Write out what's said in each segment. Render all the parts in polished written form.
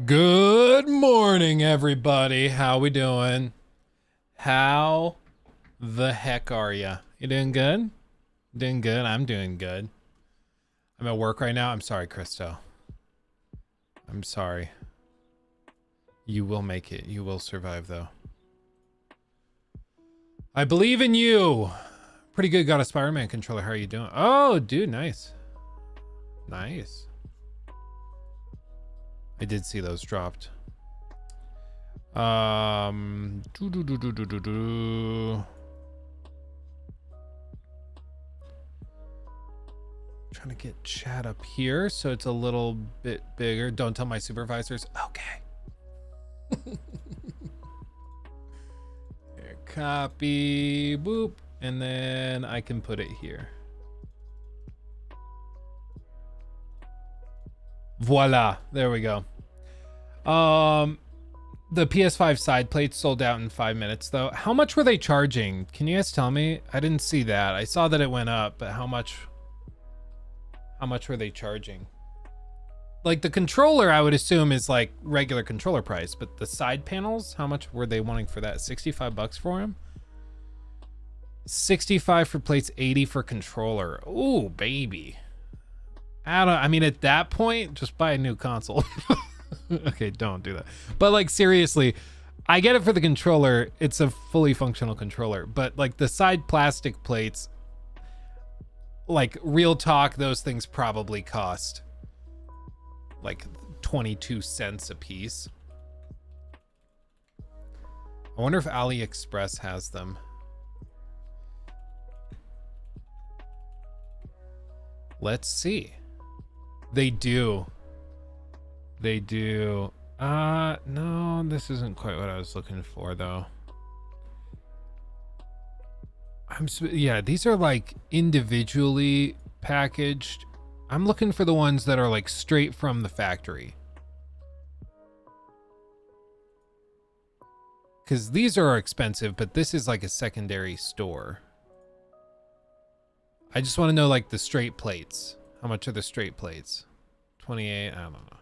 Good morning, everybody. How we doing? How the heck are ya? You doing good? Doing good? I'm doing good. I'm at work right now. I'm sorry, Christo. I'm sorry. You will make it. You will survive, though. I believe in you. Pretty good. Got a Spider-Man controller. How are you doing? Oh, dude, nice. Nice. I did see those dropped. Trying to get chat up here so it's a little bit bigger. Don't tell my supervisors. Okay. Here, copy, boop, and then I can put it here. Voila, there we go. The PS5 side plates sold out in 5 minutes though. How much were they charging? Can you guys tell me? I didn't see that. I saw that it went up, but how much were they charging? Like the controller, I would assume is like regular controller price, but the side panels, how much were they wanting for that? 65 bucks for them? 65 for plates, 80 for controller. Ooh, baby. I mean, at that point, just buy a new console. Okay, don't do that. But like, seriously, I get it for the controller. It's a fully functional controller. But like the side plastic plates, like real talk, those things probably cost like 22 cents a piece. I wonder if AliExpress has them. Let's see. They do. They do. No, this isn't quite what I was looking for though. Yeah, these are like individually packaged. I'm looking for the ones that are like straight from the factory. Because these are expensive, but this is like a secondary store. I just want to know like the straight plates. How much are the straight plates? 28, I don't know.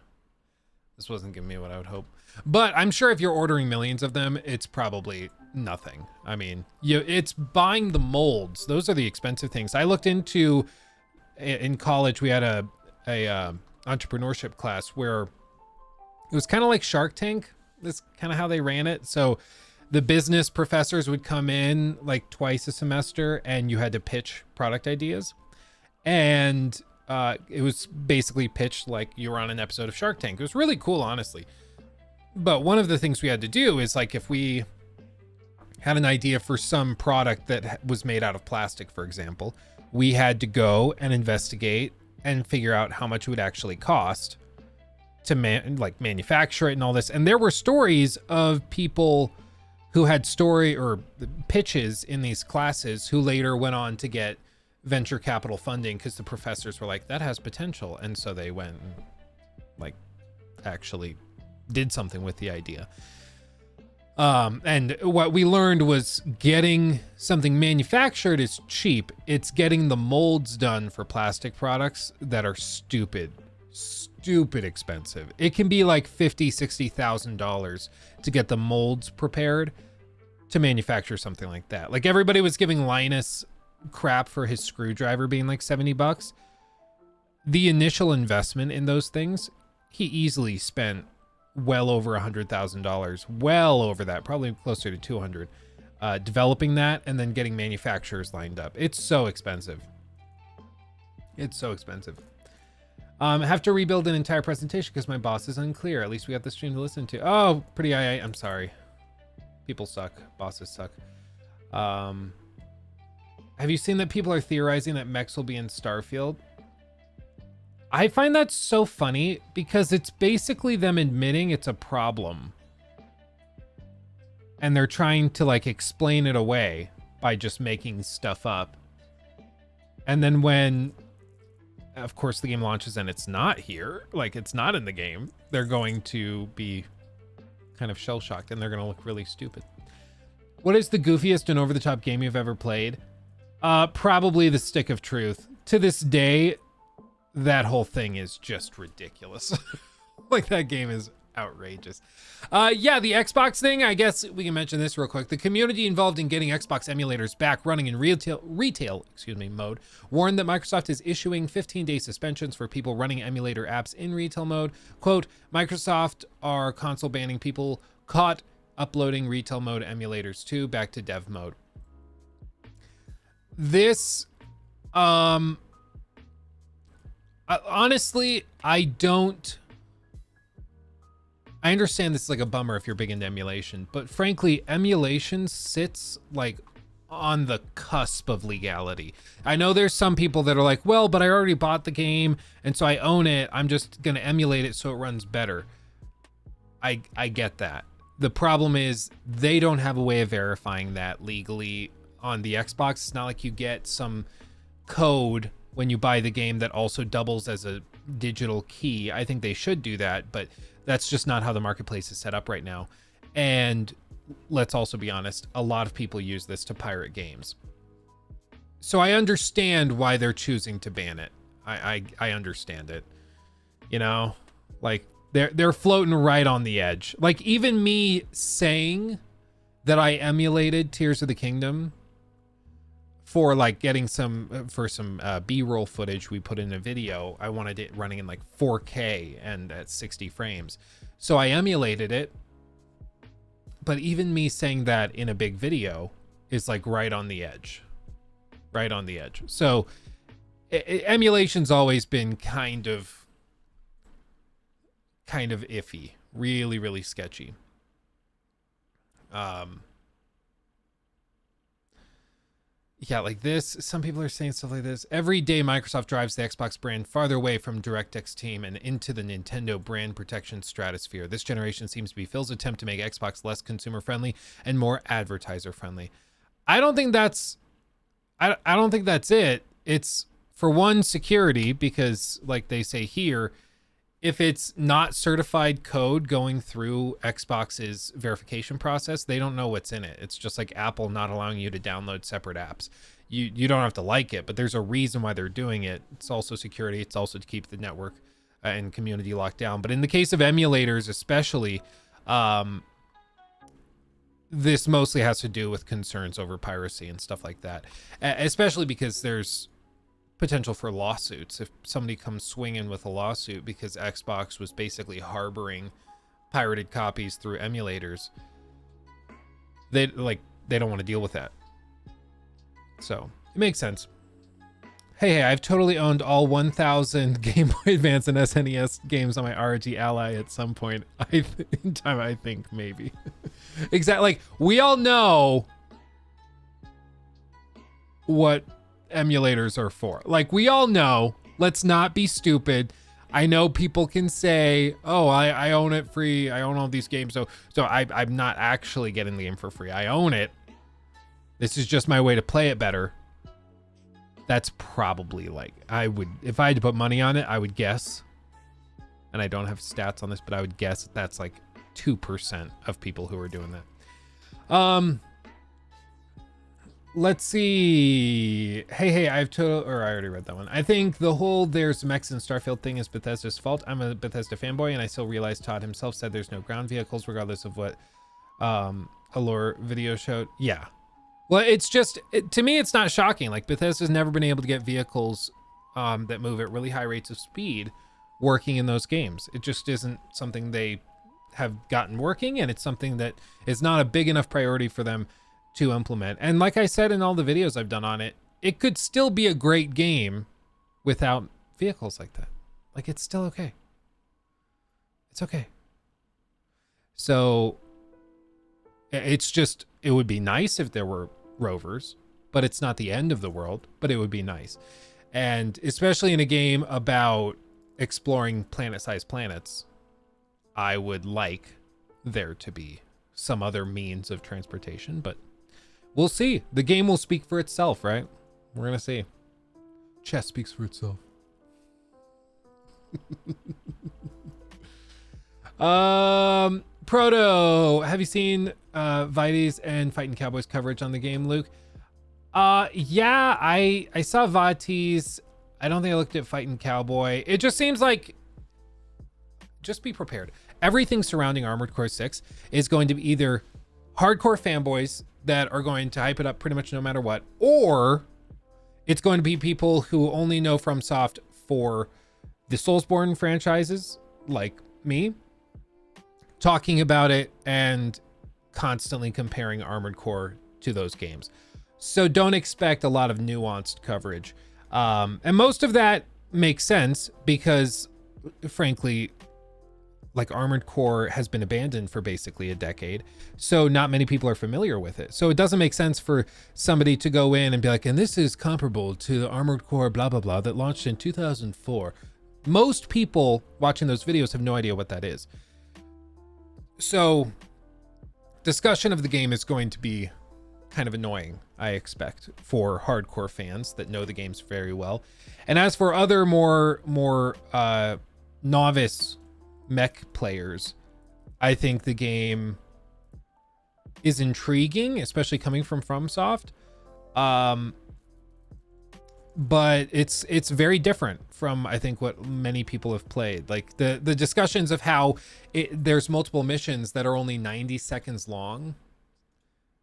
This wasn't giving me what I would hope. But I'm sure if you're ordering millions of them, it's probably nothing. I mean, it's buying the molds. Those are the expensive things. I looked into, in college, we had a entrepreneurship class where it was kind of like Shark Tank. That's kind of how they ran it. So the business professors would come in like twice a semester and you had to pitch product ideas. And it was basically pitched like you were on an episode of Shark Tank. It was really cool, honestly. But one of the things we had to do is like if we had an idea for some product that was made out of plastic, for example, we had to go and investigate and figure out how much it would actually cost to manufacture it and all this. And there were stories of people who had story or pitches in these classes who later went on to get venture capital funding because the professors were like, that has potential. And so they went and like actually did something with the idea. And what we learned was getting something manufactured is cheap. It's getting the molds done for plastic products that are stupid expensive. It can be like $50,000-$60,000 to get the molds prepared to manufacture something like that. Like everybody was giving Linus crap for his screwdriver being like 70 bucks. The initial investment in those things, he easily spent well over $100,000, well over that, probably closer to 200, developing that and then getting manufacturers lined up. It's so expensive. It's so expensive. Have to rebuild an entire presentation because my boss is unclear. At least we got the stream to listen to. Oh, pretty I'm sorry. People suck. Bosses suck. Have you seen that people are theorizing that mechs will be in Starfield? I find that so funny because it's basically them admitting it's a problem. And they're trying to like explain it away by just making stuff up. And then when, of course, the game launches and it's not here, like it's not in the game, they're going to be kind of shell-shocked and they're going to look really stupid. What is the goofiest and over-the-top game you've ever played? Probably the Stick of Truth. To this day, that whole thing is just ridiculous. Like that game is Outrageous. Yeah, the Xbox thing, I guess we can mention this real quick. The community involved in getting Xbox emulators back running in retail mode warned that Microsoft is issuing 15-day suspensions for people running emulator apps in retail mode. Quote, Microsoft are console banning people caught uploading retail mode emulators too back to dev mode. This, honestly, I understand this is like a bummer if you're big into emulation, but frankly, emulation sits like on the cusp of legality. I know there's some people that are like, well, but I already bought the game and so I own it. I'm just going to emulate it so it runs better. I get that. The problem is they don't have a way of verifying that legally on the Xbox. It's not like you get some code when you buy the game that also doubles as a digital key. I think they should do that, but that's just not how the marketplace is set up right now. And let's also be honest, a lot of people use this to pirate games. So I understand why they're choosing to ban it. I understand it. You know, like they're floating right on the edge. Like even me saying that I emulated Tears of the Kingdom for like getting some B-roll footage we put in a video. I wanted it running in like 4K and at 60 frames. So I emulated it. But even me saying that in a big video is like right on the edge. Right on the edge. So emulation's always been kind of iffy. Really, really sketchy. Yeah, like this, some people are saying stuff like this. Every day, Microsoft drives the Xbox brand farther away from DirectX team and into the Nintendo brand protection stratosphere. This generation seems to be Phil's attempt to make Xbox less consumer-friendly and more advertiser-friendly. I don't think that's it. It's, for one, security, because, like they say here, if it's not certified code going through Xbox's verification process, they don't know what's in it. It's just like Apple not allowing you to download separate apps. You don't have to like it, but there's a reason why they're doing it. It's also security. It's also to keep the network and community locked down. But in the case of emulators especially, this mostly has to do with concerns over piracy and stuff like that, especially because there's potential for lawsuits. If somebody comes swinging with a lawsuit because Xbox was basically harboring pirated copies through emulators, they don't want to deal with that. So it makes sense. Hey, I've totally owned all 1,000 Game Boy Advance and SNES games on my ROG Ally at some point in time. I think maybe. Exactly. Like, we all know what emulators are for. Like, we all know. Let's not be stupid. I know people can say, oh, I own it free. I own all these games. So I'm not actually getting the game for free. I own it. This is just my way to play it better. That's probably like, if I had to put money on it, I would guess, and I don't have stats on this, but I would guess that's like 2% of people who are doing that. Let's see. Hey, I already read that one. I think the whole there's mechs in Starfield thing is Bethesda's fault. I'm a Bethesda fanboy, and I still realize Todd himself said there's no ground vehicles, regardless of what Allure video showed. Yeah. Well, it's just, to me, it's not shocking. Like, Bethesda's never been able to get vehicles that move at really high rates of speed working in those games. It just isn't something they have gotten working, and it's something that is not a big enough priority for them to implement. And like I said in all the videos I've done on it, it could still be a great game without vehicles like that. Like, it's still okay. It's okay. So it's just, it would be nice if there were rovers, but it's not the end of the world, but it would be nice. And especially in a game about exploring planet-sized planets, I would like there to be some other means of transportation, but we'll see. The game will speak for itself, right? We're gonna see. Chess speaks for itself. Proto, have you seen Vites and Fighting Cowboys coverage on the game, Luke? Yeah, I saw Vites. I don't think I looked at Fighting Cowboy. It just seems like, just be prepared. everything surrounding Armored Core 6 is going to be either hardcore fanboys that are going to hype it up pretty much no matter what, or it's going to be people who only know FromSoft for the Soulsborne franchises, like me, talking about it and constantly comparing Armored Core to those games. So don't expect a lot of nuanced coverage. And most of that makes sense because, frankly, like Armored Core has been abandoned for basically a decade. So not many people are familiar with it. So it doesn't make sense for somebody to go in and be like, and this is comparable to the Armored Core blah, blah, blah that launched in 2004. Most people watching those videos have no idea what that is. So discussion of the game is going to be kind of annoying, I expect, for hardcore fans that know the games very well. And as for other more novice mech players, I think the game is intriguing, especially coming from FromSoft. But it's very different from, I think, what many people have played. Like the discussions of how there's multiple missions that are only 90 seconds long.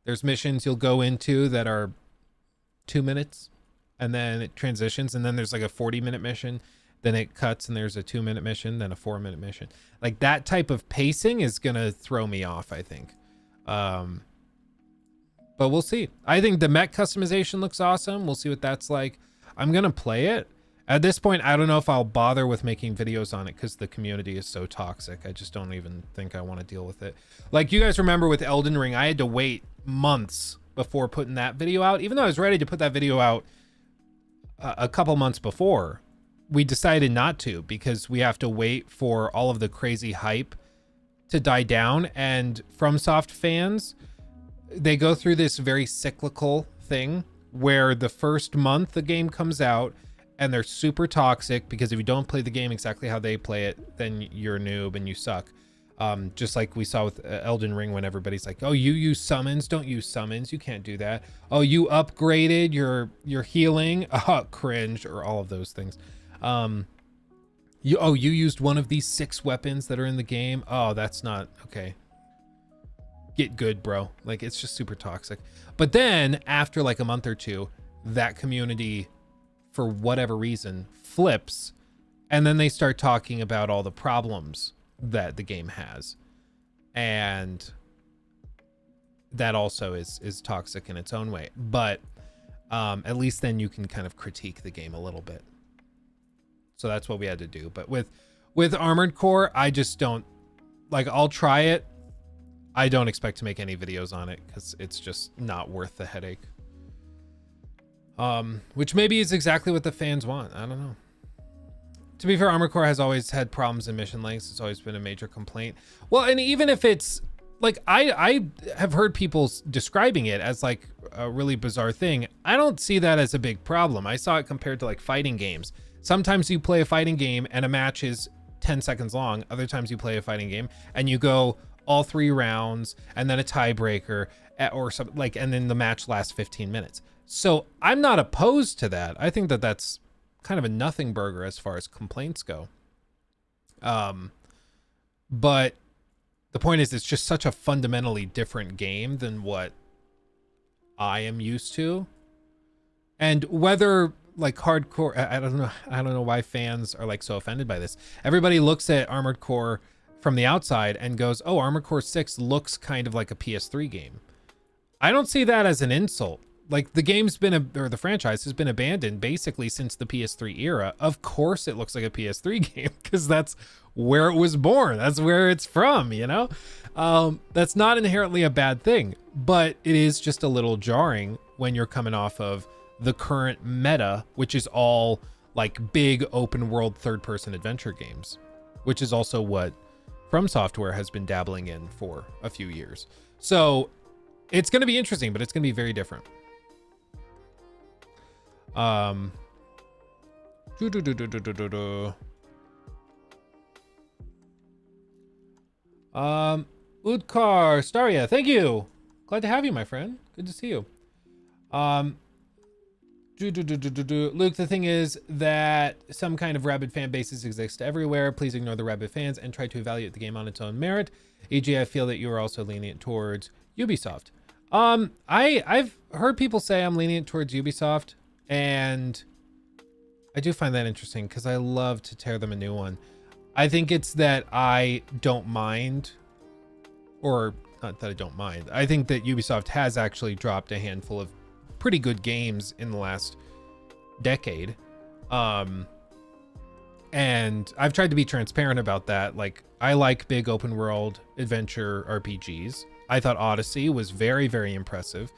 There's missions you'll go into that are 2 minutes and then it transitions, and then there's like a 40-minute mission, then it cuts and there's a 2-minute mission, then a 4-minute mission. Like that type of pacing is gonna throw me off, I think. But we'll see. I think the mech customization looks awesome. We'll see what that's like. I'm gonna play it. At this point, I don't know if I'll bother with making videos on it because the community is so toxic. I just don't even think I want to deal with it. Like you guys remember with Elden Ring, I had to wait months before putting that video out. Even though I was ready to put that video out a couple months before, we decided not to because we have to wait for all of the crazy hype to die down. And FromSoft fans, they go through this very cyclical thing where the first month the game comes out and they're super toxic because if you don't play the game exactly how they play it, then you're a noob and you suck. Just like we saw with Elden Ring when everybody's like, oh, you use summons, don't use summons, you can't do that. Oh, you upgraded your healing, cringe, or all of those things. You used one of these 6 weapons that are in the game. Oh, that's not okay. Get good, bro. Like, it's just super toxic. But then after like a month or two, that community, for whatever reason, flips, and then they start talking about all the problems that the game has, and that also is toxic in its own way. But at least then you can kind of critique the game a little bit. So that's what we had to do. But with Armored Core, I just don't like. I'll try it. I don't expect to make any videos on it because it's just not worth the headache. Which maybe is exactly what the fans want. I don't know. To be fair, Armored Core has always had problems in mission lengths. It's always been a major complaint. Well, and even if it's like, I have heard people describing it as like a really bizarre thing. I don't see that as a big problem. I saw it compared to like fighting games. Sometimes you play a fighting game and a match is 10 seconds long. Other times you play a fighting game and you go all 3 rounds and then a tiebreaker or something like, and then the match lasts 15 minutes. So I'm not opposed to that. I think that that's kind of a nothing burger as far as complaints go. But the point is, it's just such a fundamentally different game than what I am used to. And whether like hardcore, I don't know why fans are like so offended by this. Everybody looks at Armored Core from the outside and goes, oh, Armored Core 6 looks kind of like a PS3 game. I don't see that as an insult. Like, the game's been, or the franchise has been abandoned basically since the PS3 era. Of course it looks like a PS3 game because that's where it was born. That's where it's from, you know? That's not inherently a bad thing, but it is just a little jarring when you're coming off of the current meta, which is all like big open world third-person adventure games, which is also what From Software has been dabbling in for a few years. So it's going to be interesting, but it's going to be very different. Udkar Staria, thank you. Glad to have you, my friend. Good to see you. Luke, the thing is that some kind of rabid fan bases exist everywhere. Please ignore the rabid fans and try to evaluate the game on its own merit. E.g., I feel that you are also lenient towards Ubisoft. I've heard people say I'm lenient towards Ubisoft, and I do find that interesting because I love to tear them a new one. I think it's that I don't mind, or not that I don't mind. I think that Ubisoft has actually dropped a handful of pretty good games in the last decade. And I've tried to be transparent about that. Like, I like big open world adventure RPGs. I thought Odyssey was very, very impressive.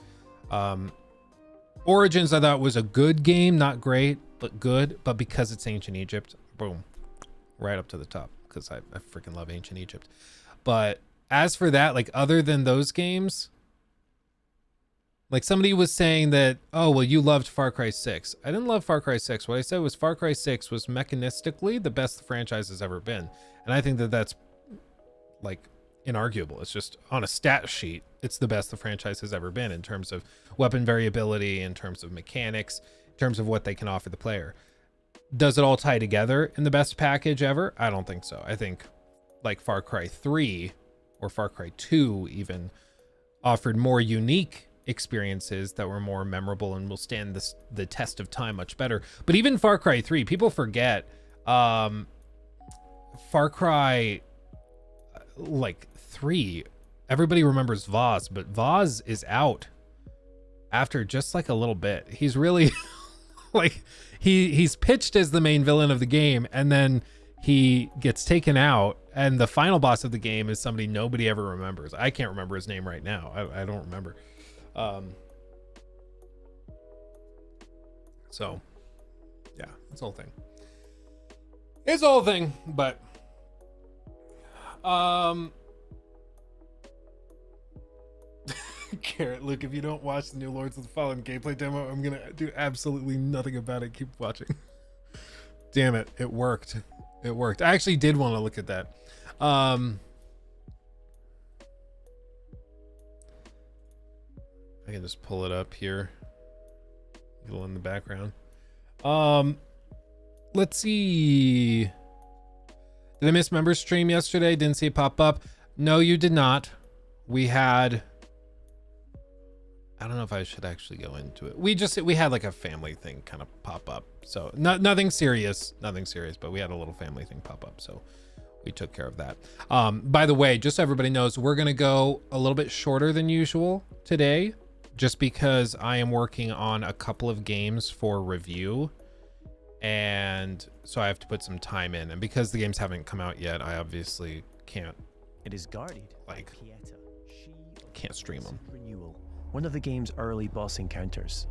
Origins I thought was a good game, not great, but good. But because it's ancient Egypt, boom, right up to the top, because I freaking love ancient Egypt. But as for that, like, other than those games, like, somebody was saying that, oh, well, you loved Far Cry 6. I didn't love Far Cry 6. What I said was Far Cry 6 was mechanistically the best the franchise has ever been. And I think that that's, like, inarguable. It's just on a stat sheet, it's the best the franchise has ever been in terms of weapon variability, in terms of mechanics, in terms of what they can offer the player. Does it all tie together in the best package ever? I don't think so. I think, like, Far Cry 3 or Far Cry 2 even offered more unique experiences that were more memorable and will stand the test of time much better. But even Far Cry 3, people forget, Far Cry, like, 3, everybody remembers Vaz, but Vaz is out after just like a little bit. He's really like, he's pitched as the main villain of the game, and then he gets taken out, and the final boss of the game is somebody nobody ever remembers. I can't remember his name right now. I don't remember. So yeah, it's a whole thing. It's a whole thing, but Carrot, Luke, if you don't watch the new Lords of the Fallen gameplay demo, I'm gonna do absolutely nothing about it. Keep watching. Damn it, it worked. It worked. I actually did want to look at that. I can just pull it up here. A little in the background. Let's see. Did I miss members stream yesterday? Didn't see it pop up. No, you did not. We had, I don't know if I should actually go into it. We had like a family thing kind of pop up. So nothing serious, but we had a little family thing pop up. So we took care of that. By the way, just so everybody knows, we're going to go a little bit shorter than usual today, just because I am working on a couple of games for review. And so I have to put some time in. And because the games haven't come out yet, I obviously can't. It is guarded like, by Pieta. She can't stream them. Renewal, one of the game's early boss encounters.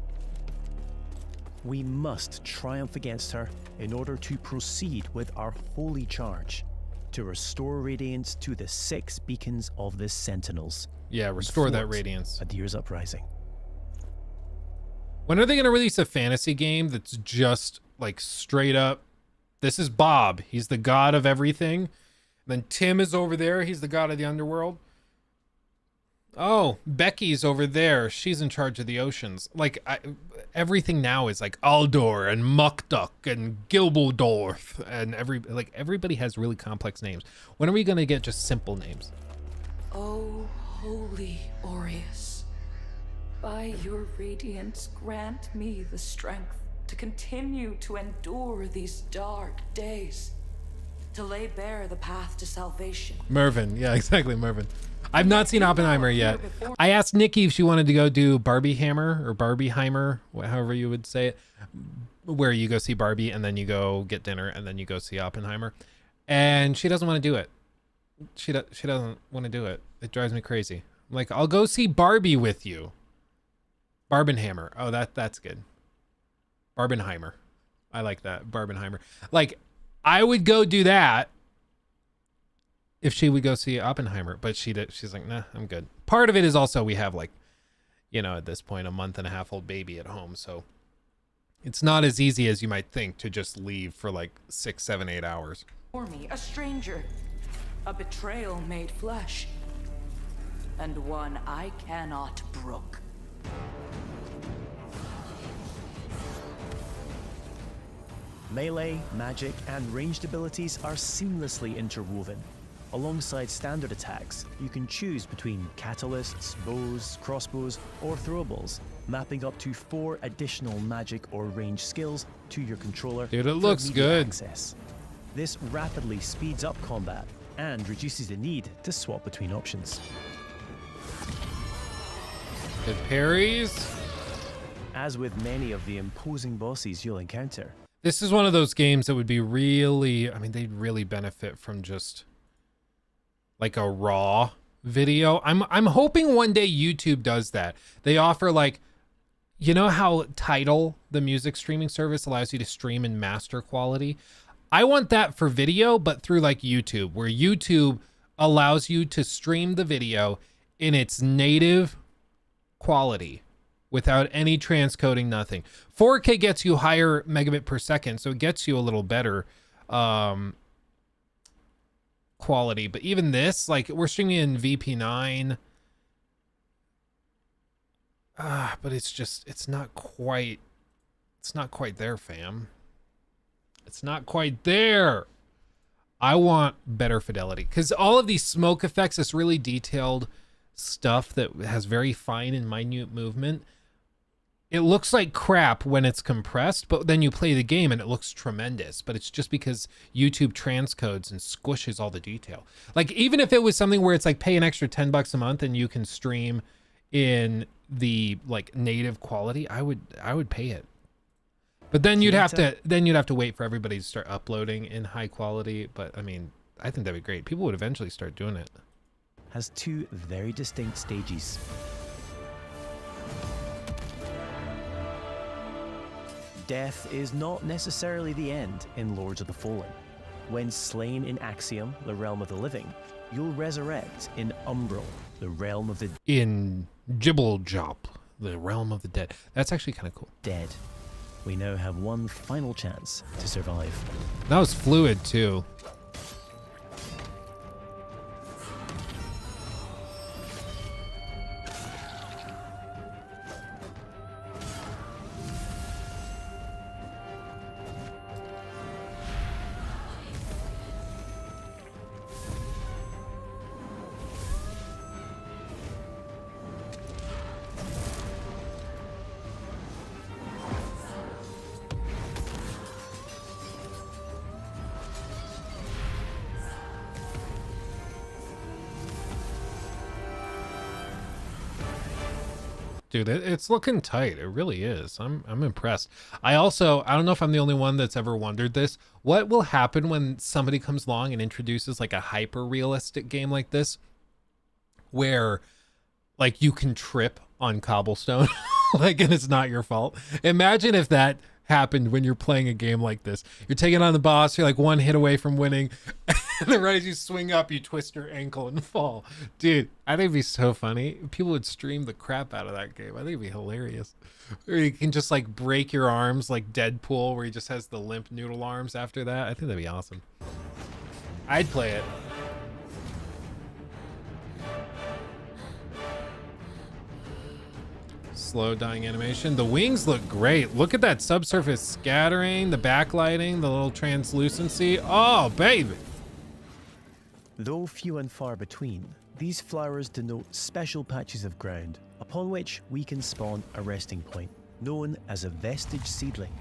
We must triumph against her in order to proceed with our holy charge to restore radiance to the 6 beacons of the Sentinels. Yeah, restore that radiance. At Year's Uprising. When are they going to release a fantasy game that's just like straight up, this is Bob, he's the god of everything, and then Tim is over there, he's the god of the underworld. Oh, Becky's over there, she's in charge of the oceans. Like, everything now is like Aldor and Muckduck and Gilbledorf, and everybody has really complex names. When are we going to get just simple names? Oh, holy Aureus, by your radiance grant me the strength to continue to endure these dark days, to lay bare the path to salvation. Mervyn, yeah, exactly, Mervyn. I've not seen Oppenheimer yet. I asked Nikki if she wanted to go do Barbie Hammer or Barbieheimer, however you would say it, where you go see Barbie and then you go get dinner and then you go see Oppenheimer, and she doesn't want to do it. She doesn't want to do it. It drives me crazy. I'm like, I'll go see Barbie with you. Barbenheimer. Oh, that's good. Barbenheimer. I like that. Barbenheimer. Like, I would go do that if she would go see Oppenheimer, but she's like, nah, I'm good. Part of it is also we have, like, you know, at this point, a 1.5-month-old baby at home, so it's not as easy as you might think to just leave for like 6, 7, 8 hours. For me, a stranger, a betrayal made flesh, and one I cannot brook. Melee, magic, and ranged abilities are seamlessly interwoven. Alongside standard attacks, you can choose between catalysts, bows, crossbows, or throwables, mapping up to 4 additional magic or range skills to your controller. Dude, it for looks immediate good. access. This rapidly speeds up combat and reduces the need to swap between options. Good parries. As with many of the imposing bosses you'll encounter, This is one of those games that would be really, I mean, they'd really benefit from just like a raw video. I'm hoping one day YouTube does that. They offer like, you know how Tidal, the music streaming service, allows you to stream in master quality? I want that for video, but through like YouTube, where YouTube allows you to stream the video in its native quality without any transcoding, nothing. 4K gets you higher megabit per second, so it gets you a little better quality. But even this, like, we're streaming in VP9, but it's not quite there, fam. It's not quite there. I want better fidelity, because all of these smoke effects, this really detailed stuff that has very fine and minute movement, it looks like crap when it's compressed, but then you play the game and it looks tremendous. But it's just because YouTube transcodes and squishes all the detail. Like, even if it was something where it's like pay an extra $10 a month and you can stream in the like native quality, I would pay it. But then you'd have to wait for everybody to start uploading in high quality. But I mean, I think that'd be great. People would eventually start doing it. has 2 very distinct stages. Death is not necessarily the end in Lords of the Fallen. When slain in Axiom, the realm of the living, you'll resurrect in Umbral, the realm of the In Jibble-Jop, the realm of the dead. That's actually kind of cool. dead. We now have one final chance to survive. That was fluid too. Dude, it's looking tight. It really is. I'm impressed. I don't know if I'm the only one that's ever wondered this. What will happen when somebody comes along and introduces like a hyper realistic game like this, where like you can trip on cobblestone, like, and it's not your fault? Imagine if that happened when you're playing a game like this. You're taking on the boss, you're like one hit away from winning, and then right as you swing up, you twist your ankle and fall. Dude, I think it'd be so funny. People would stream the crap out of that game. I think it'd be hilarious. Or you can just like break your arms like Deadpool, where he just has the limp noodle arms after that. I think that'd be awesome. I'd play it. Slow dying animation. The wings look great. Look at that subsurface scattering, the backlighting, the little translucency. Oh, baby. Though few and far between, these flowers denote special patches of ground upon which we can spawn a resting point, known as a vestige seedling.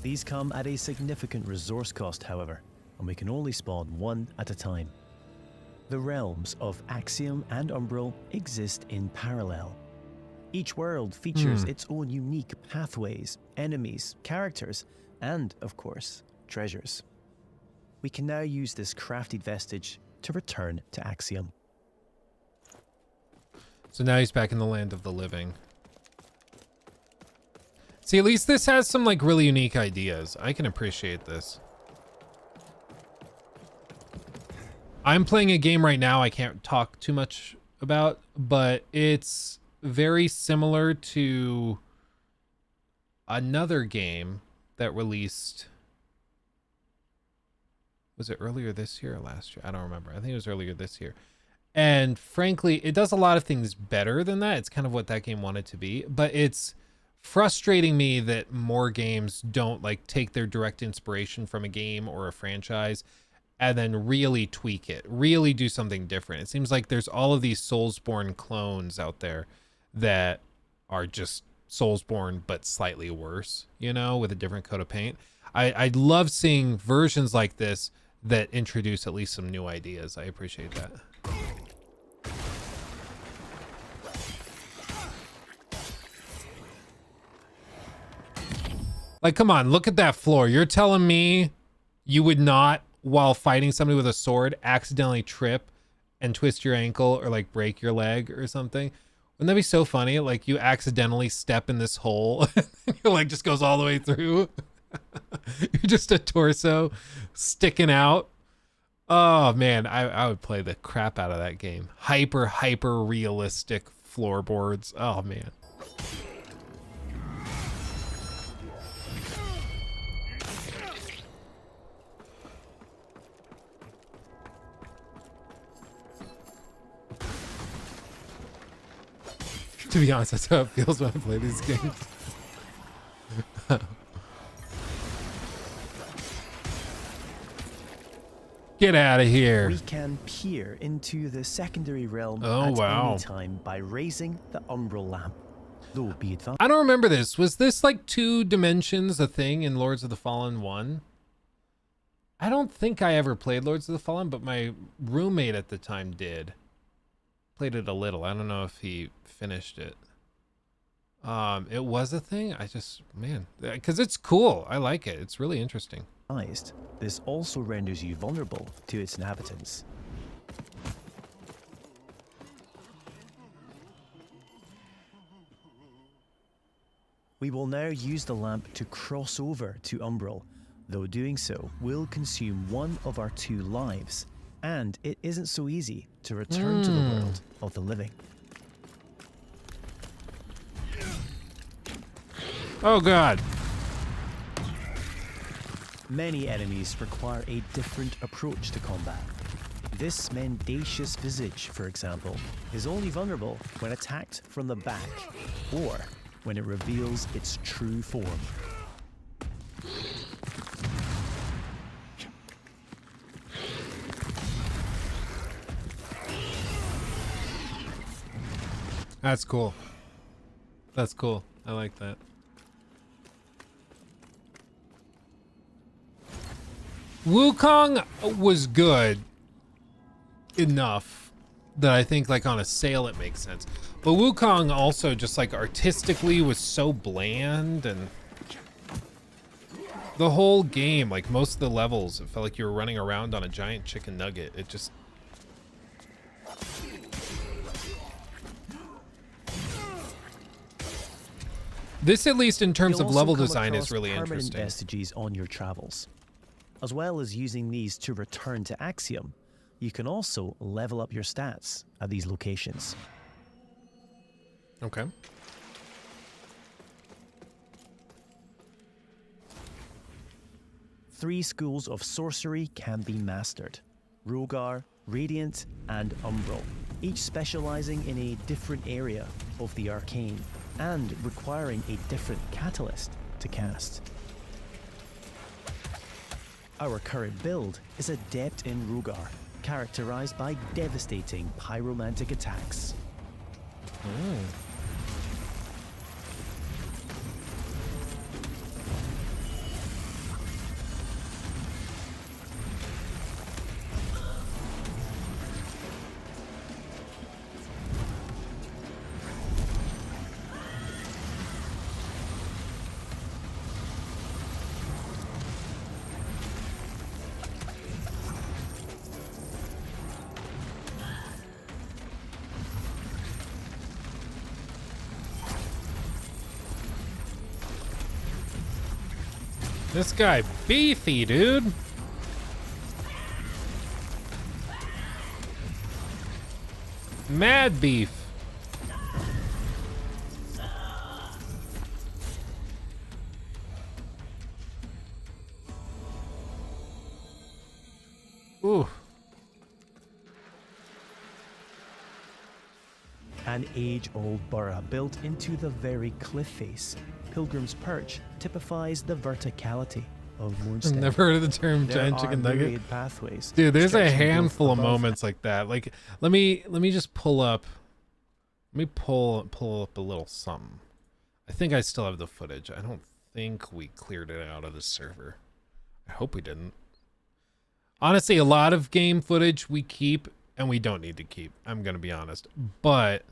These come at a significant resource cost, however, and we can only spawn one at a time. The realms of Axiom and Umbral exist in parallel. Each world features its own unique pathways, enemies, characters, and, of course, treasures. We can now use this crafted vestige to return to Axiom. So now he's back in the land of the living. See, at least this has some like really unique ideas. I can appreciate this. I'm playing a game right now I can't talk too much about, but it's very similar to another game that released, was it earlier this year or last year? I don't remember. I think it was earlier this year. And frankly, it does a lot of things better than that. It's kind of what that game wanted to be, but it's frustrating me that more games don't like take their direct inspiration from a game or a franchise and then really tweak it, really do something different. It seems like there's all of these Soulsborne clones out there that are just Soulsborne but slightly worse, you know, with a different coat of paint. I love seeing versions like this that introduce at least some new ideas. I appreciate that. Like, come on, look at that floor. You're telling me you would not, while fighting somebody with a sword, accidentally trip and twist your ankle or like break your leg or something? Wouldn't that be so funny? Like you accidentally step in this hole and your leg just goes all the way through. You're just a torso sticking out. Oh man, I would play the crap out of that game. Hyper realistic floorboards. Oh man. To be honest, that's how it feels when I play these games. Get out of here. We can peer into the secondary realm Oh, at wow. any time by raising the umbral lamp. Though be advised, I don't remember this. Was this like 2 dimensions a thing in Lords of the Fallen 1? I don't think I ever played Lords of the Fallen, but my roommate at the time did. Played it a little. I don't know if he finished it. It was a thing. I just, man, because it's cool. I like it. It's really interesting. this also renders you vulnerable to its inhabitants. We will now use the lamp to cross over to Umbral, though doing so will consume one of our 2 lives, and it isn't so easy to return to the world of the living. Oh God. Many enemies require a different approach to combat. This mendacious visage, for example, is only vulnerable when attacked from the back, or when it reveals its true form. That's cool. That's cool. I like that. Wukong was good enough that I think like on a sale it makes sense. But Wukong also just like artistically was so bland, and the whole game, like most of the levels, it felt like you were running around on a giant chicken nugget. It just... This, at least in terms You'll of also level come design, is across really permanent interesting. vestiges on your travels. As well as using these to return to Axiom, you can also level up your stats at these locations. Okay. Three schools of sorcery can be mastered: Rogar, Radiant, and Umbral, each specializing in a different area of the arcane and requiring a different catalyst to cast. Our current build is adept in Rogar, characterized by devastating pyromantic attacks. This guy beefy, dude. Mad beef. Ooh. An age-old borough built into the very cliff face, Pilgrim's Perch typifies the verticality of I've Moonstone. never heard of the term There giant are chicken nugget. myriad pathways. Dude, there's a stretching both handful of above moments like that. Like, let me just pull up. Let me pull up a little something. I think I still have the footage. I don't think we cleared it out of the server. I hope we didn't. Honestly, a lot of game footage we keep and we don't need to keep. I'm gonna be honest, but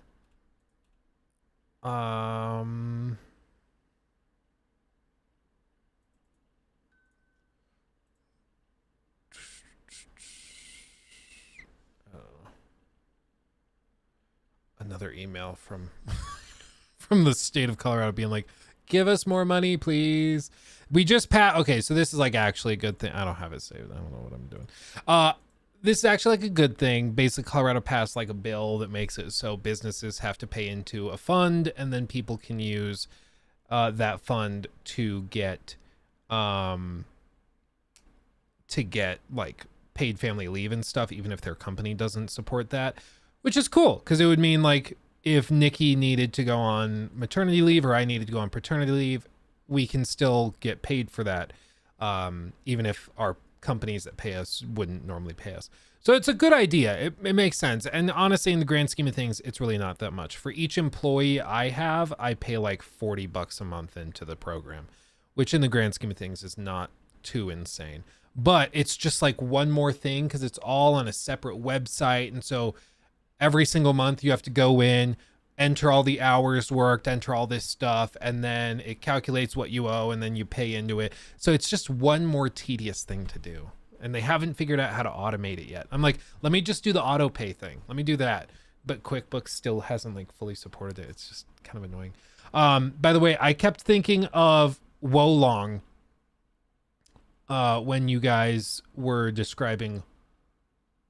another email from from the state of Colorado being like, give us more money, please. We just okay, so this is like actually a good thing. I don't have it saved. I don't know what I'm doing. This is actually like a good thing. Basically, Colorado passed like a bill that makes it so businesses have to pay into a fund, and then people can use that fund to get like paid family leave and stuff, even if their company doesn't support that, which is cool because it would mean like if Nikki needed to go on maternity leave or I needed to go on paternity leave, we can still get paid for that, even if our companies that pay us wouldn't normally pay us. So it's a good idea. It makes sense. And honestly, in the grand scheme of things, it's really not that much. For each employee I pay like $40 a month into the program, which in the grand scheme of things is not too insane. But it's just like one more thing because it's all on a separate website. And so every single month you have to go in, enter all the hours worked, enter all this stuff, and then it calculates what you owe and then you pay into it. So it's just one more tedious thing to do. And they haven't figured out how to automate it yet. I'm like, let me just do the auto pay thing. Let me do that. But QuickBooks still hasn't like fully supported it. It's just kind of annoying. By the way, I kept thinking of Wolong when you guys were describing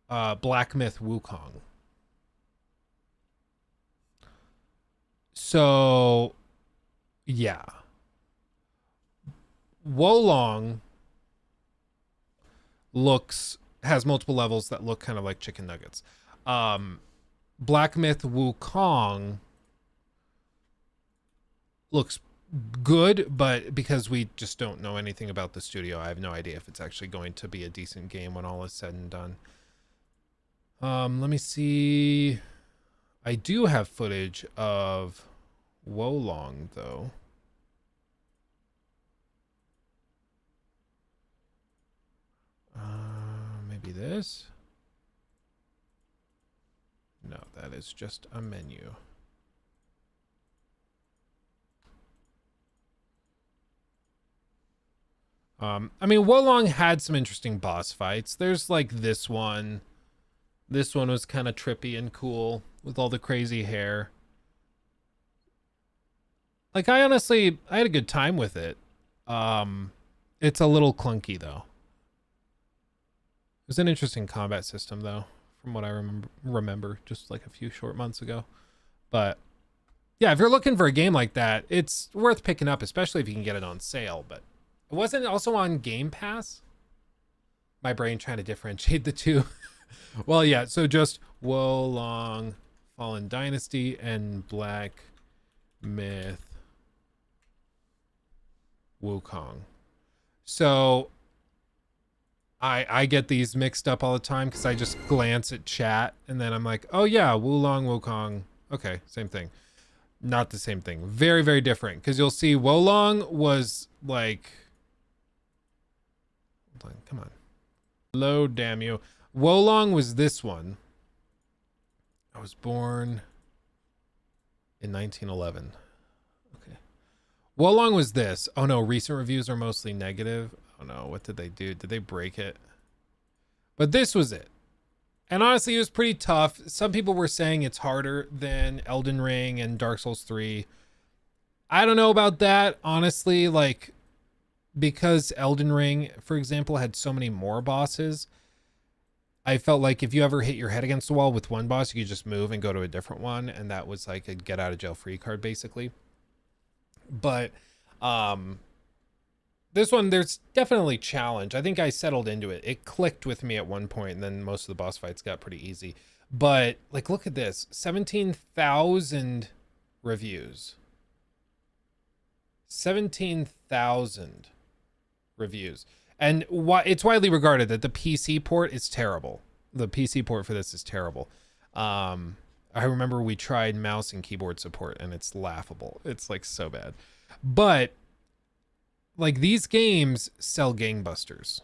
Black Myth Wukong. So, yeah. Wolong has multiple levels that look kind of like chicken nuggets. Black Myth Wukong looks good, but because we just don't know anything about the studio, I have no idea if it's actually going to be a decent game when all is said and done. Let me see. I do have footage of Wolong, though. Maybe this? No, that is just a menu. I mean, Wolong had some interesting boss fights. There's like this one. This one was kind of trippy and cool with all the crazy hair. Like, I had a good time with it. It's a little clunky, though. It was an interesting combat system, though, from what I remember just like a few short months ago. But yeah, if you're looking for a game like that, it's worth picking up, especially if you can get it on sale. But it wasn't also on Game Pass. My brain trying to differentiate the two. Well, yeah, so just Wolong, Fallen Dynasty, and Black Myth Wukong. So I get these mixed up all the time because I just glance at chat and then I'm like, oh yeah, Wolong, Wukong. Okay, same thing. Not the same thing. Very, very different. Because you'll see Wolong was like... Hold on, come on. Load, damn you. Wolong was this one. I was born in 1911. Okay. Wolong was this. Oh no, recent reviews are mostly negative. Oh no, what did they do? Did they break it? But this was it. And honestly, it was pretty tough. Some people were saying it's harder than Elden Ring and Dark Souls 3. I don't know about that, honestly, like, because Elden Ring, for example, had so many more bosses. I felt like if you ever hit your head against the wall with one boss, you could just move and go to a different one. And that was like a get out of jail free card, basically. But this one, there's definitely challenge. I think I settled into it. It clicked with me at one point, and then most of the boss fights got pretty easy. But like, look at this, 17,000 reviews. 17,000 reviews. And it's widely regarded that the PC port is terrible. The PC port for this is terrible. I remember we tried mouse and keyboard support and it's laughable. It's like so bad. But like, these games sell gangbusters.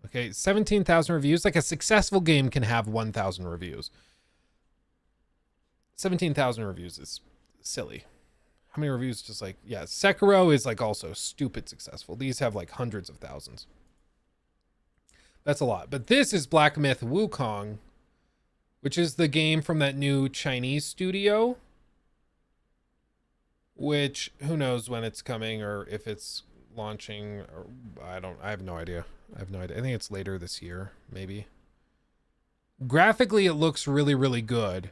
Okay, 17,000 reviews. Like, a successful game can have 1,000 reviews. 17,000 reviews is silly. How many reviews? Just like, yeah, Sekiro is like also stupid successful. These have like hundreds of thousands. That's a lot. But this is Black Myth Wukong, which is the game from that new Chinese studio, which who knows when it's coming or if it's launching, or I have no idea. I think it's later this year, maybe. Graphically, it looks really, really good.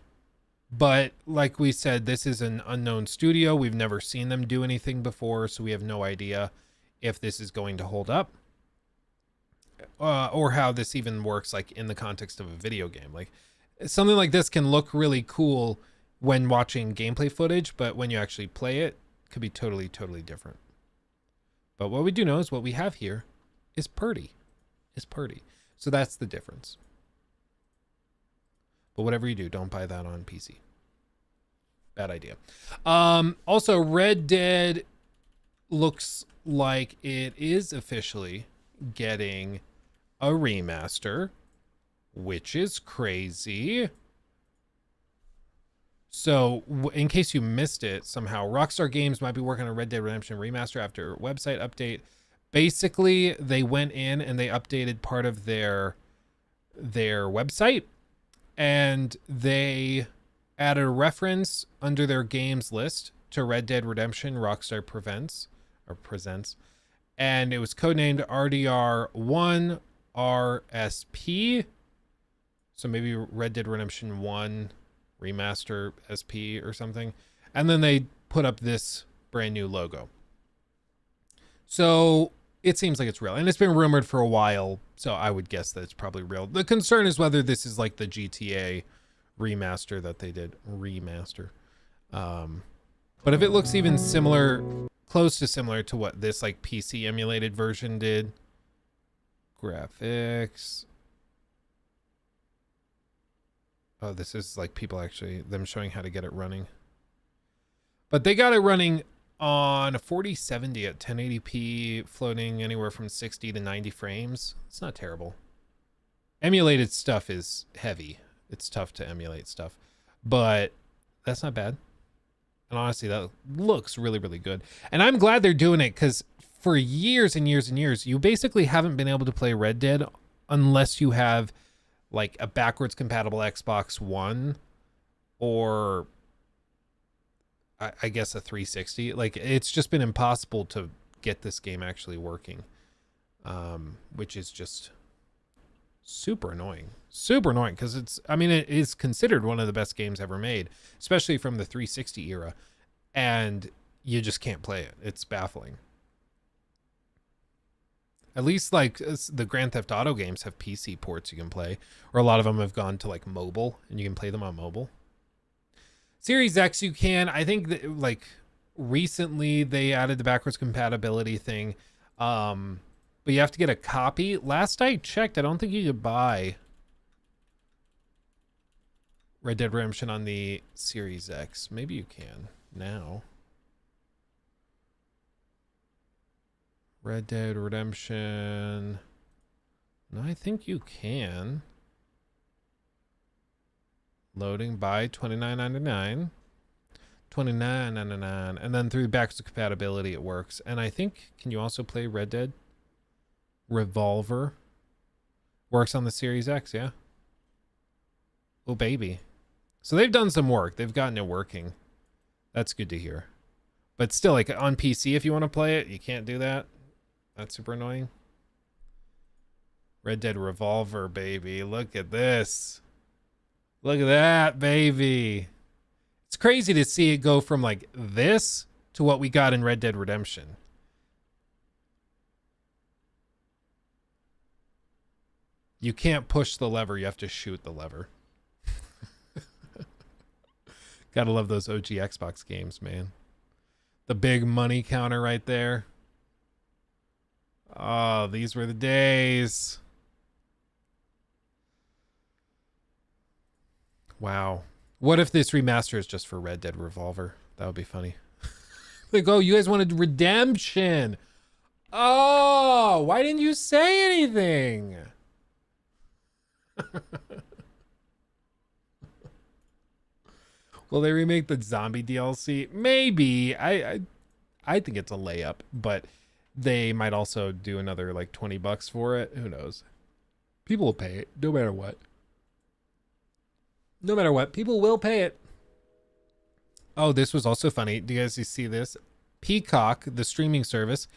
But like we said, this is an unknown studio. We've never seen them do anything before, so we have no idea if this is going to hold up. Or how this even works like in the context of a video game. Like, something like this can look really cool when watching gameplay footage, but when you actually play it, it could be totally, totally different. But what we do know is what we have here is purdy. So that's the difference. But whatever you do, don't buy that on PC. Bad idea. Also, Red Dead looks like it is officially getting a remaster, which is crazy. So in case you missed it somehow, Rockstar Games might be working on Red Dead Redemption Remaster after website update. Basically, they went in and they updated part of their website, and they added a reference under their games list to Red Dead Redemption Rockstar Presents, and it was codenamed RDR1 RSP. So maybe Red Dead Redemption 1 Remaster SP or something. And then they put up this brand new logo. So it seems like it's real. And it's been rumored for a while, so I would guess that it's probably real. The concern is whether this is like the GTA remaster that they did. Remaster. But if it looks even similar, close to similar to what this like PC emulated version did. Graphics. Oh, this is like people actually, them showing how to get it running. But they got it running on a 4070 at 1080p, floating anywhere from 60 to 90 frames. It's not terrible. Emulated stuff is heavy. It's tough to emulate stuff, but that's not bad. And honestly, that looks really, really good. And I'm glad they're doing it, because for years and years and years, you basically haven't been able to play Red Dead unless you have like a backwards compatible Xbox One, or I guess a 360. Like, it's just been impossible to get this game actually working, which is just super annoying. Super annoying, because it is considered one of the best games ever made, especially from the 360 era, and you just can't play it. It's baffling. At least like the Grand Theft Auto games have PC ports you can play, or a lot of them have gone to like mobile and you can play them on mobile. Series X you can. I think that like recently they added the backwards compatibility thing, but you have to get a copy. Last I checked, I don't think you could buy Red Dead Redemption on the Series X. Maybe you can now. Red Dead Redemption. No, I think you can. Loading by $29.99. $29.99. And then through backwards compatibility it works. And I think, can you also play Red Dead Revolver? Works on the Series X, yeah. Oh, baby. So they've done some work. They've gotten it working. That's good to hear. But still, like on PC, if you want to play it, you can't do that. That's super annoying. Red Dead Revolver, baby. Look at this. Look at that, baby. It's crazy to see it go from like this to what we got in Red Dead Redemption. You can't push the lever. You have to shoot the lever. Gotta love those OG Xbox games, man. The big money counter right there. Oh, these were the days. Wow. What if this remaster is just for Red Dead Revolver? That would be funny. Like, oh, you guys wanted redemption. Oh, why didn't you say anything? Will they remake the zombie DLC? Maybe. I think it's a layup, but they might also do another like $20 for it. Who knows? People will pay it no matter what. No matter what, people will pay it. Oh, this was also funny. Do you guys see this? Peacock, the streaming service,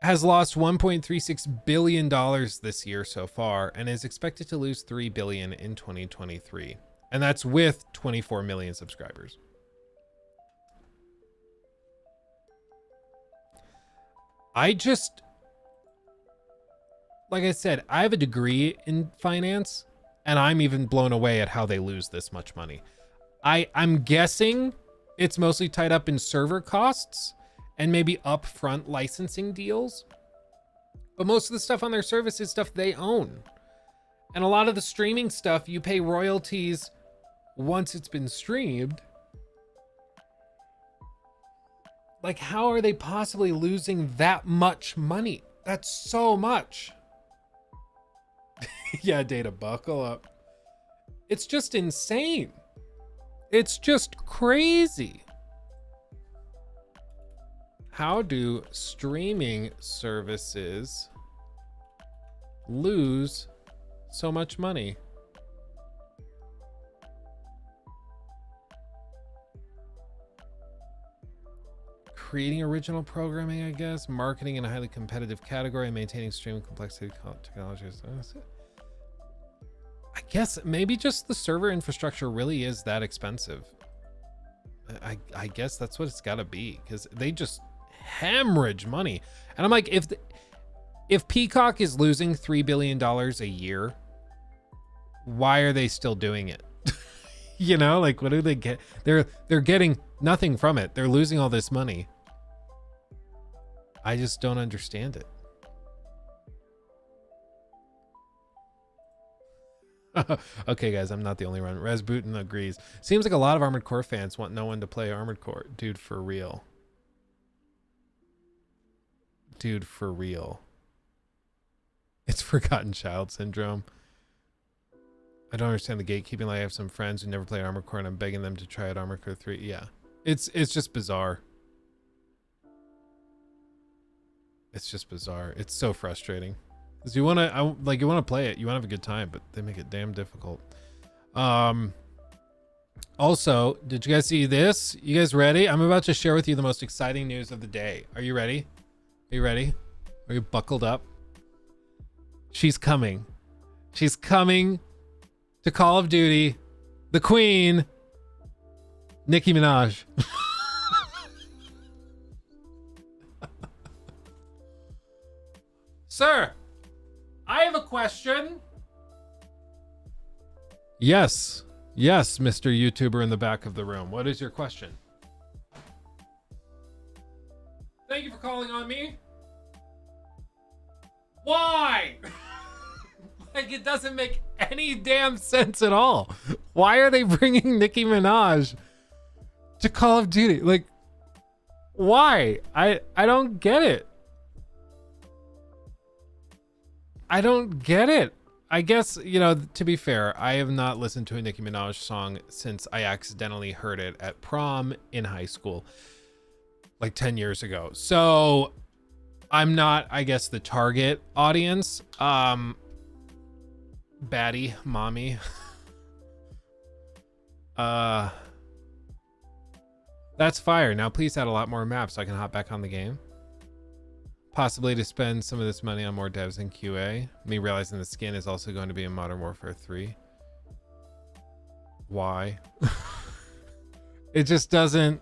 has lost $1.36 billion this year so far and is expected to lose $3 billion in 2023. And that's with 24 million subscribers. Like I said, I have a degree in finance, and I'm even blown away at how they lose this much money. I'm guessing it's mostly tied up in server costs and maybe upfront licensing deals. But most of the stuff on their service is stuff they own. And a lot of the streaming stuff, you pay royalties once it's been streamed. Like, how are they possibly losing that much money? That's so much. Yeah, Data, buckle up. It's just insane. It's just crazy. How do streaming services lose so much money? Creating original programming, I guess. Marketing in a highly competitive category. Maintaining streaming complexity technologies. I guess maybe just the server infrastructure really is that expensive. I guess that's what it's got to be, because they just hemorrhage money. And I'm like, if Peacock is losing $3 billion a year, why are they still doing it? You know, like, what do they get? They're getting nothing from it. They're losing all this money. I just don't understand it. Okay, guys, I'm not the only one. Rasputin agrees. Seems like a lot of Armored Core fans want no one to play Armored Core. Dude, for real. Dude, for real. It's Forgotten Child syndrome. I don't understand the gatekeeping. Like, I have some friends who never play Armored Core, and I'm begging them to try out Armored Core 3. Yeah, it's just bizarre. It's just bizarre. It's so frustrating. Because you want to play it, you want to have a good time, but they make it damn difficult. Also, did you guys see this? You guys ready? I'm about to share with you the most exciting news of the day. Are you ready? Are you ready? Are you buckled up? She's coming. She's coming to Call of Duty. The Queen, Nicki Minaj. Sir, I have a question. Yes, Mr. YouTuber in the back of the room. What is your question? Thank you for calling on me. Why? Like, it doesn't make any damn sense at all. Why are they bringing Nicki Minaj to Call of Duty? Like, why? I don't get it. I don't get it. I guess, you know, to be fair, I have not listened to a Nicki Minaj song since I accidentally heard it at prom in high school, like 10 years ago. So I'm not, I guess, the target audience. Baddie, mommy. That's fire. Now please add a lot more maps so I can hop back on the game. Possibly to spend some of this money on more devs and QA. Me realizing the skin is also going to be in Modern Warfare 3. Why? It just doesn't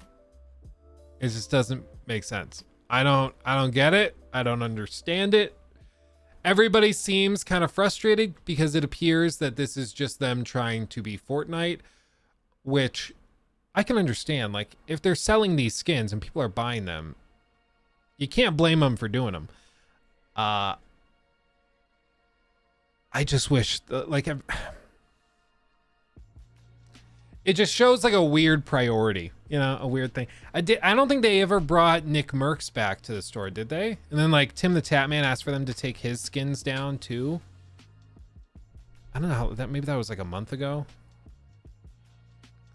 make sense. I don't get it. I don't understand it. Everybody seems kind of frustrated because it appears that this is just them trying to be Fortnite, which I can understand, like, if they're selling these skins and people are buying them, you can't blame them for doing them. I just wish, like, it just shows like a weird priority, you know, a weird thing. I don't think they ever brought Nick Merckx back to the store, did they? And then like Tim the Tatman asked for them to take his skins down too. I don't know how that, maybe that was like a month ago.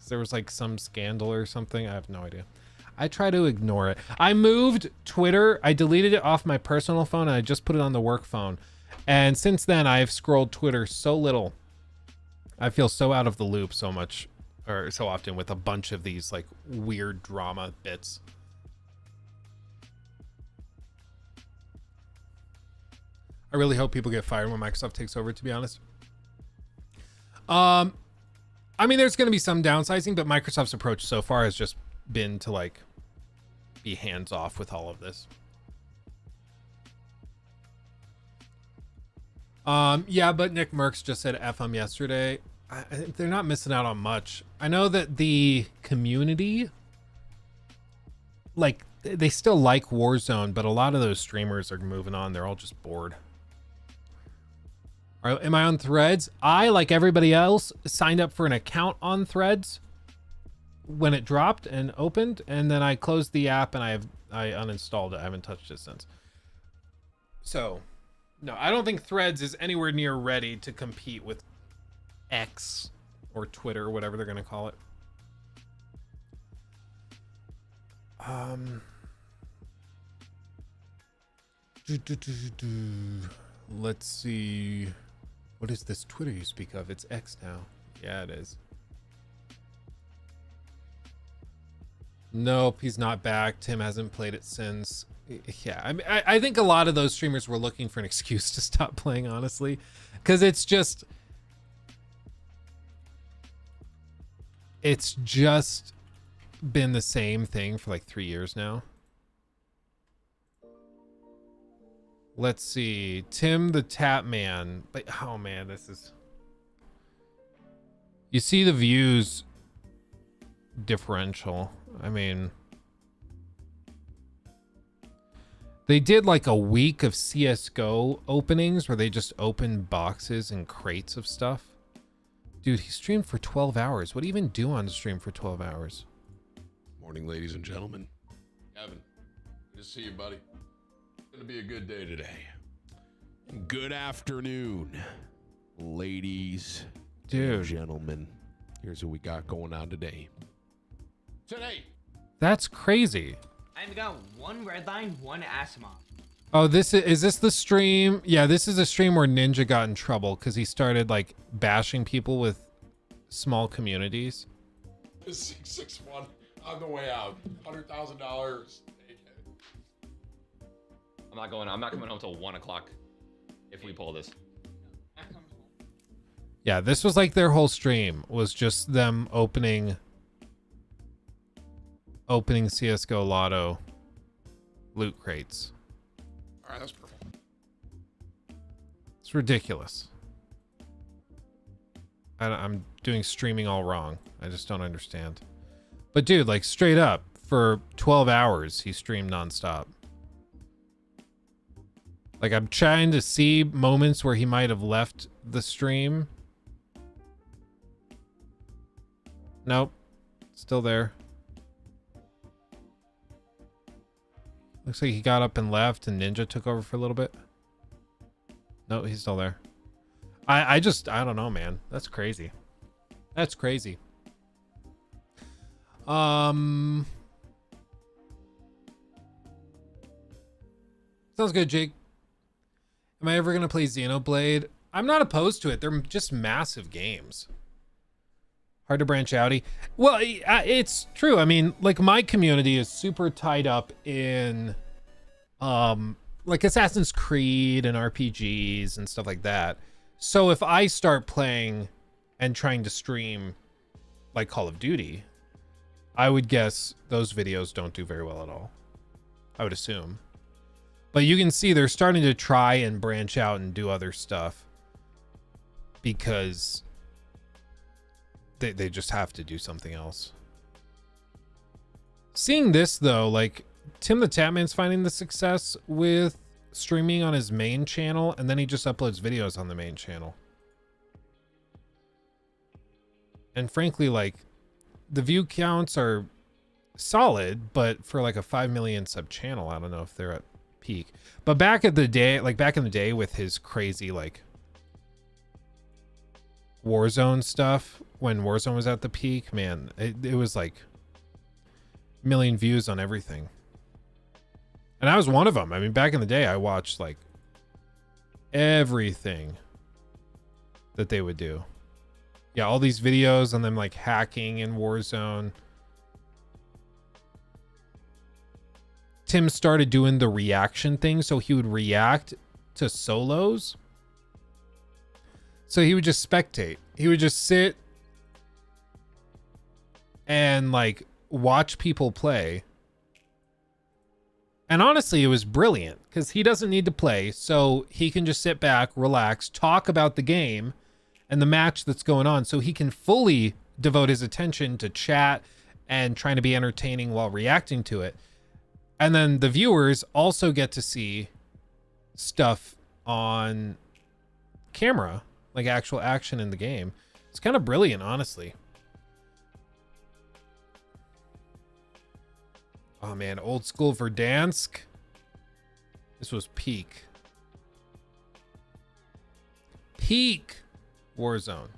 There was like some scandal or something. I have no idea. I try to ignore it. I moved Twitter. I deleted it off my personal phone and I just put it on the work phone. And since then I've scrolled Twitter so little. I feel so out of the loop so much, or so often, with a bunch of these like weird drama bits. I really hope people get fired when Microsoft takes over, to be honest. I mean, there's going to be some downsizing, but Microsoft's approach so far has just been to like be hands off with all of this. Yeah, but Nick Merckx just said F them yesterday. I think they're not missing out on much. I know that the community, like, they still like Warzone, but a lot of those streamers are moving on. They're all just bored. Am I on Threads? I, like everybody else, signed up for an account on Threads when it dropped and opened, and then I closed the app and I uninstalled it. I haven't touched it since. So, no, I don't think Threads is anywhere near ready to compete with X or Twitter or whatever they're going to call it. Let's see. What is this Twitter you speak of? It's X now. Yeah, it is. Nope, he's not back. Tim hasn't played it since. Yeah, I mean, I think a lot of those streamers were looking for an excuse to stop playing, honestly, because it's just been the same thing for like 3 years now. Let's see. Tim the Tatman. But oh man, this is, you see the views differential. I mean, they did like a week of CSGO openings where they just opened boxes and crates of stuff. Dude, he streamed for 12 hours. What do you even do on the stream for 12 hours? Morning, ladies and gentlemen. Evan, good to see you, buddy. It's gonna be a good day today. Good afternoon, ladies and gentlemen. Here's what we got going on today. That's crazy. I've got one red line, one Asimov. Oh, is this the stream? Yeah, this is a stream where Ninja got in trouble because he started like bashing people with small communities. 661 on the way out. $100,000. I'm not coming home till 1 o'clock if we pull this. Yeah, this was like their whole stream was just them opening CSGO Lotto loot crates. All right, that's perfect. It's ridiculous. I'm doing streaming all wrong. I just don't understand. But dude, like straight up, for 12 hours, he streamed nonstop. Like I'm trying to see moments where he might have left the stream. Nope. Still there. Looks like he got up and left and Ninja took over for a little bit. No, he's still there. I don't know, man. That's crazy. That's crazy. Sounds good, Jake. Am I ever going to play Xenoblade? I'm not opposed to it. They're just massive games. Hard to branch outy. Well, it's true. I mean, like my community is super tied up in like Assassin's Creed and RPGs and stuff like that. So if I start playing and trying to stream like Call of Duty, I would guess those videos don't do very well at all. I would assume. But you can see they're starting to try and branch out and do other stuff because they just have to do something else. Seeing this though, like Tim the Tatman's finding the success with streaming on his main channel, and then he just uploads videos on the main channel. And frankly, like the view counts are solid, but for like a 5 million sub channel, I don't know if they're at peak. But back in the day with his crazy like Warzone stuff, when Warzone was at the peak, man, it was like million views on everything. And I was one of them. I mean, back in the day, I watched like everything that they would do. Yeah, all these videos on them like hacking in Warzone. Tim started doing the reaction thing, so he would react to solos. So he would just spectate. He would just sit and like watch people play. And honestly, it was brilliant because he doesn't need to play, so he can just sit back, relax, talk about the game and the match that's going on, so he can fully devote his attention to chat and trying to be entertaining while reacting to it. And then the viewers also get to see stuff on camera, like actual action in the game. It's kind of brilliant, honestly. Oh man, old school Verdansk. This was peak. Peak Warzone.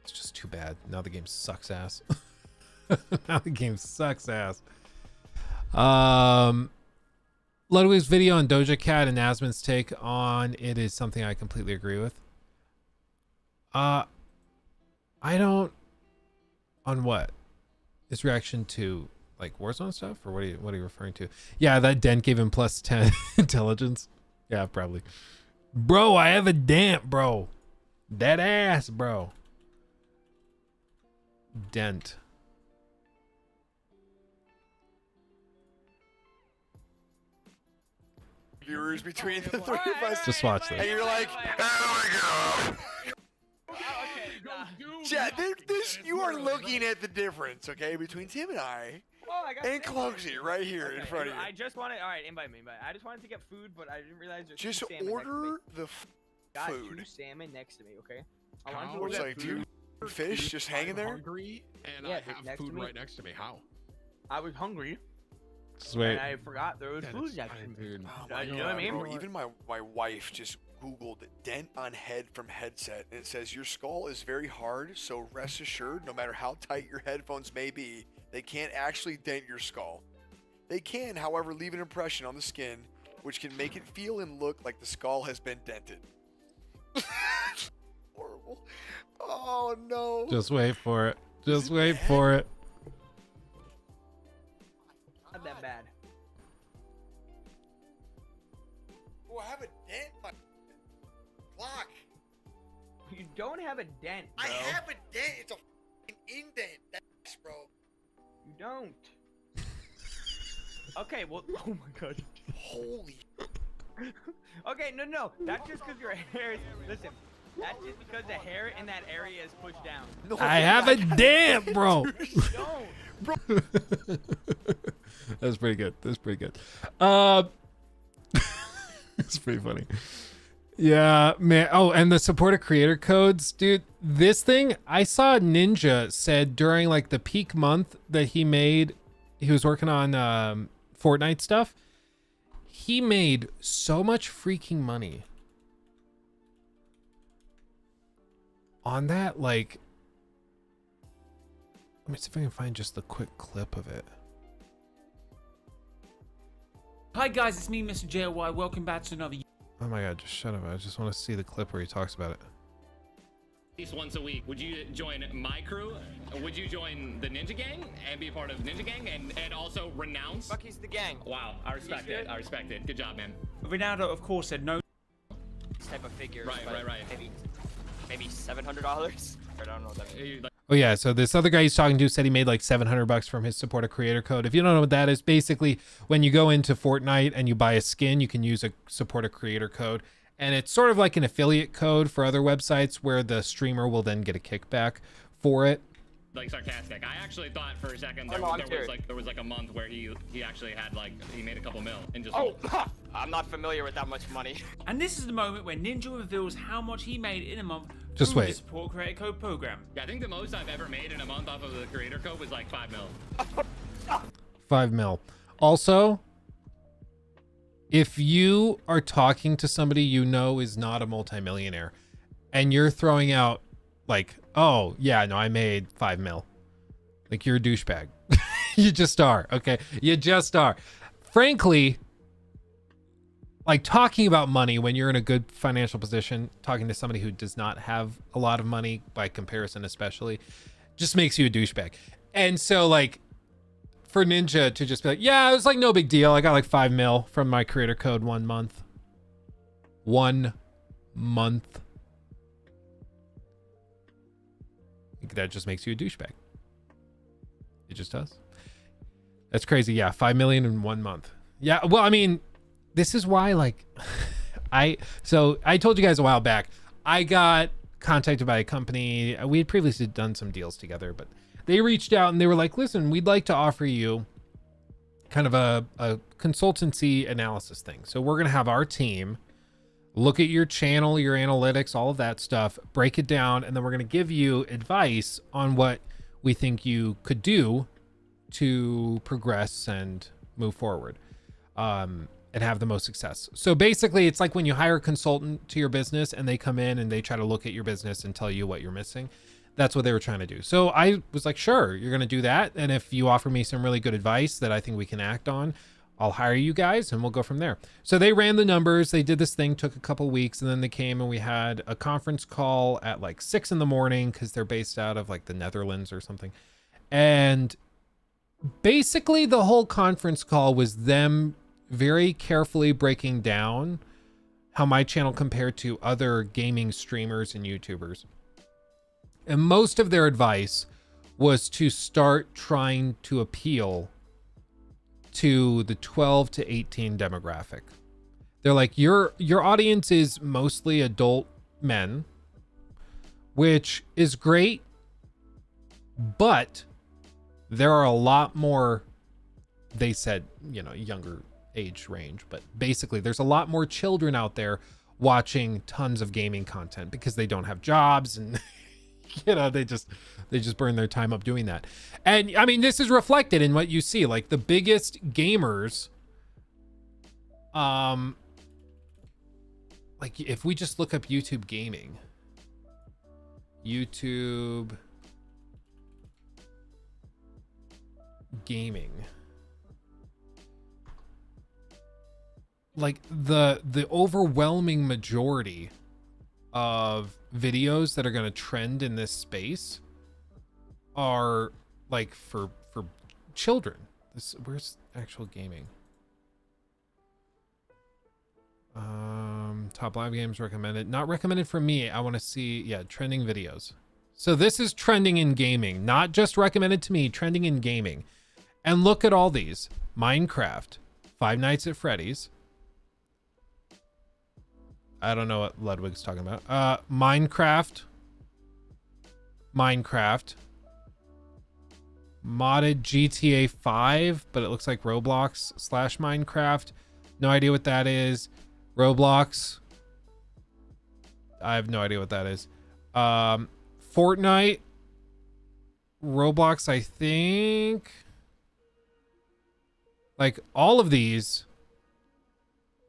It's just too bad. Now the game sucks ass. Now the game sucks ass. Ludwig's video on Doja Cat and Asmon's take on it is something I completely agree with. I don't. On what? His reaction to like Warzone stuff, or what are you referring to? Yeah, that dent gave him plus 10 intelligence. Yeah, probably. Bro, I have a dent, bro. That ass, bro. Dent. Viewers between the three of us. Just watch this. And you're like, oh my god. Yeah, you are looking at the difference, okay, between Tim and I and Cloaksy right here in front of you. I just wanted, alright, invite me. I just wanted to get food, but I didn't realize there's Just two salmon order the got food. 2 salmon next to me, okay? I want you to It's order like food. 2 fish just hanging there. Hungry, and Yeah, I have next to food me. right next to me. How? I was hungry, Just wait. and I forgot there was food next to me. Dude. Oh You my know what I God, mean? bro, even my wife just Googled dent on head from headset, and it says your skull is very hard, so rest assured, no matter how tight your headphones may be, they can't actually dent your skull. They can, however, leave an impression on the skin, which can make it feel and look like the skull has been dented. Horrible. Oh no. Just wait for it. Just wait for it. Not that bad. Oh, I have a dent in my clock. You don't have a dent, bro. I have a dent. It's a f***ing indent. That's bro. You don't. Okay, well, oh my god. Holy. Okay, no. That's just because your hair is. Listen, that's just because the hair in that area is pushed down. No, I have a dent, bro. You don't. That's pretty good. That's pretty good. It's pretty funny. Yeah, man. Oh, and the supported creator codes, dude. This thing, I saw Ninja said during like the peak month that he was working on Fortnite stuff. He made so much freaking money on that. Like, let me see if I can find just the quick clip of it. Hi guys, it's me, Mr. JY. Welcome back to another. Oh my god, just shut up. I just want to see the clip where he talks about it. At least once a week. Would you join my crew? Would you join the Ninja Gang and be a part of Ninja Gang and also renounce? Bucky's the gang. Wow, I respect it. I respect it. Good job, man. Ronaldo, of course, said no. These type of figures. Right, but right. Maybe $700. I don't know what that means. Oh yeah, so this other guy he's talking to said he made like $700 from his supported creator code. If you don't know what that is, basically when you go into Fortnite and you buy a skin, you can use a supported creator code. And it's sort of like an affiliate code for other websites where the streamer will then get a kickback for it. like sarcastic. I actually thought for a second Oh, there, no, I'm there was like a month where he actually had like he made a couple mil and just. Oh, I'm not familiar with that much money. And this is the moment when Ninja reveals how much he made in a month Just through wait. the support creator code program. Yeah, I think the most I've ever made in a month off of the creator code was like 5 mil. 5 mil. Also, if you are talking to somebody you know is not a multimillionaire and you're throwing out like, oh yeah, no, I made 5 mil. Like, you're a douchebag. You just are. Okay. You just are. Frankly, like, talking about money when you're in a good financial position, talking to somebody who does not have a lot of money by comparison, especially, just makes you a douchebag. And so, like, for Ninja to just be like, yeah, it was like no big deal. I got like 5 mil from my creator code 1 month. 1 month. That just makes you a douchebag. It just does. That's crazy. Yeah, 5 million in 1 month. Yeah, well, I mean, this is why, like, I told you guys a while back, I got contacted by a company. We had previously done some deals together, but they reached out and they were like, listen, we'd like to offer you kind of a consultancy analysis thing. So we're going to have our team look at your channel, your analytics, all of that stuff, break it down, and then we're going to give you advice on what we think you could do to progress and move forward, and have the most success. So basically, it's like when you hire a consultant to your business and they come in and they try to look at your business and tell you what you're missing. That's what they were trying to do. So I was like, sure, you're going to do that. And if you offer me some really good advice that I think we can act on, I'll hire you guys and we'll go from there. So they ran the numbers. They did this thing, took a couple weeks, and then they came and we had a conference call at like 6 in the morning because they're based out of like the Netherlands or something. And basically the whole conference call was them very carefully breaking down how my channel compared to other gaming streamers and YouTubers. And most of their advice was to start trying to appeal to the 12 to 18 demographic. They're like, your audience is mostly adult men, which is great, but there are a lot more, they said, you know, younger age range, but basically there's a lot more children out there watching tons of gaming content because they don't have jobs and you know, they just burn their time up doing that. And I mean, this is reflected in what you see, like the biggest gamers, like if we just look up YouTube gaming, YouTube gaming, like the overwhelming majority of videos that are going to trend in this space are like for children. Where's actual gaming? Top live games recommended. Not recommended for me. I want to see, yeah, trending videos. So this is trending in gaming, not just recommended to me, trending in gaming. And look at all these. Minecraft, Five Nights at Freddy's. I don't know what Ludwig's talking about. Minecraft. Modded GTA 5, but it looks like Roblox / Minecraft. No idea what that is. Roblox. I have no idea what that is. Fortnite. Roblox, I think. Like all of these.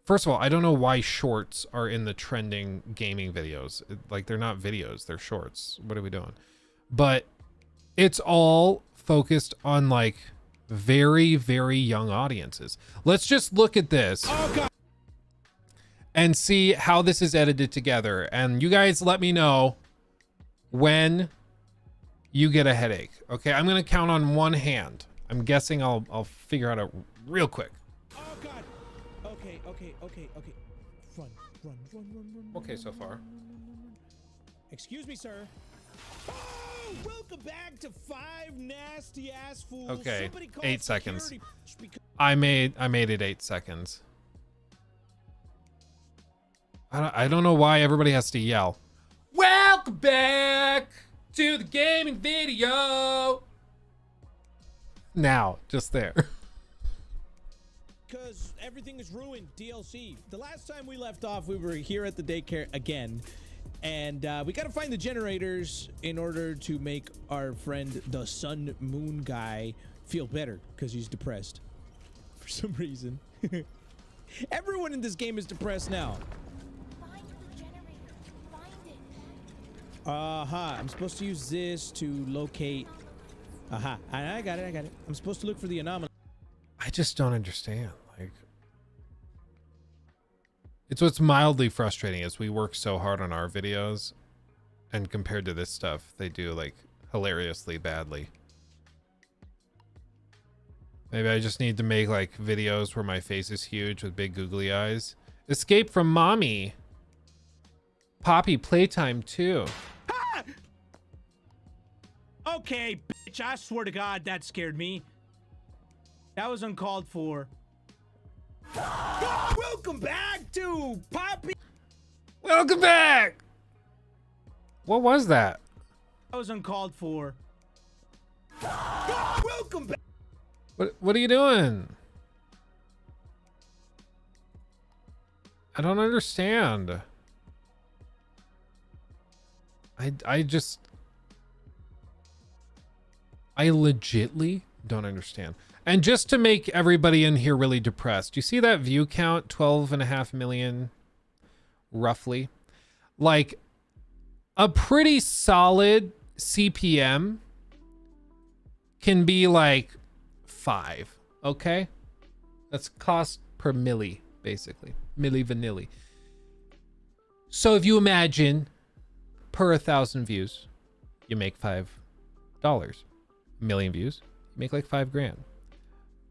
First of all, I don't know why shorts are in the trending gaming videos. Like, they're not videos, they're shorts. What are we doing? But it's all focused on like very, very young audiences. Let's just look at this and see how this is edited together. And you guys let me know when you get a headache. Okay, I'm gonna count on one hand. I'm guessing I'll figure out it real quick. Oh God. Okay. Run. Okay, so far. Excuse me, sir. Oh, welcome back to Five Nasty Ass Fools. Okay, Somebody call 8 seconds. security. I made it 8 seconds. I don't know why everybody has to yell. Welcome back to the gaming video. Now, just there. Because everything is ruined. DLC. The last time we left off, we were here at the daycare again. And we got to find the generators in order to make our friend, the sun moon guy, feel better because he's depressed for some reason. Everyone in this game is depressed now. Find the generator. Find it. I'm supposed to use this to locate. I got it. I'm supposed to look for the anomaly. I just don't understand. Like, it's what's mildly frustrating is we work so hard on our videos, and compared to this stuff, they do like hilariously badly. Maybe I just need to make like videos where my face is huge with big googly eyes. Escape from mommy. Poppy playtime too. Ah! Okay, bitch, I swear to God, that scared me. That was uncalled for. Oh, welcome back to Poppy. Welcome back. What was that? That was uncalled for. Oh, welcome back. What are you doing? I don't understand. I legitly don't understand. And just to make everybody in here really depressed, you see that view count, 12.5 million, roughly? Like, a pretty solid CPM can be like 5, okay? That's cost per milli, basically. Milli vanilli. So if you imagine, per 1,000 views, you make $5. A million views, you make like $5,000.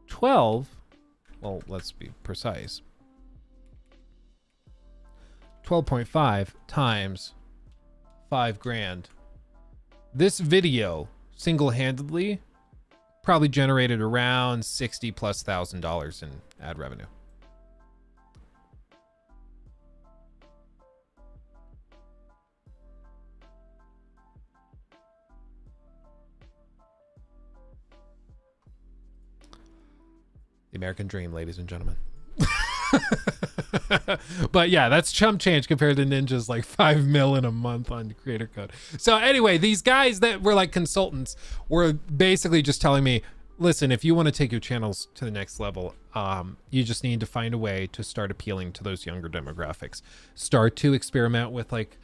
12, well, let's be precise. 12.5 times $5,000. This video single-handedly probably generated around $60,000+ in ad revenue. The American dream, ladies and gentlemen. But yeah, that's chump change compared to Ninja's like 5 mil in a month on creator code. So anyway, these guys that were like consultants were basically just telling me, listen, if you want to take your channels to the next level, you just need to find a way to start appealing to those younger demographics. Start to experiment with like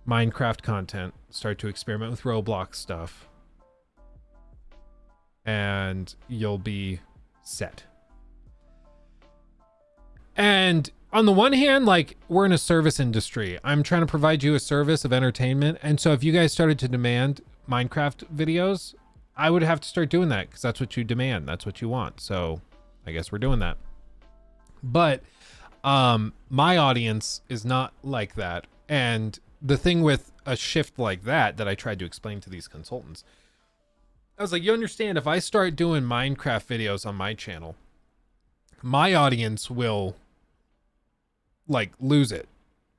Minecraft content. Start to experiment with Roblox stuff. And you'll be set. And on the one hand, like, we're in a service industry. I'm trying to provide you a service of entertainment. And so if you guys started to demand Minecraft videos, I would have to start doing that because that's what you demand. That's what you want. So I guess we're doing that. But my audience is not like that. And the thing with a shift like that I tried to explain to these consultants, I was like, you understand, if I start doing Minecraft videos on my channel, my audience will like lose it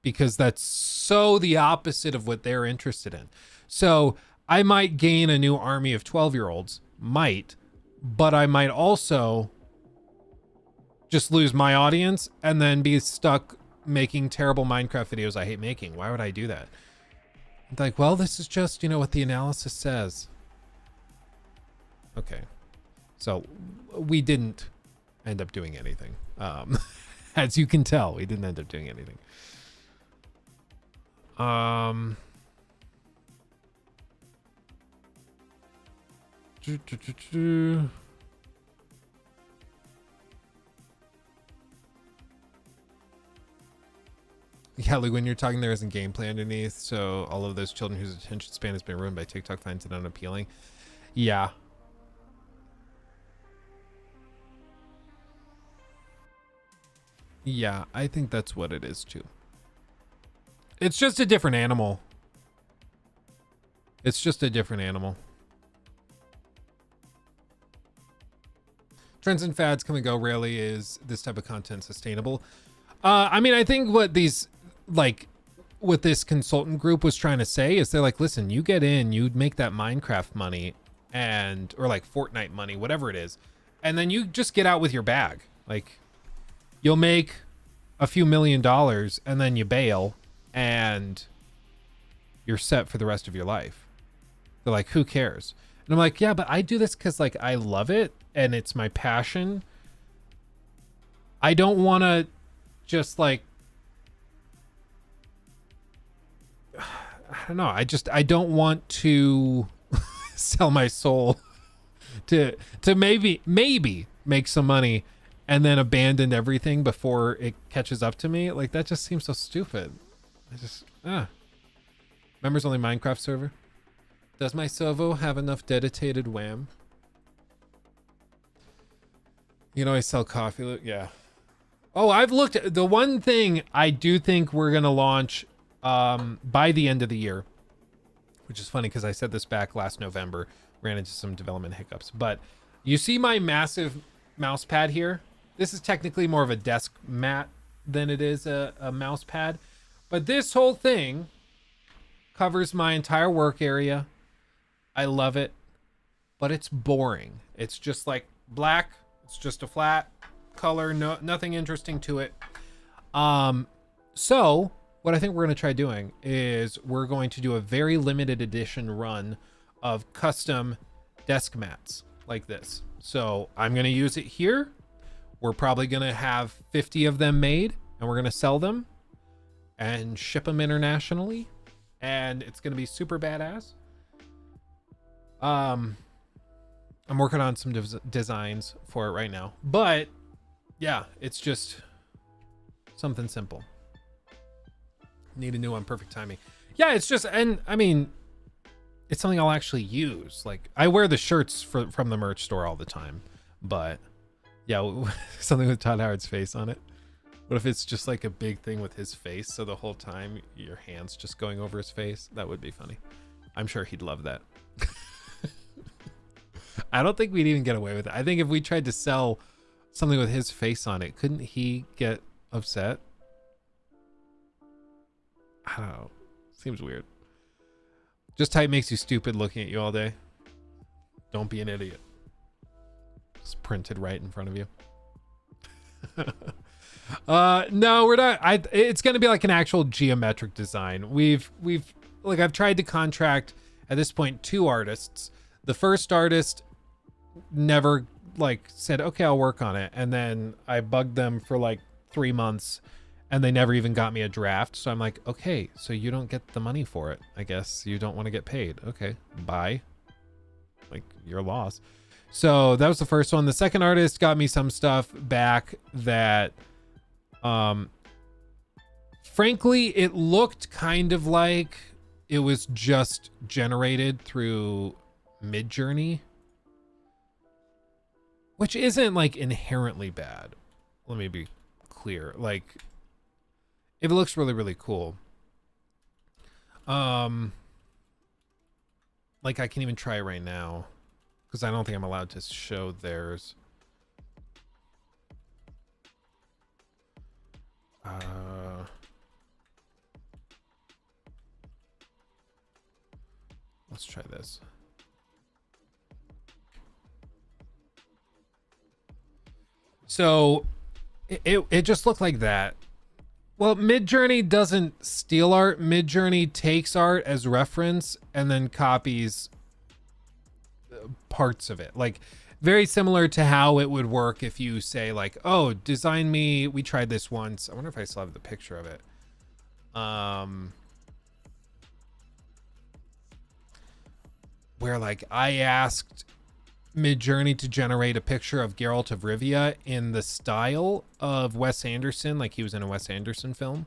because that's so the opposite of what they're interested in. So I might gain a new army of 12-year-olds, but I might also just lose my audience and then be stuck making terrible Minecraft videos I hate making. Why would I do that? Like, well, this is just, what the analysis says. Okay. So we didn't end up doing anything. As you can tell, we didn't end up doing anything. Yeah, like when you're talking, there isn't gameplay underneath, so all of those children whose attention span has been ruined by TikTok finds it unappealing. Yeah. Yeah, I think that's what it is too. It's just a different animal. It's just a different animal. Trends and fads come and go. Rarely is this type of content sustainable. I mean, I think what these, like, what this consultant group was trying to say is they're like, listen, you get in, you make that Minecraft money or like Fortnite money, whatever it is. And then you just get out with your bag. Like you'll make a few $1 million and then you bail and you're set for the rest of your life. They're like, who cares? And I'm like, yeah, but I do this because like I love it and it's my passion. I don't want to just like, I don't know. I don't want to sell my soul to maybe make some money and then abandon everything before it catches up to me. Like that just seems so stupid. Members only Minecraft server. Does my servo have enough dedicated WAM? You know, I sell coffee. Yeah. Oh, I've looked at the one thing I do think we're going to launch by the end of the year, which is funny because I said this back last November, ran into some development hiccups, but you see my massive mouse pad here. This is technically more of a desk mat than it is a mouse pad, but this whole thing covers my entire work area. I love it, but it's boring. It's just like black. It's just a flat color. No, nothing interesting to it. So what I think we're going to try doing is we're going to do a very limited edition run of custom desk mats like this. So I'm going to use it here. We're probably going to have 50 of them made and we're going to sell them and ship them internationally. And it's going to be super badass. I'm working on some designs for it right now, but yeah, it's just something simple. Need a new one, perfect timing. Yeah, it's just, and I mean, it's something I'll actually use. Like I wear the shirts from the merch store all the time, but yeah, something with Todd Howard's face on it. What if it's just like a big thing with his face? So the whole time your hand's just going over his face. That would be funny. I'm sure he'd love that. I don't think we'd even get away with it. I think if we tried to sell something with his face on it, couldn't he get upset? I don't know. Seems weird. Just type makes you stupid looking at you all day. Don't be an idiot. It's printed right in front of you. No, we're not. It's going to be like an actual geometric design. We've like I've tried to contract at this point 2 artists. The first artist never like said, okay, I'll work on it. And then I bugged them for like 3 months and they never even got me a draft. So I'm like, okay, so you don't get the money for it. I guess you don't want to get paid. Okay, bye. Like your loss. So that was the first one. The second artist got me some stuff back that, frankly, it looked kind of like it was just generated through Midjourney, which isn't like inherently bad. Let me be clear. Like, if it looks really, really cool. Like I can even try it right now because I don't think I'm allowed to show theirs. Let's try this. So it just looked like that. Well, Midjourney doesn't steal art. Midjourney takes art as reference and then copies parts of it. Like very similar to how it would work if you say like, oh, design me. We tried this once. I wonder if I still have the picture of it. Where like I asked Midjourney to generate a picture of Geralt of Rivia in the style of Wes Anderson, like he was in a Wes Anderson film.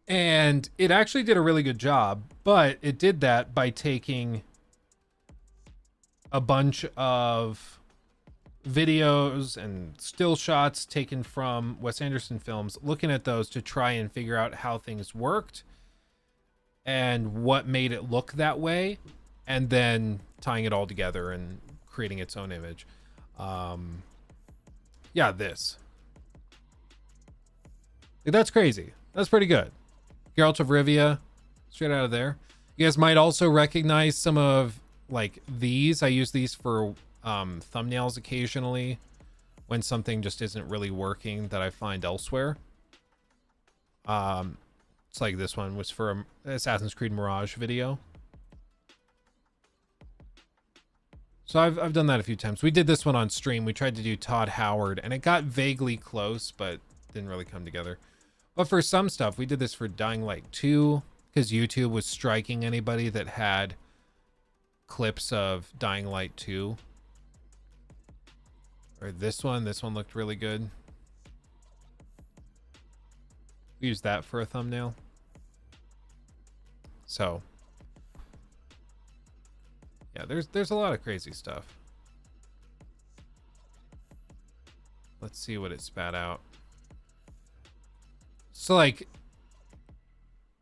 And it actually did a really good job, but it did that by taking a bunch of videos and still shots taken from Wes Anderson films, looking at those to try and figure out how things worked and what made it look that way, and then tying it all together and creating its own image. Yeah, this. That's crazy. That's pretty good. Geralt of Rivia, straight out of there. You guys might also recognize some of like these. I use these for thumbnails occasionally when something just isn't really working that I find elsewhere. It's like this one was for an Assassin's Creed Mirage video. So I've done that a few times. We did this one on stream. We tried to do Todd Howard and it got vaguely close, but didn't really come together. But for some stuff, we did this for Dying Light 2 because YouTube was striking anybody that had clips of Dying Light 2. Or this one looked really good. We used that for a thumbnail. So yeah, there's a lot of crazy stuff. Let's see what it spat out. So like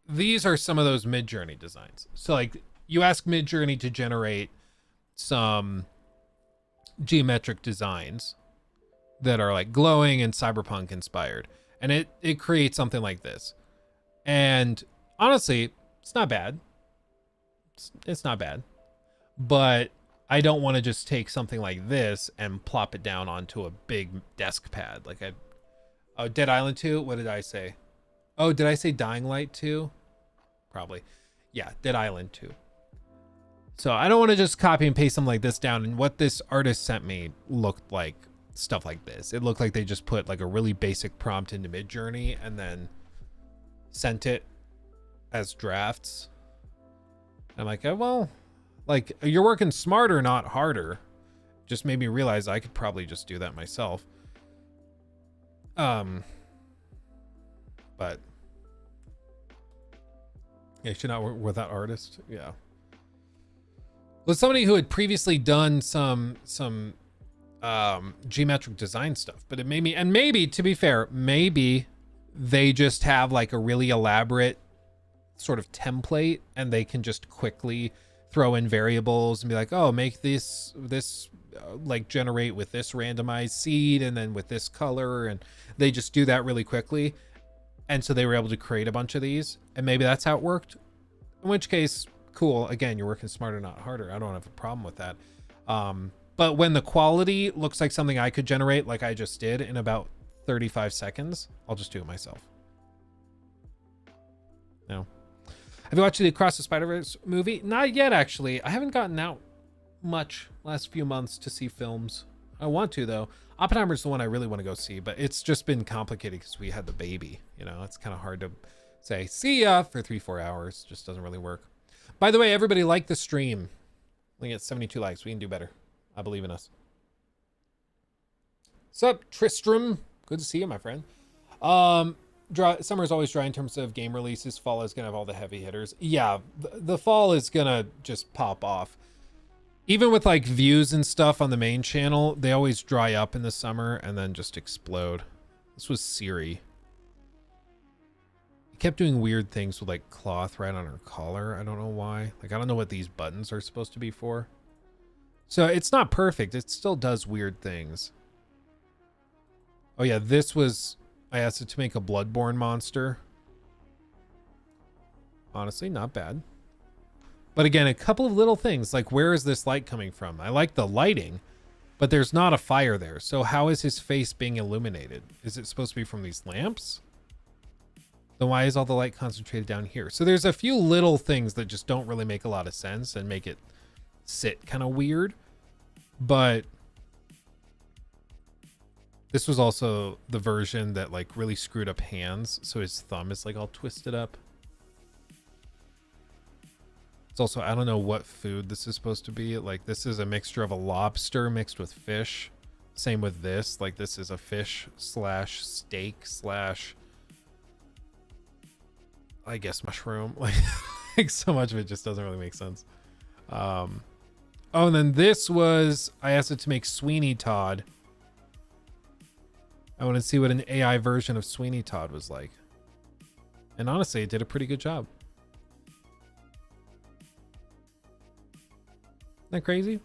these are some of those Mid-Journey designs. So like you ask Mid-Journey to generate some geometric designs that are like glowing and cyberpunk inspired, and it creates something like this. And honestly, it's not bad. It's not bad, but I don't want to just take something like this and plop it down onto a big desk pad. Like oh, Dead Island 2. What did I say? Oh, did I say Dying Light 2? Probably. Yeah, Dead Island 2. So I don't want to just copy and paste something like this down. And what this artist sent me looked like stuff like this. It looked like they just put like a really basic prompt into Mid-Journey and then sent it as drafts. I'm like, oh, well, like you're working smarter, not harder. Just made me realize I could probably just do that myself. But yeah, should not work with that artist. Yeah. With somebody who had previously done some geometric design stuff, but it made me, and maybe to be fair, maybe they just have like a really elaborate sort of template and they can just quickly throw in variables and be like, oh, make this like generate with this randomized seed and then with this color, and they just do that really quickly. And so they were able to create a bunch of these, and maybe that's how it worked. In which case, cool. Again, you're working smarter, not harder. I don't have a problem with that. But when the quality looks like something I could generate, like I just did in about 35 seconds, I'll just do it myself. No. Have you watched the Across the Spider-Verse movie? Not yet, actually. I haven't gotten out much last few months to see films. I want to, though. Oppenheimer's the one I really want to go see, but it's just been complicated because we had the baby. You know, it's kind of hard to say, see ya for 3-4 hours. Just doesn't really work. By the way, everybody like the stream. We get 72 likes. We can do better. I believe in us. Sup, Tristram? Good to see you, my friend. Summer's always dry in terms of game releases. Fall is gonna have all the heavy hitters. Yeah, the fall is gonna just pop off. Even with like views and stuff on the main channel, they always dry up in the summer and then just explode. This was Siri. He kept doing weird things with like cloth right on her collar. I don't know why. Like, I don't know what these buttons are supposed to be for. So it's not perfect. It still does weird things. Oh yeah, this was, I asked it to make a Bloodborne monster. Honestly, not bad. But again, a couple of little things, like where is this light coming from? I like the lighting, but there's not a fire there. So how is his face being illuminated? Is it supposed to be from these lamps? Then why is all the light concentrated down here? So there's a few little things that just don't really make a lot of sense and make it sit kind of weird. But this was also the version that like really screwed up hands. So his thumb is like all twisted up. It's also, I don't know what food this is supposed to be. Like, this is a mixture of a lobster mixed with fish. Same with this. Like, this is a fish slash steak slash, I guess, mushroom. Like so much of it just doesn't really make sense. Oh, and then this was, I asked it to make Sweeney Todd. I want to see what an AI version of Sweeney Todd was like. And honestly, it did a pretty good job. Isn't that crazy?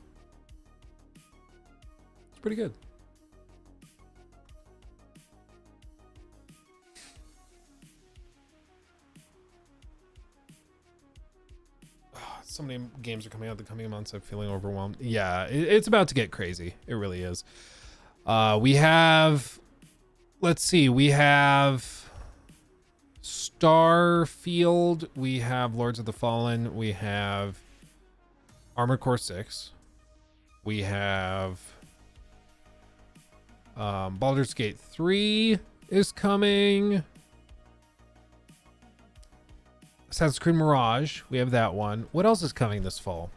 It's pretty good. So many games are coming out the coming months. I'm feeling overwhelmed. Yeah, it's about to get crazy. It really is. We have, let's see, we have Starfield. We have Lords of the Fallen. We have Armored Core 6. We have Baldur's Gate 3 is coming. Assassin's Creed Mirage. We have that one. What else is coming this fall?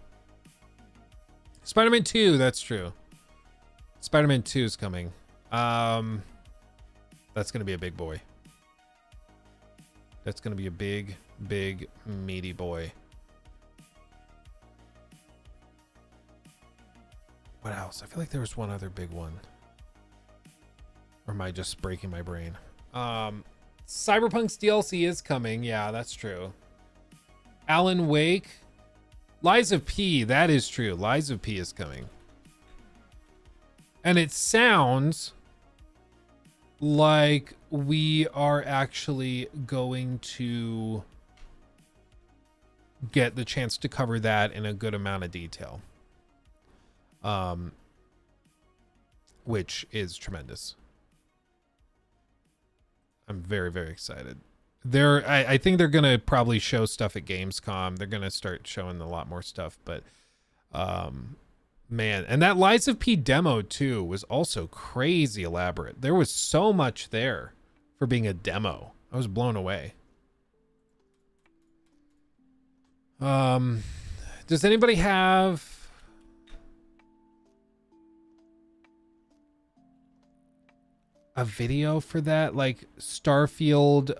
Spider-Man 2. That's true. Spider-Man 2 is coming. That's going to be a big boy. That's going to be a big, big, meaty boy. What else? I feel like there was one other big one. Or am I just breaking my brain? Cyberpunk's DLC is coming. Yeah, that's true. Alan Wake. Lies of P. That is true. Lies of P is coming. And it sounds like we are actually going to get the chance to cover that in a good amount of detail. Which is tremendous. I'm very, very excited. I think they're gonna probably show stuff at Gamescom. They're gonna start showing a lot more stuff, but man, and that Lies of P demo too was also crazy elaborate. There was so much there for being a demo. I was blown away. Does anybody have a video for that, like Starfield?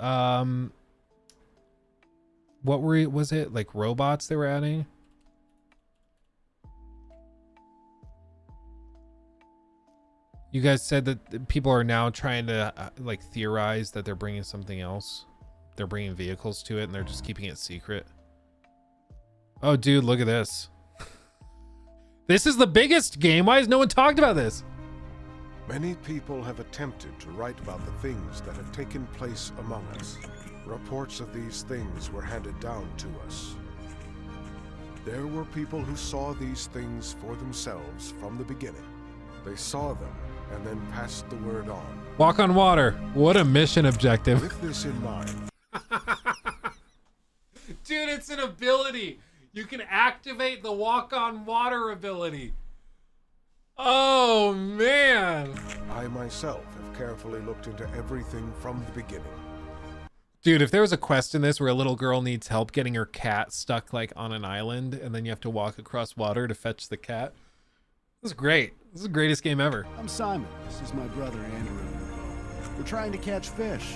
What was it, like robots they were adding? You guys said that people are now trying to like theorize that they're bringing something else. They're bringing vehicles to it and they're just keeping it secret. Oh dude, look at this. This is the biggest game. Why has no one talked about this? Many people have attempted to write about the things that have taken place among us. Reports of these things were handed down to us. There were people who saw these things for themselves from the beginning. They saw them and then passed the word on. Walk on water. What a mission objective. With this in mind. Dude, it's an ability. You can activate the walk on water ability. Oh, man. I myself have carefully looked into everything from the beginning. Dude, if there was a quest in this where a little girl needs help getting her cat stuck like on an island and then you have to walk across water to fetch the cat. This is great. This is the greatest game ever. I'm Simon. This is my brother, Andrew. We're trying to catch fish.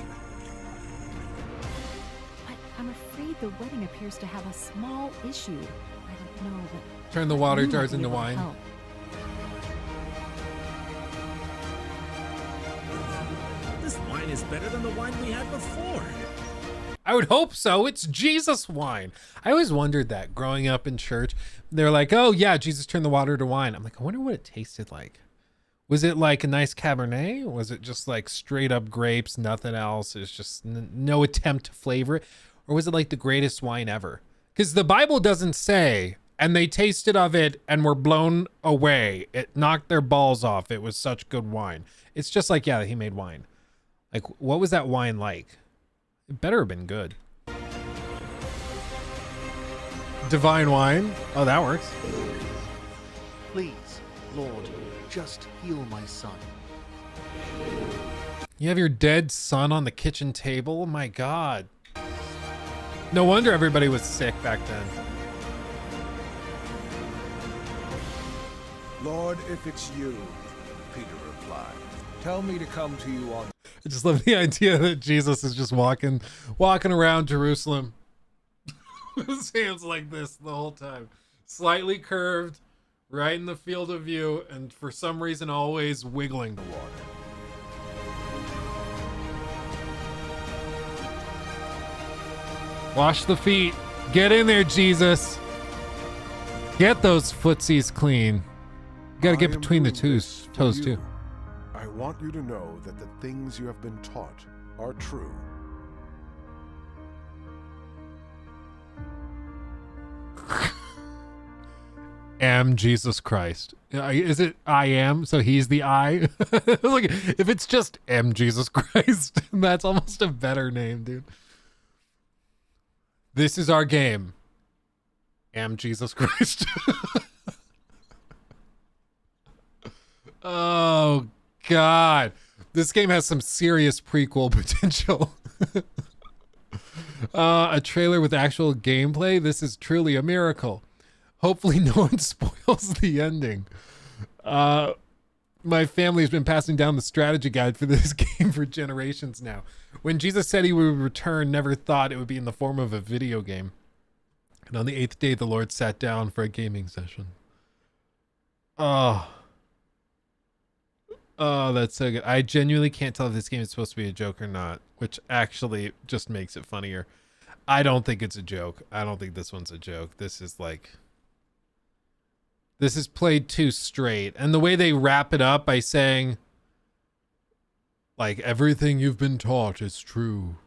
But I'm afraid the wedding appears to have a small issue. I don't know, but... Turn the water you might jars be into able to wine. help. This wine is better than the wine we had before. I would hope so. It's Jesus wine. I always wondered that growing up in church. They're like, oh yeah, Jesus turned the water to wine. I'm like, I wonder what it tasted like. Was it like a nice Cabernet? Was it just like straight up grapes, nothing else? It's just no attempt to flavor it? Or was it like the greatest wine ever? Because the Bible doesn't say, and they tasted of it and were blown away. It knocked their balls off. It was such good wine. It's just like, yeah, he made wine. Like, what was that wine like? It better have been good. Divine wine. Oh, that works. Please, Lord, just heal my son. You have your dead son on the kitchen table? Oh my God. No wonder everybody was sick back then. Lord, if it's you, Peter replied, tell me to come to you on... I just love the idea that Jesus is just walking around Jerusalem with his hands like this the whole time, slightly curved, right in the field of view, and for some reason always wiggling the water. Wash the feet. Get in there, Jesus. Get those footsies clean. You gotta get between the toes too. I want you to know that the things you have been taught are true. am Jesus Christ. Is it I am? So he's the I? Like, if it's just am Jesus Christ, that's almost a better name, dude. This is our game. Am Jesus Christ. Oh, God. This game has some serious prequel potential. A trailer with actual gameplay. This is truly a miracle. Hopefully no one spoils the ending. My family's been passing down the strategy guide for this game for generations now. When Jesus said he would return, never thought it would be in the form of a video game. And on the 8th day, the Lord sat down for a gaming session. Oh, that's so good. I genuinely can't tell if this game is supposed to be a joke or not, which actually just makes it funnier. I don't think it's a joke. I don't think this one's a joke. This is like... This is played too straight. And the way they wrap it up by saying, like, everything you've been taught is true.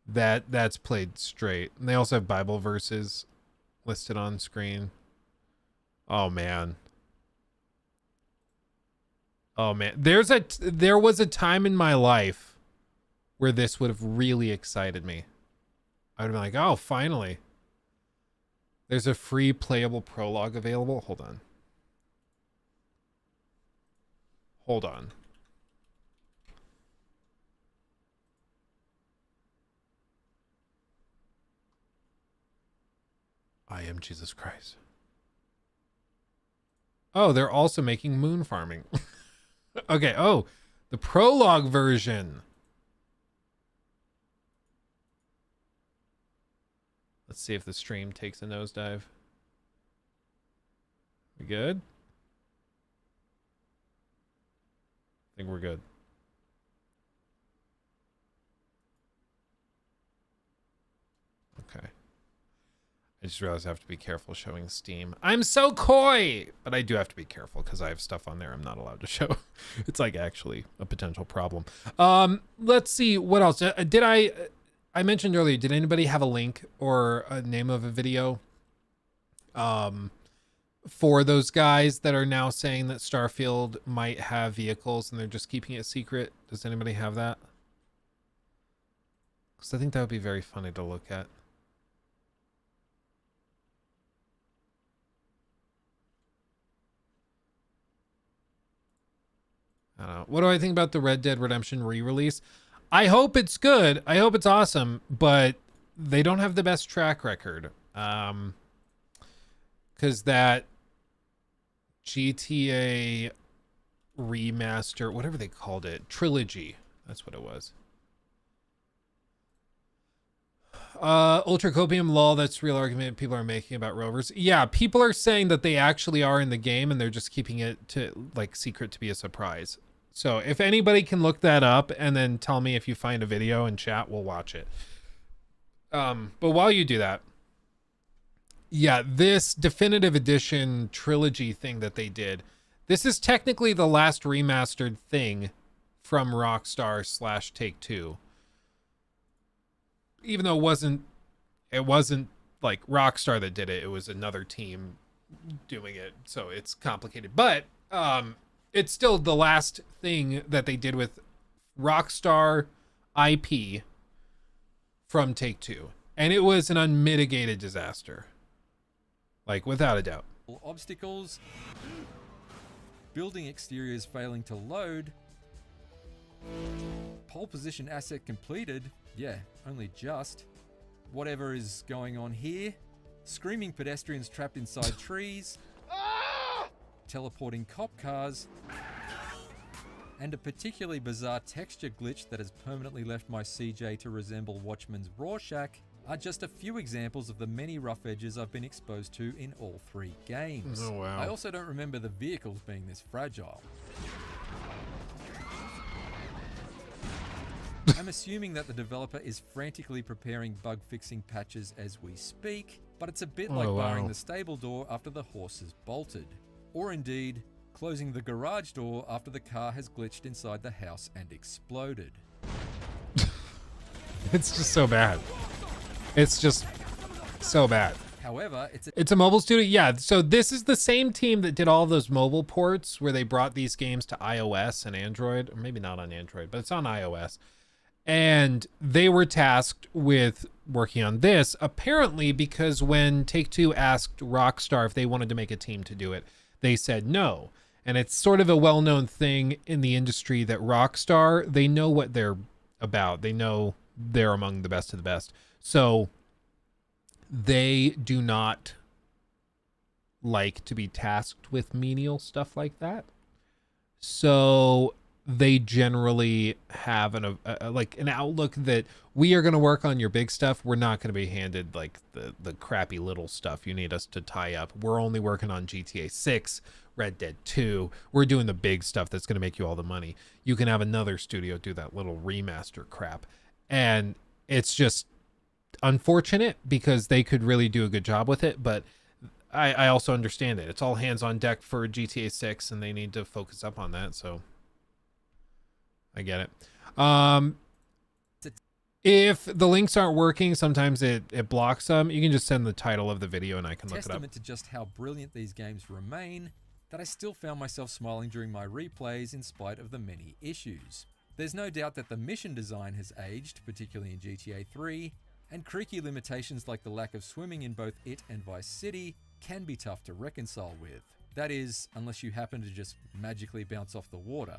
That's played straight. And they also have Bible verses listed on screen. Oh, man. Oh, man. There was a time in my life where this would have really excited me. I would have been like, oh, finally. There's a free playable prologue available. Hold on. Hold on. I am Jesus Christ. Oh, they're also making moon farming. Okay. Oh, the prologue version. Let's see if the stream takes a nosedive. We good? I think we're good. Okay. I just realized I have to be careful showing Steam. I'm so coy! But I do have to be careful because I have stuff on there I'm not allowed to show. It's like actually a potential problem. Let's see what else. I mentioned earlier, did anybody have a link or a name of a video for those guys that are now saying that Starfield might have vehicles and they're just keeping it secret? Does anybody have that? Because I think that would be very funny to look at. I don't know. What do I think about the Red Dead Redemption re-release? I hope it's good. I hope it's awesome, but they don't have the best track record. Because that GTA remaster, whatever they called it, trilogy, that's what it was. Ultra Copium lol, that's real argument people are making about rovers. Yeah, people are saying that they actually are in the game and they're just keeping it to like secret to be a surprise. So if anybody can look that up and then tell me if you find a video in chat, we'll watch it. But while you do that, yeah, this definitive edition trilogy thing that they did, this is technically the last remastered thing from Rockstar / Take-Two. Even though it wasn't like Rockstar that did it, it was another team doing it. So it's complicated, but, it's still the last thing that they did with Rockstar IP from Take-Two. And it was an unmitigated disaster. Like, without a doubt. Obstacles, building exteriors failing to load, pole position asset completed, yeah, only just. Whatever is going on here, screaming pedestrians trapped inside trees, teleporting cop cars, and a particularly bizarre texture glitch that has permanently left my CJ to resemble Watchman's Rorschach are just a few examples of the many rough edges I've been exposed to in all 3 games. Oh, wow. I also don't remember the vehicles being this fragile. I'm assuming that the developer is frantically preparing bug-fixing patches as we speak, but it's a bit like barring the stable door after the horse has bolted. Or indeed, closing the garage door after the car has glitched inside the house and exploded. It's just so bad. It's just so bad. However, It's a mobile studio. Yeah. So this is the same team that did all those mobile ports where they brought these games to iOS and Android, or maybe not on Android, but it's on iOS. And they were tasked with working on this, apparently because when Take-Two asked Rockstar if they wanted to make a team to do it, they said no. And it's sort of a well-known thing in the industry that Rockstar, they know what they're about. They know they're among the best of the best. So they do not like to be tasked with menial stuff like that. So they generally have an outlook that we are going to work on your big stuff. We're not going to be handed like the crappy little stuff you need us to tie up. We're only working on GTA 6, Red Dead 2. We're doing the big stuff that's going to make you all the money. You can have another studio do that little remaster crap. And it's just unfortunate because they could really do a good job with it, but I also understand it. It's all hands on deck for GTA 6 and they need to focus up on that, so I get it. If the links aren't working, sometimes it blocks them. You can just send the title of the video and I can look it up. Testament to just how brilliant these games remain that I still found myself smiling during my replays in spite of the many issues. There's no doubt that the mission design has aged, particularly in GTA 3, and creaky limitations like the lack of swimming in both it and Vice City can be tough to reconcile with. That is, unless you happen to just magically bounce off the water.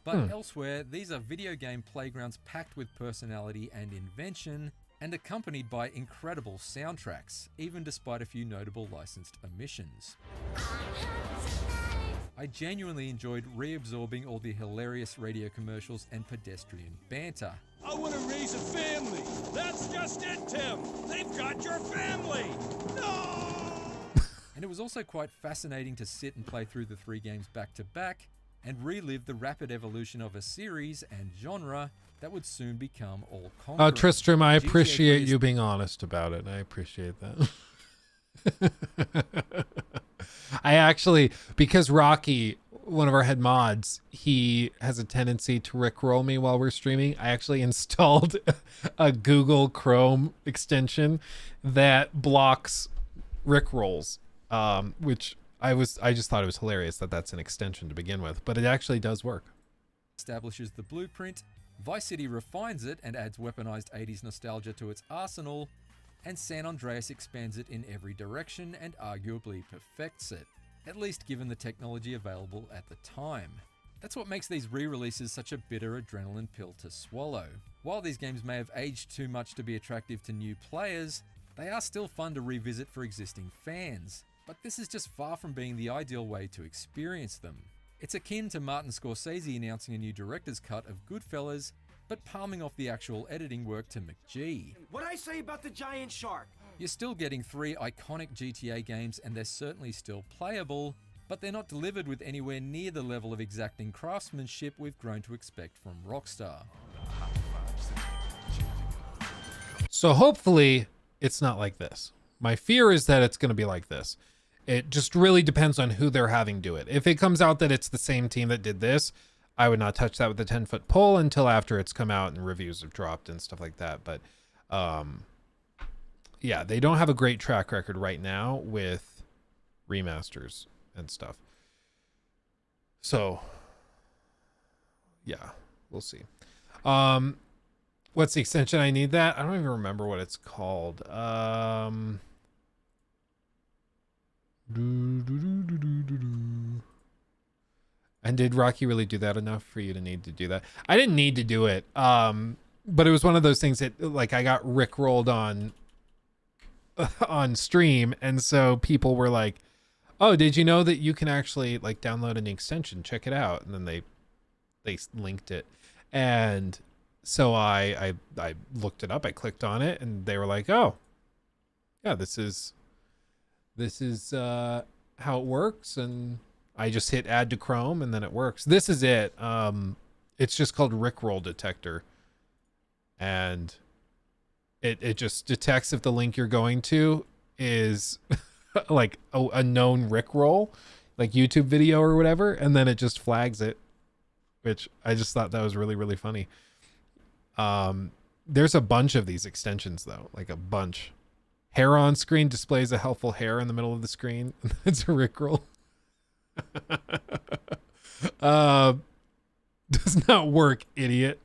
But elsewhere, these are video game playgrounds packed with personality and invention, and accompanied by incredible soundtracks, even despite a few notable licensed omissions. I genuinely enjoyed reabsorbing all the hilarious radio commercials and pedestrian banter. I want to raise a family. That's just it, Tim. They've got your family. No! And it was also quite fascinating to sit and play through the 3 games back to back and relive the rapid evolution of a series and genre that would soon become all-conquering. Tristram, I appreciate you being honest about it. I appreciate that. I actually, because Rocky, one of our head mods, he has a tendency to rickroll me while we're streaming. I actually installed a Google Chrome extension that blocks rickrolls, which I just thought it was hilarious that that's an extension to begin with, but it actually does work. Establishes the blueprint, Vice City refines it and adds weaponized 80s nostalgia to its arsenal, and San Andreas expands it in every direction and arguably perfects it, at least given the technology available at the time. That's what makes these re-releases such a bitter adrenaline pill to swallow. While these games may have aged too much to be attractive to new players, they are still fun to revisit for existing fans. But this is just far from being the ideal way to experience them. It's akin to Martin Scorsese announcing a new director's cut of Goodfellas, but palming off the actual editing work to McG. What'd I say about the giant shark? You're still getting 3 iconic GTA games and they're certainly still playable, but they're not delivered with anywhere near the level of exacting craftsmanship we've grown to expect from Rockstar. So hopefully it's not like this. My fear is that it's going to be like this. It just really depends on who they're having do it. If it comes out that it's the same team that did this, I would not touch that with a 10-foot pole until after it's come out and reviews have dropped and stuff like that. But yeah, they don't have a great track record right now with remasters and stuff. So yeah, we'll see. What's the extension I need that? I don't even remember what it's called. And did Rocky really do that enough for you to need to do that? I didn't need to do it. But it was one of those things that like I got rickrolled on stream, and so people were like, "Oh, did you know that you can actually like download an extension? Check it out." And then they linked it, and so I looked it up. I clicked on it, and they were like, "Oh, yeah, this is how it works." And I just hit add to Chrome, and then it works. This is it. It's just called Rickroll Detector, and it just detects if the link you're going to is like a known Rickroll, like YouTube video or whatever, and then it just flags it, which I just thought that was really, really funny. There's a bunch of these extensions though, like a bunch. Hair on screen displays a helpful hair in the middle of the screen. It's a Rickroll. Does not work, idiot.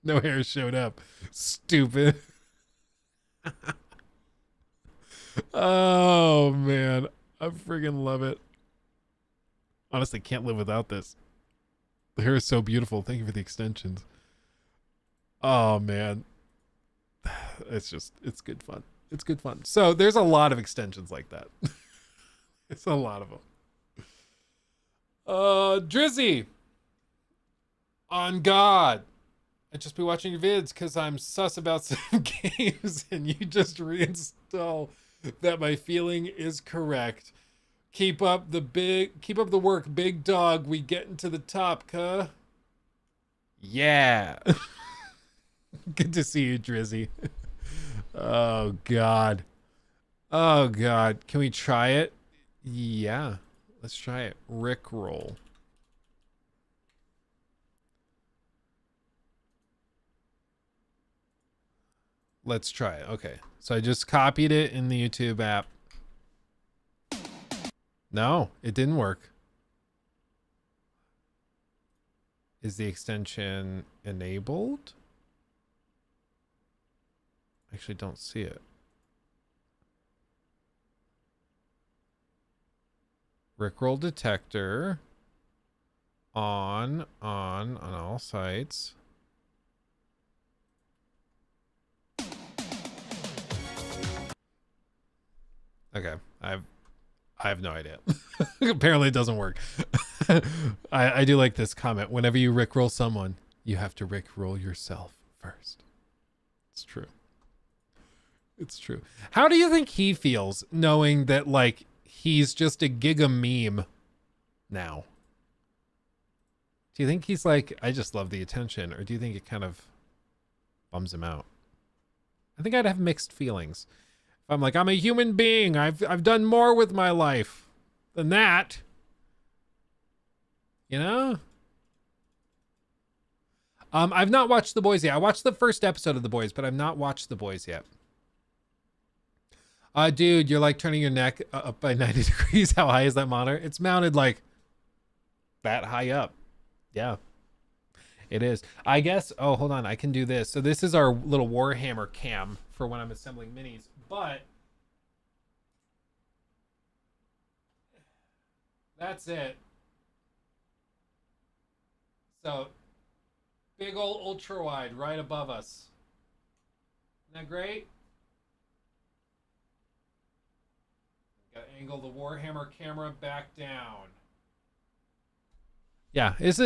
No hair showed up. Stupid. Oh, man. I freaking love it. Honestly, can't live without this. The hair is so beautiful. Thank you for the extensions. Oh, man. It's good fun. It's good fun. So there's a lot of extensions like that. It's a lot of them. Drizzy. On God. I just be watching your vids because I'm sus about some games and you just reinstall that my feeling is correct. Keep up the work, big dog. We getting to the top, cuh. Yeah. Good to see you, Drizzy. Oh, God. Oh, God. Can we try it? Yeah. Let's try it. Rickroll. Let's try it. Okay. So I just copied it in the YouTube app. No, it didn't work. Is the extension enabled? Actually, don't see it. Rickroll detector on all sites. Okay, I have no idea. Apparently it doesn't work. I do like this comment. Whenever you rickroll someone, you have to rickroll yourself first. It's true. It's true. How do you think he feels knowing that, like, he's just a giga meme now? Do you think he's like, I just love the attention, or do you think it kind of bums him out? I think I'd have mixed feelings. If I'm like, I'm a human being, I've done more with my life than that. You know? I've not watched The Boys yet. I watched the first episode of The Boys, but I've not watched The Boys yet. Dude, you're like turning your neck up by 90 degrees. How high is that monitor? It's mounted like that high up. Yeah, it is. I guess, oh, hold on. I can do this. So this is our little Warhammer cam for when I'm assembling minis, but that's it. So big old ultra wide right above us. Isn't that great? Gotta angle the Warhammer camera back down. Yeah, it's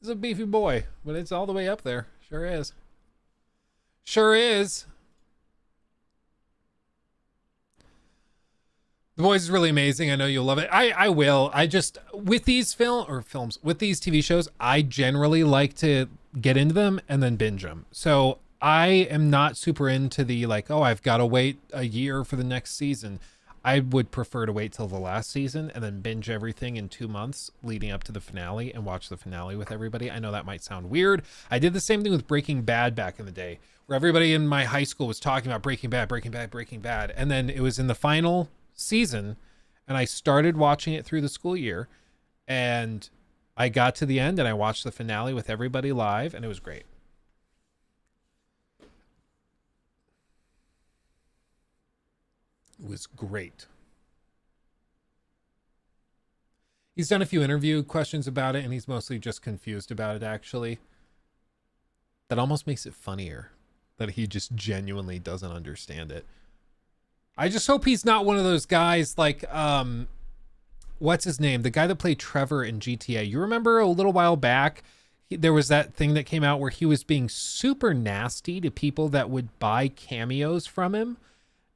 a beefy boy, but it's all the way up there. Sure is. Sure is. The Boys is really amazing. I know you'll love it. I will. I just, with these with these TV shows, I generally like to get into them and then binge them. So I am not super into the like, oh, I've got to wait a year for the next season. I would prefer to wait till the last season and then binge everything in 2 months leading up to the finale and watch the finale with everybody. I know that might sound weird. I did the same thing with Breaking Bad back in the day, where everybody in my high school was talking about Breaking Bad. And then it was in the final season and I started watching it through the school year and I got to the end and I watched the finale with everybody live and it was great. It was great. He's done a few interview questions about it and he's mostly just confused about it, actually. That almost makes it funnier that he just genuinely doesn't understand it. I just hope he's not one of those guys like, what's his name? The guy that played Trevor in GTA. You remember a little while back, there was that thing that came out where he was being super nasty to people that would buy cameos from him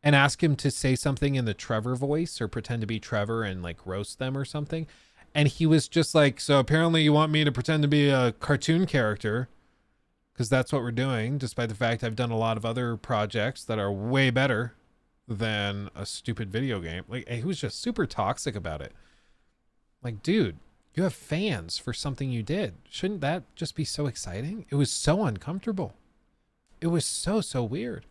and ask him to say something in the Trevor voice or pretend to be Trevor and like roast them or something. And he was just like, so apparently you want me to pretend to be a cartoon character because that's what we're doing, despite the fact I've done a lot of other projects that are way better than a stupid video game. Like, he was just super toxic about it. Like, dude, you have fans for something you did. Shouldn't that just be so exciting? It was so uncomfortable. It was so weird.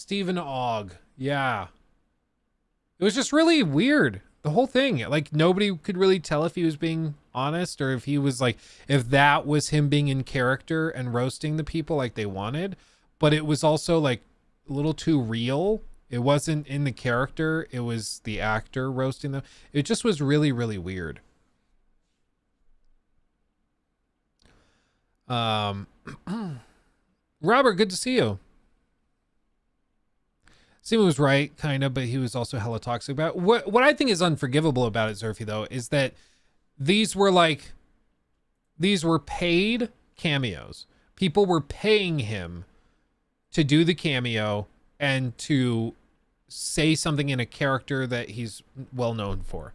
Stephen Ogg. Yeah. It was just really weird. The whole thing. Like, nobody could really tell if he was being honest or if he was like, if that was him being in character and roasting the people like they wanted. But it was also like a little too real. It wasn't in the character. It was the actor roasting them. It just was really, really weird. Robert, good to see you. Simon was right, kind of, but he was also hella toxic about it. What I think is unforgivable about it, Zerfy, though, is that these were paid cameos. People were paying him to do the cameo and to say something in a character that he's well known for.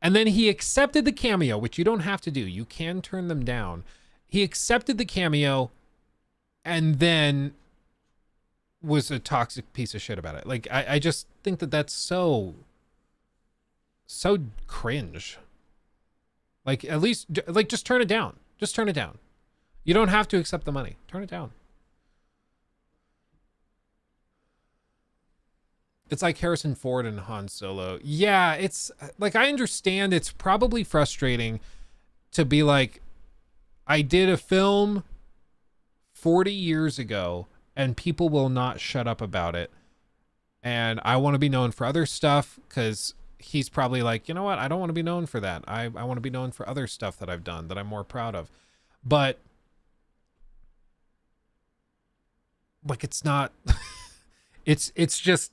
And then he accepted the cameo, which you don't have to do. You can turn them down. He accepted the cameo and then was a toxic piece of shit about it. Like, I just think that that's so cringe. Like, at least, like, just turn it down. Just turn it down. You don't have to accept the money. Turn it down. It's like Harrison Ford and Han Solo. Yeah, it's like, I understand it's probably frustrating to be like, I did a film 40 years ago and people will not shut up about it. And I want to be known for other stuff, because he's probably like, you know what? I don't want to be known for that. I want to be known for other stuff that I've done that I'm more proud of. But like, it's not, it's just,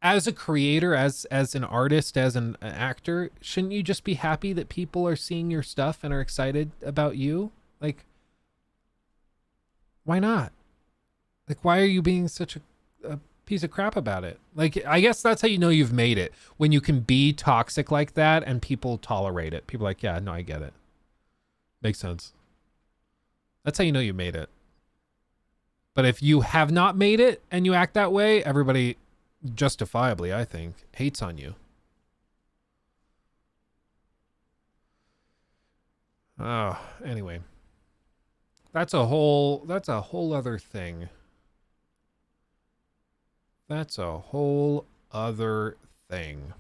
as a creator, as an artist, as an actor, shouldn't you just be happy that people are seeing your stuff and are excited about you? Like, why not? Like, why are you being such a piece of crap about it? Like, I guess that's how you know you've made it. When you can be toxic like that and people tolerate it. People are like, yeah, no, I get it. Makes sense. That's how you know you made it. But if you have not made it and you act that way, everybody, justifiably, I think, hates on you. Oh, anyway. That's a whole other thing. That's a whole other thing.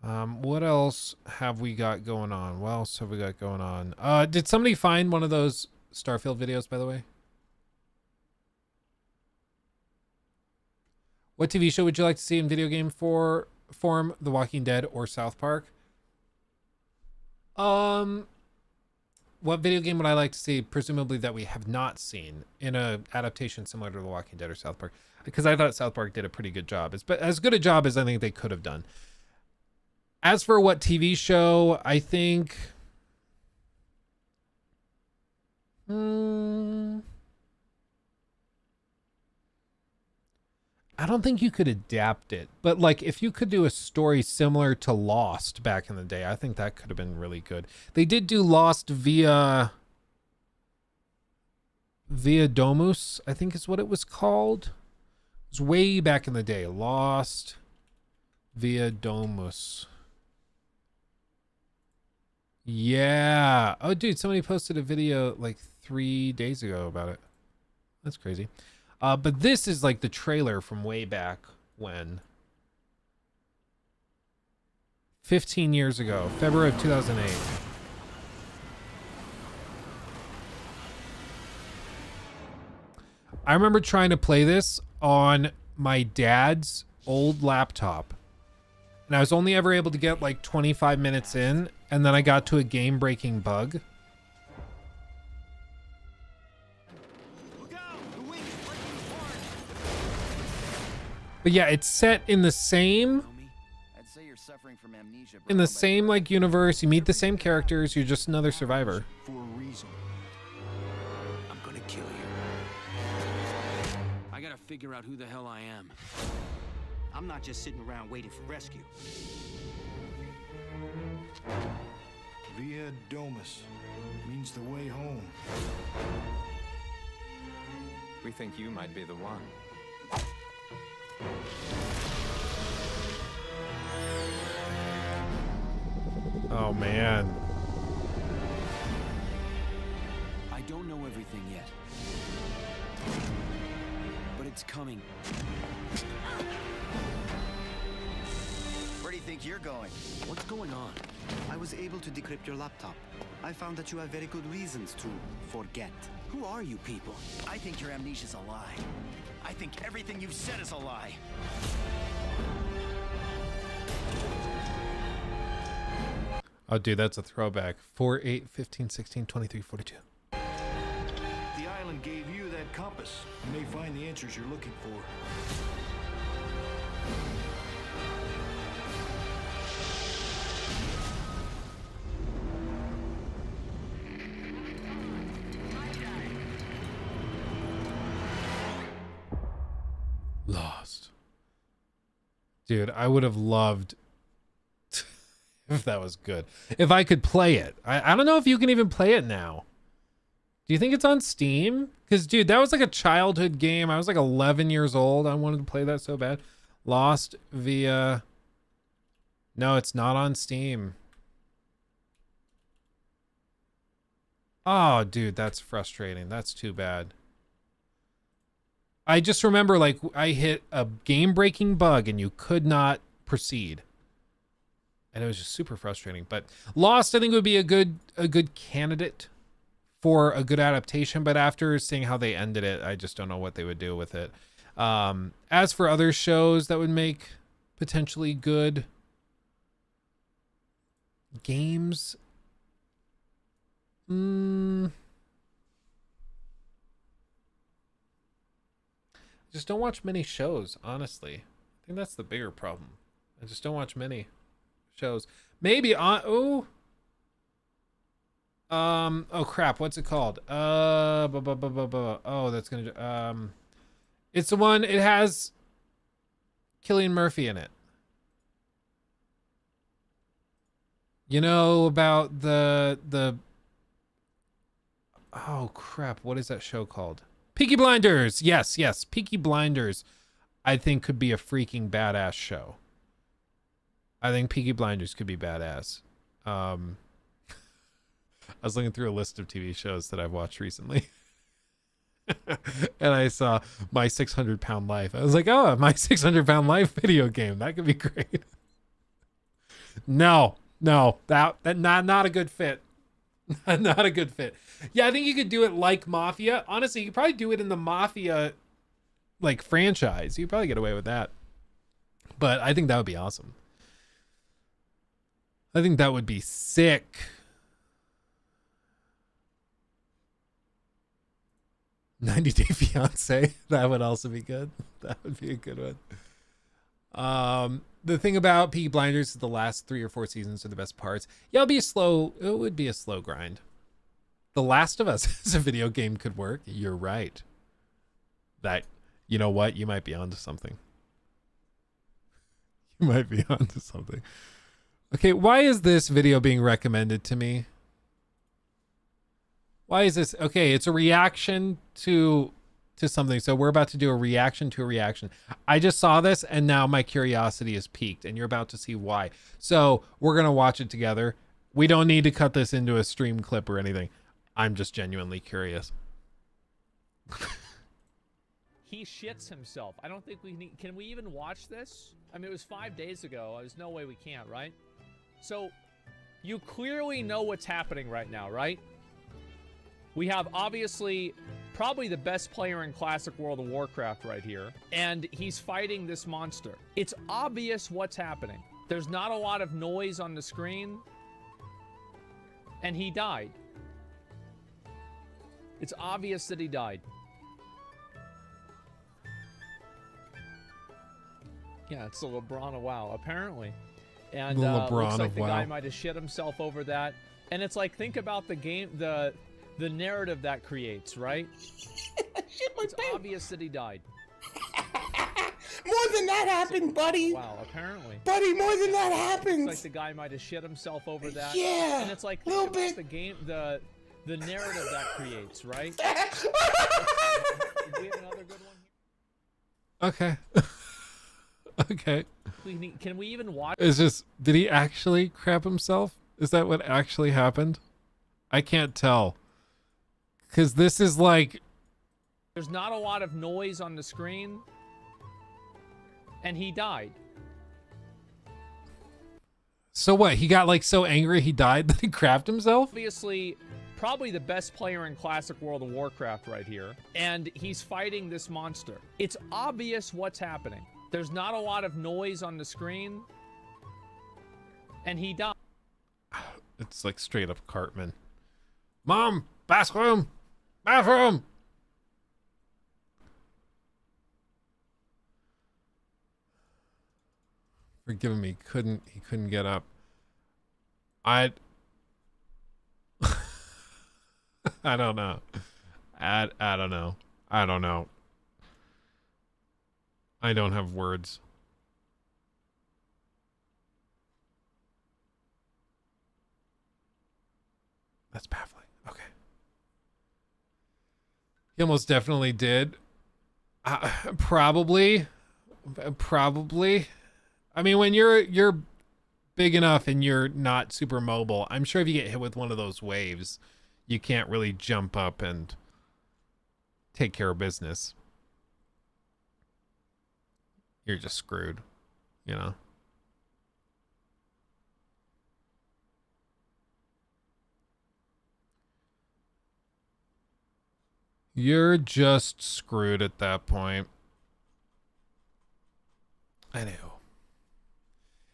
What else have we got going on? What else have we got going on? Did somebody find one of those Starfield videos, by the way? What TV show would you like to see in video game form? The Walking Dead or South Park? What video game would I like to see, presumably that we have not seen, in a adaptation similar to The Walking Dead or South Park? Because I thought South Park did a pretty good job. It's as good a job as I think they could have done. As for what TV show, I think... I don't think you could adapt it, but like, if you could do a story similar to Lost back in the day, I think that could have been really good. They did do Lost via Domus, I think is what it was called. It was way back in the day. Lost via Domus. Yeah. Oh, dude, somebody posted a video like 3 days ago about it. That's crazy. But this is like the trailer from way back when. 15 years ago, February of 2008. I remember trying to play this on my dad's old laptop. And I was only ever able to get like 25 minutes in, and then I got to a game-breaking bug. But yeah, it's set in the same like universe. You meet the same characters. You're just another survivor. For a reason. I'm gonna kill you. I gotta figure out who the hell I am. I'm not just sitting around waiting for rescue. Via Domus means the way home. We think you might be the one. Oh man. I don't know everything yet. But it's coming. Where do you think you're going? What's going on? I was able to decrypt your laptop. I found that you have very good reasons to forget. Who are you people? I think your amnesia's a lie. I think everything you've said is a lie. Oh, dude, that's a throwback. 4, 8, 15, 16, 23, 42. The island gave you that compass. You may find the answers you're looking for. Lost. Dude, I would have loved if that was good. If I could play it. I don't know if you can even play it now. Do you think it's on Steam? Because, dude, that was like a childhood game. I was like 11 years old. I wanted to play that so bad. Lost via... No, it's not on Steam. Oh, dude, that's frustrating. That's too bad. I just remember, like, I hit a game-breaking bug and you could not proceed. And it was just super frustrating. But Lost, I think, would be a good candidate for a good adaptation. But after seeing how they ended it, I just don't know what they would do with it. As for other shows that would make potentially good games, just don't watch many shows, honestly. I think that's the bigger problem. I just don't watch many shows. Maybe on oh crap, what's it called? Oh, that's gonna it's the one, it has Cillian Murphy in it. You know about the oh crap, what is that show called? Peaky Blinders. Yes, Peaky Blinders I think could be a freaking badass show. I think Peaky Blinders could be badass. I was looking through a list of TV shows that I've watched recently. And I saw My 600 Pound Life. I was like, oh, My 600 Pound Life video game. That could be great. No, that not a good fit. Not a good fit. Yeah, I think you could do it like Mafia. Honestly, you could probably do it in the Mafia like franchise. You'd probably get away with that. But I think that would be awesome. I think that would be sick. "90 Day Fiance." That would also be good. That would be a good one. The thing about Peaky Blinders is the last 3 or 4 seasons are the best parts. Yeah, it would be a slow grind. The Last of Us as a video game could work. You're right. That, you know what? You might be onto something. You might be onto something. Okay, why is this video being recommended to me? Why is this? Okay, it's a reaction to something. So we're about to do a reaction to a reaction. I just saw this and now my curiosity is piqued and you're about to see why. So we're going to watch it together. We don't need to cut this into a stream clip or anything. I'm just genuinely curious. He shits himself. I don't think we need... Can we even watch this? I mean, it was 5 days ago. There's no way we can't, right? So, you clearly know what's happening right now, right? We have, obviously, probably the best player in classic World of Warcraft right here. And he's fighting this monster. It's obvious what's happening. There's not a lot of noise on the screen. And he died. It's obvious that he died. Yeah, it's the LeBron of WoW, apparently. And looks like the guy might have shit himself over that. And it's like, think about the game, the narrative that creates, right? It's obvious that he died. More than that happened, buddy. Wow, apparently. Buddy, more than that happened. It's like the guy might have shit himself over that. Yeah. And it's like, think about the game, the narrative that creates, right? Do we have another good one here? Okay. Okay. Can we even watch? It's just, did he actually crap himself? Is that what actually happened? I can't tell. Because this is like... There's not a lot of noise on the screen. And he died. So what? He got like so angry he died that he crapped himself? Obviously, probably the best player in classic World of Warcraft right here. And he's fighting this monster. It's obvious what's happening. There's not a lot of noise on the screen. And he died. It's like straight up Cartman. Mom, bathroom, bathroom. Forgive me, he couldn't get up. I don't know. I don't know. I don't know. I don't have words. That's baffling. Okay. He almost definitely did. Probably. I mean, when you're big enough and you're not super mobile, I'm sure if you get hit with one of those waves, you can't really jump up and take care of business. You're just screwed, you know? You're just screwed at that point. I know.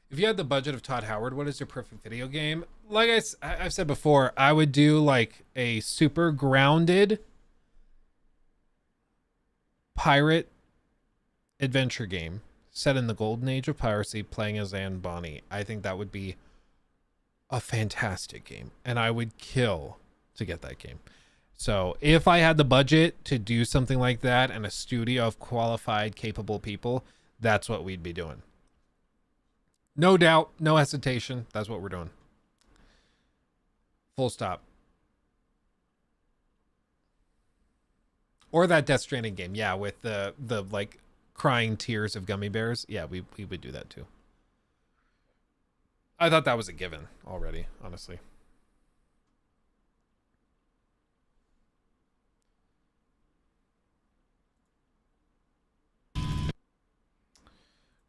If you had the budget of Todd Howard, what is your perfect video game? Like I've said before, I would do like a super grounded pirate adventure game set in the golden age of piracy, playing as Anne Bonny. I think that would be a fantastic game, and I would kill to get that game. So if I had the budget to do something like that and a studio of qualified, capable people, that's what we'd be doing. No doubt, no hesitation. That's what we're doing. Full stop. Or that Death Stranding game. Yeah, with the like crying tears of gummy bears. Yeah, we would do that too. I thought that was a given already, honestly.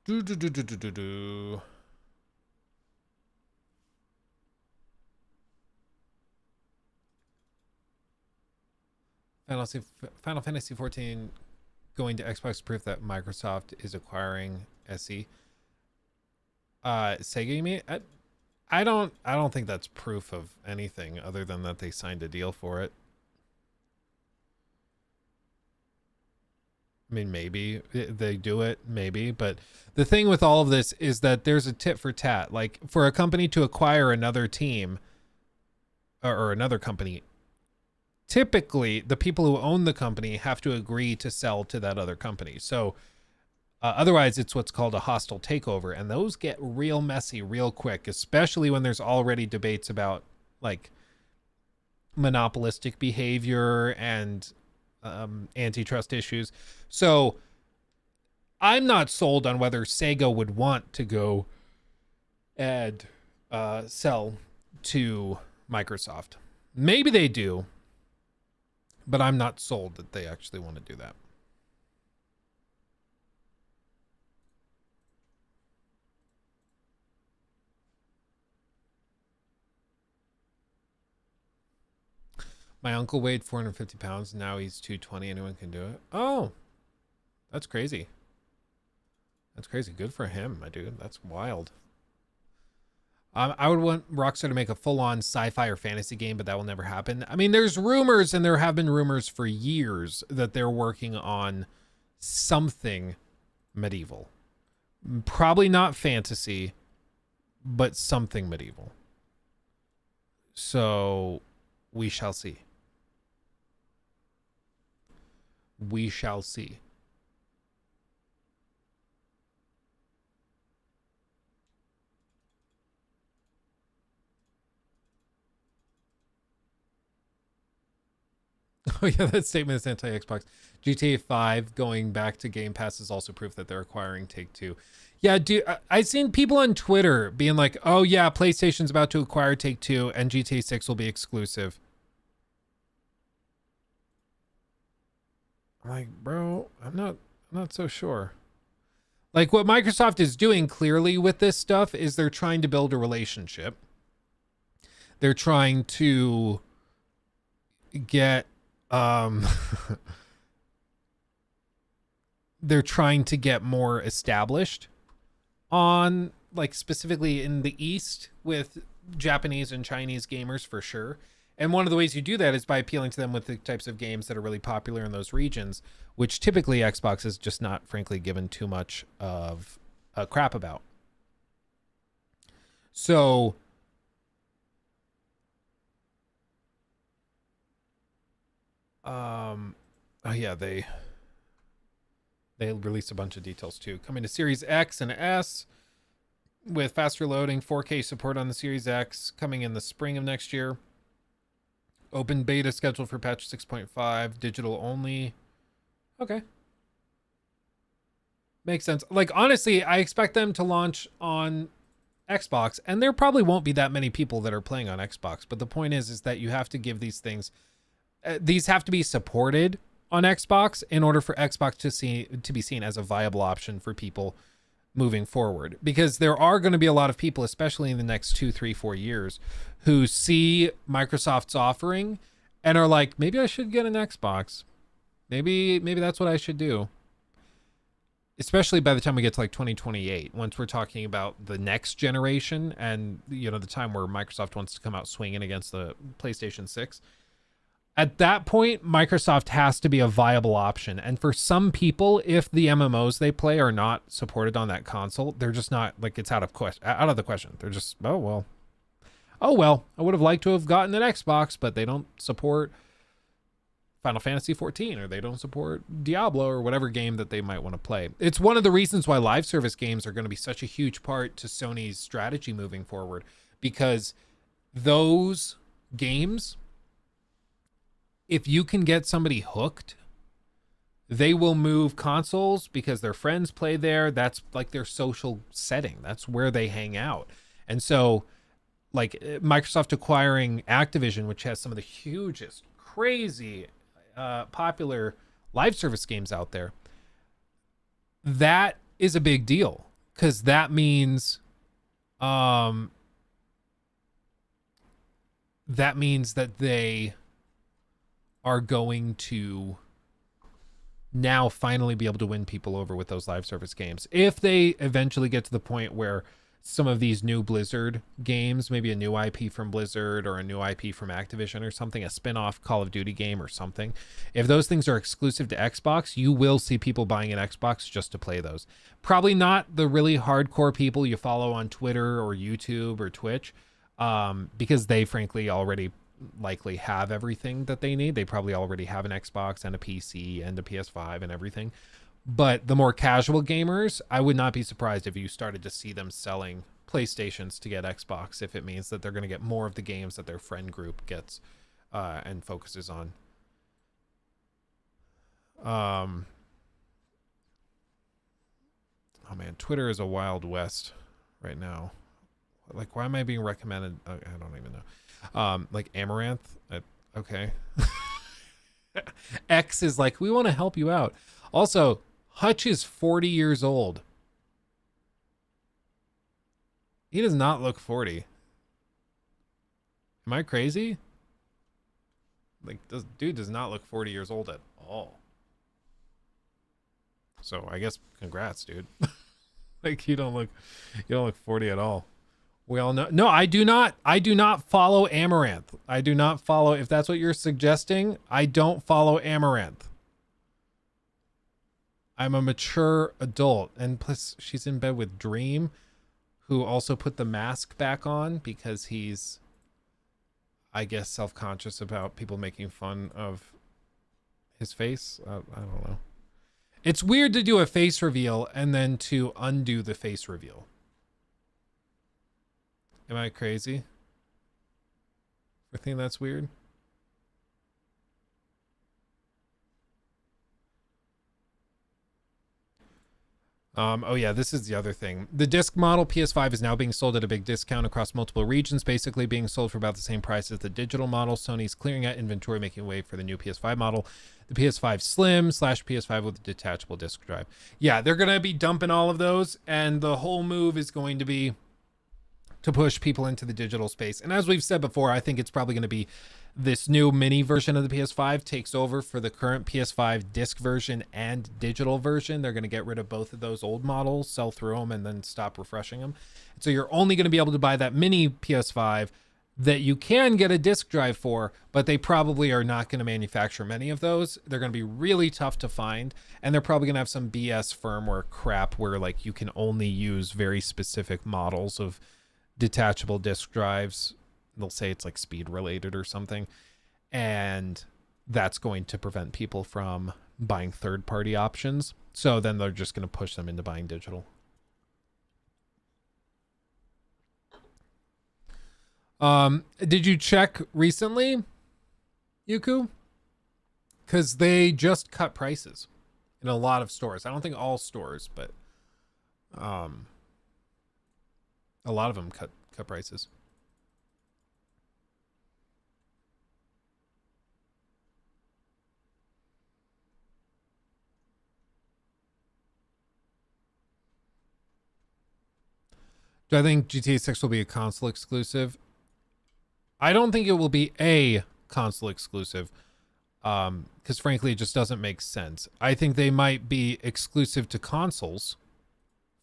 Do. Final Fantasy 14 going to Xbox proof that Microsoft is acquiring SE. Sega, you mean? I don't think that's proof of anything other than that they signed a deal for it. I mean, maybe they do it, maybe. But the thing with all of this is that there's a tit for tat. Like, for a company to acquire another team or another company, typically the people who own the company have to agree to sell to that other company. So otherwise, it's what's called a hostile takeover. And those get real messy real quick, especially when there's already debates about, like, monopolistic behavior and antitrust issues. So I'm not sold on whether Sega would want to go and sell to Microsoft. Maybe they do, but I'm not sold that they actually want to do that. My uncle weighed 450 pounds. Now he's 220. Anyone can do it. Oh, that's crazy. That's crazy. Good for him, my dude. That's wild. I would want Rockstar to make a full-on sci-fi or fantasy game, but that will never happen. I mean, there's rumors, and there have been rumors for years that they're working on something medieval. Probably not fantasy, but something medieval. So we shall see. We shall see. Oh yeah, that statement is anti-Xbox. GTA 5 going back to Game Pass is also proof that they're acquiring Take-Two. Yeah, dude, I've seen people on Twitter being like, oh yeah, PlayStation's about to acquire Take-Two and GTA 6 will be exclusive. Like, bro, I'm not so sure. Like, what Microsoft is doing clearly with this stuff is they're trying to build a relationship. They're trying to get they're trying to get more established on, like, specifically in the East with Japanese and Chinese gamers for sure. And one of the ways you do that is by appealing to them with the types of games that are really popular in those regions, which typically Xbox is just not, frankly, given too much of a crap about. So oh yeah, they released a bunch of details too. Coming to Series X and S with faster loading, 4K support on the Series X, coming in the spring of next year. Open beta scheduled for patch 6.5, digital only. Okay. Makes sense. Like, honestly, I expect them to launch on Xbox, and there probably won't be that many people that are playing on Xbox. But the point is that you have to give these things, these have to be supported on Xbox in order for Xbox to be seen as a viable option for people moving forward, because there are going to be a lot of people, especially in the next 2, 3, 4 years, who see Microsoft's offering and are like, maybe I should get an Xbox. Maybe that's what I should do. Especially by the time we get to like 2028, once we're talking about the next generation and, you know, the time where Microsoft wants to come out swinging against the PlayStation 6. At that point, Microsoft has to be a viable option. And for some people, if the MMOs they play are not supported on that console, they're just not, like, it's out of the question. They're just, oh well, I would have liked to have gotten an Xbox, but they don't support Final Fantasy 14, or they don't support Diablo, or whatever game that they might want to play. It's one of the reasons why live service games are going to be such a huge part to Sony's strategy moving forward, because those games, if you can get somebody hooked, they will move consoles because their friends play there. That's like their social setting. That's where they hang out. And so, like, Microsoft acquiring Activision, which has some of the hugest, crazy, popular live service games out there, that is a big deal, because that means that they are going to now finally be able to win people over with those live service games. If they eventually get to the point where some of these new Blizzard games, maybe a new IP from Blizzard or a new IP from Activision or something, a spin-off Call of Duty game or something, if those things are exclusive to Xbox, you will see people buying an Xbox just to play those. Probably not the really hardcore people you follow on Twitter or YouTube or Twitch, because they frankly already likely have everything that they need. They probably already have an Xbox and a PC and a PS5 and everything. But the more casual gamers, I would not be surprised if you started to see them selling PlayStations to get Xbox, if it means that they're going to get more of the games that their friend group gets and focuses on. Oh man, Twitter is a wild west right now. Like, why am I being recommended? I don't even know. Like Amaranth. Okay. X is like, we want to help you out. Also, Hutch is 40 years old. He does not look 40. Am I crazy? Like, this dude does not look 40 years old at all. So I guess congrats, dude. Like, you don't look 40 at all. We all know. No, I do not follow Amaranth. I do not follow. If that's what you're suggesting, I don't follow Amaranth. I'm a mature adult. And plus, she's in bed with Dream, who also put the mask back on because he's, I guess, self-conscious about people making fun of his face. I don't know. It's weird to do a face reveal and then to undo the face reveal. Am I crazy? I think that's weird. Oh yeah, this is the other thing. The disc model PS5 is now being sold at a big discount across multiple regions, basically being sold for about the same price as the digital model. Sony's clearing out inventory, making way for the new PS5 model, the PS5 Slim / PS5 with a detachable disc drive. Yeah, they're going to be dumping all of those, and the whole move is going to be to push people into the digital space. And as we've said before, I think it's probably going to be this new mini version of the PS5 takes over for the current PS5 disc version and digital version. They're going to get rid of both of those old models, sell through them, and then stop refreshing them. So you're only going to be able to buy that mini PS5 that you can get a disc drive for, but they probably are not going to manufacture many of those. They're going to be really tough to find, and they're probably going to have some BS firmware crap where like you can only use very specific models of detachable disc drives. They'll say it's like speed related or something, and that's going to prevent people from buying third-party options. So then they're just going to push them into buying digital. Did you check recently, Yuku? Because they just cut prices in a lot of stores. I don't think all stores, but a lot of them cut prices. Do I think GTA 6 will be a console exclusive? I don't think it will be a console exclusive, because frankly, it just doesn't make sense. I think they might be exclusive to consoles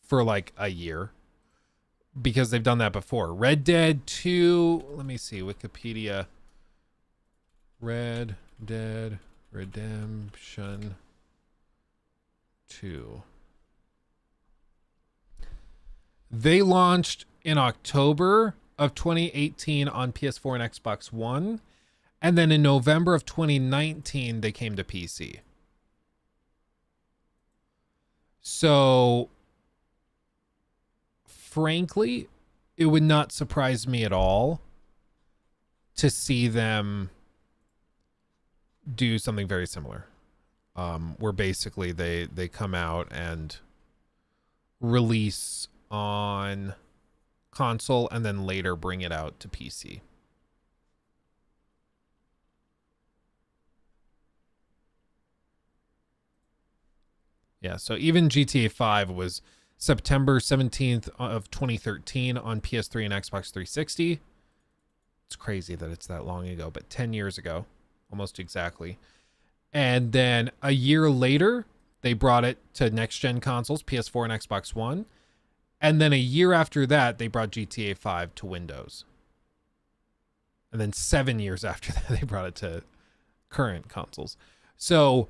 for like a year, because they've done that before. Red Dead 2, let me see, Wikipedia. Red Dead Redemption 2. They launched in October of 2018 on PS4 and Xbox One. And then in November of 2019, they came to PC. So, frankly, it would not surprise me at all to see them do something very similar. Where basically they come out and release on console and then later bring it out to PC. Yeah, so even GTA 5 was September 17th of 2013 on PS3 and Xbox 360. It's crazy that it's that long ago, but 10 years ago, almost exactly. And then a year later, they brought it to next-gen consoles, PS4 and Xbox One. And then a year after that, they brought GTA 5 to Windows. And then 7 years after that, they brought it to current consoles. So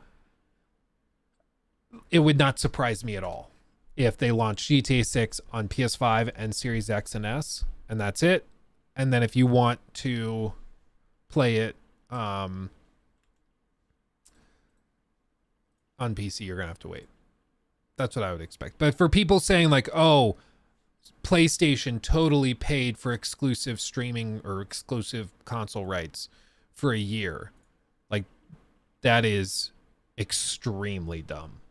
it would not surprise me at all if they launched GTA 6 on PS5 and Series X and S, and that's it. And then if you want to play it on PC, you're going to have to wait. That's what I would expect. But for people saying like, oh, PlayStation totally paid for exclusive streaming or exclusive console rights for a year, like, that is extremely dumb.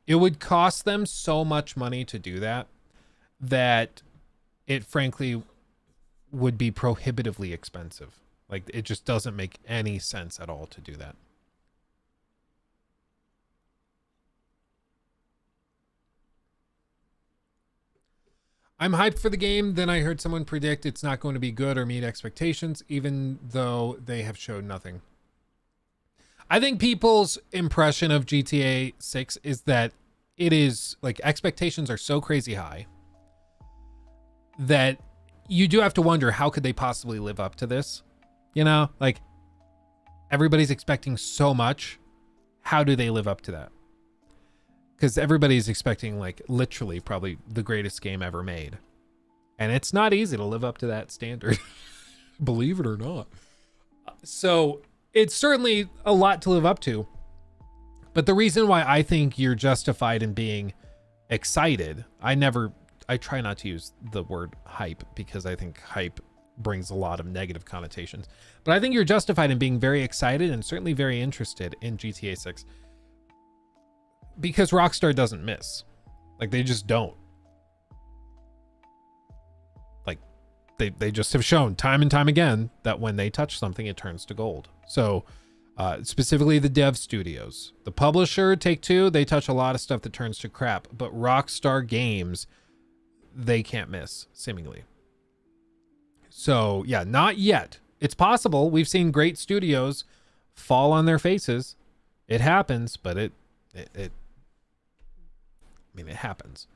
It would cost them so much money to do that, that it frankly would be prohibitively expensive. Like, it just doesn't make any sense at all to do that. I'm hyped for the game. Then I heard someone predict it's not going to be good or meet expectations, even though they have showed nothing. I think people's impression of GTA 6 is that it is, like, expectations are so crazy high that you do have to wonder, how could they possibly live up to this? You know, like, everybody's expecting so much. How do they live up to that? Because everybody's expecting, like, literally probably the greatest game ever made. And it's not easy to live up to that standard. Believe it or not. So it's certainly a lot to live up to. But the reason why I think you're justified in being excited, I try not to use the word hype, because I think hype brings a lot of negative connotations. But I think you're justified in being very excited and certainly very interested in GTA 6. because Rockstar doesn't miss. Like, they just don't. Like, they just have shown time and time again that when they touch something, it turns to gold. So, specifically the dev studios. The publisher, Take-Two, they touch a lot of stuff that turns to crap. But Rockstar Games, they can't miss, seemingly. So, yeah, not yet. It's possible. We've seen great studios fall on their faces. It happens, but it happens.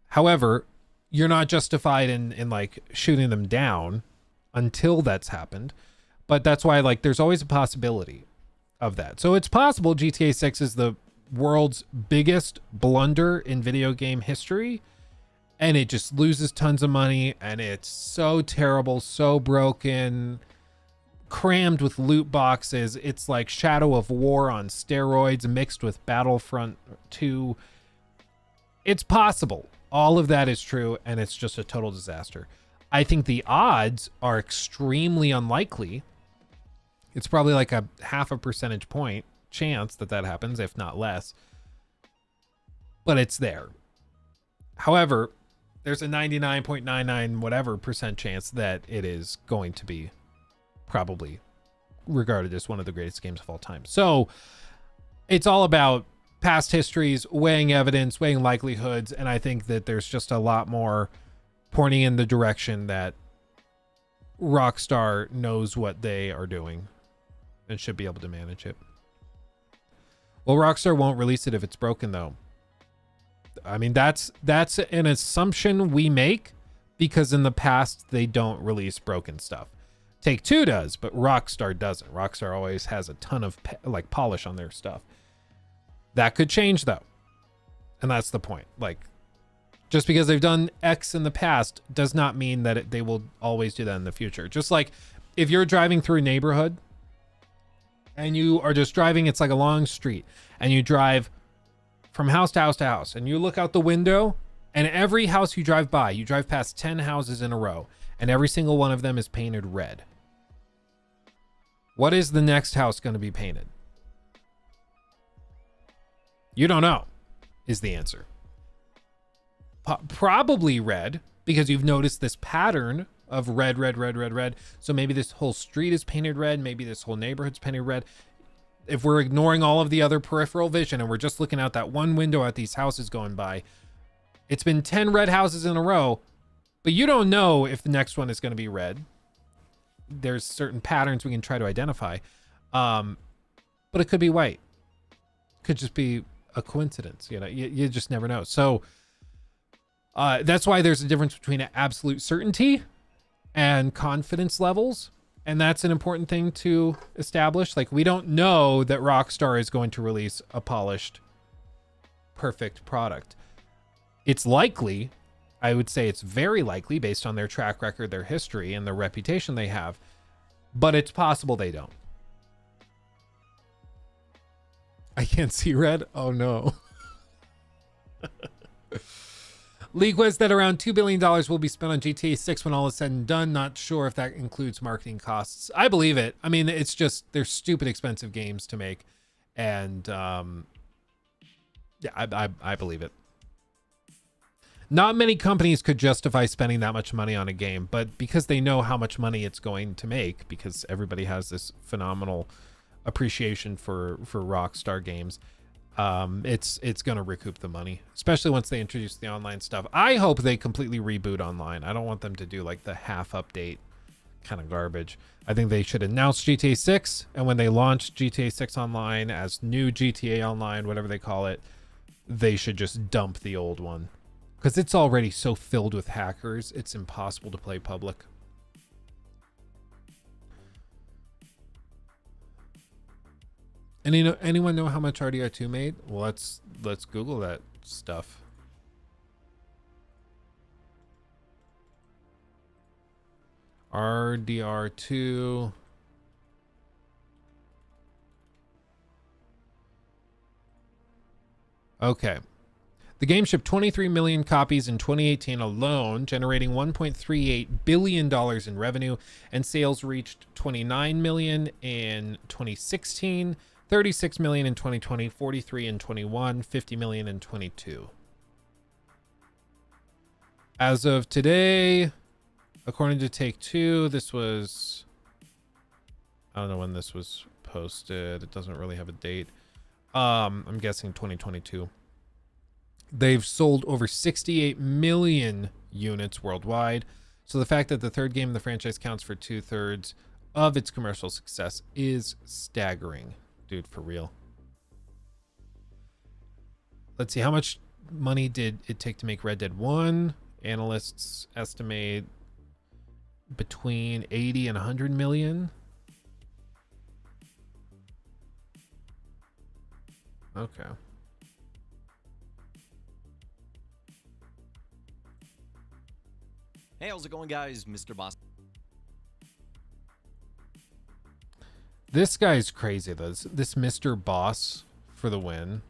However, you're not justified in like shooting them down until that's happened. But that's why, like, there's always a possibility of that. So it's possible GTA 6 is the world's biggest blunder in video game history, and it just loses tons of money, and it's so terrible, so broken, crammed with loot boxes. It's like Shadow of War on steroids mixed with Battlefront 2. It's possible. All of that is true, and it's just a total disaster. I think the odds are extremely unlikely. It's probably like a 0.5 percentage point chance that that happens, if not less. But it's there. However, there's a 99.99 whatever percent chance that it is going to be probably regarded as one of the greatest games of all time. So it's all about past histories, weighing evidence, weighing likelihoods, and I think that there's just a lot more pointing in the direction that Rockstar knows what they are doing and should be able to manage it. Well, Rockstar won't release it if it's broken, though. I mean, that's an assumption we make because in the past they don't release broken stuff. Take-Two does, but Rockstar doesn't. Rockstar always has a ton of like polish on their stuff. That could change, though. And that's the point. Like, just because they've done X in the past does not mean that they will always do that in the future. Just like if you're driving through a neighborhood and you are just driving, it's like a long street, and you drive from house to house to house, and you look out the window, and every house you drive by, you drive past 10 houses in a row, and every single one of them is painted red. What is the next house going to be painted? You don't know, is the answer. Probably red, because you've noticed this pattern of red, red, red, red, red. So maybe this whole street is painted red. Maybe this whole neighborhood's painted red. If we're ignoring all of the other peripheral vision and we're just looking out that one window at these houses going by, it's been 10 red houses in a row, but you don't know if the next one is going to be red. There's certain patterns we can try to identify, but it could be white. Could just be a coincidence. You know, you just never know. So that's why there's a difference between absolute certainty and confidence levels. And that's an important thing to establish. Like, we don't know that Rockstar is going to release a polished, perfect product. It's likely, I would say it's very likely based on their track record, their history, and the reputation they have, but it's possible they don't. I can't see red. Oh no. League was that around $2 billion will be spent on GTA 6 when all is said and done. Not sure if that includes marketing costs. I believe it. I mean, it's just, they're stupid expensive games to make. And yeah, I believe it. Not many companies could justify spending that much money on a game, but because they know how much money it's going to make, because everybody has this phenomenal appreciation for Rockstar games, it's going to recoup the money, especially once they introduce the online stuff. I hope they completely reboot online. I don't want them to do like the half update kind of garbage. I think they should announce GTA 6, and when they launch GTA 6 online as new GTA Online, whatever they call it, they should just dump the old one. Because it's already so filled with hackers, it's impossible to play public. Anyone know how much RDR2 made? Well, let's Google that stuff. RDR2. Okay. The game shipped 23 million copies in 2018 alone, generating $1.38 billion in revenue, and sales reached 29 million in 2016, 36 million in 2020, 43 in 21, 50 million in 22. As of today, according to Take-Two, this was, I don't know when this was posted. It doesn't really have a date. I'm guessing 2022. They've sold over 68 million units worldwide. So the fact that the third game in the franchise counts for 2/3 of its commercial success is staggering. Dude, for real. Let's see, how much money did it take to make Red Dead 1? Analysts estimate between 80 and 100 million. Okay. Hey, how's it going, guys? Mr. Boss. This guy's crazy, though. This Mr. Boss for the win.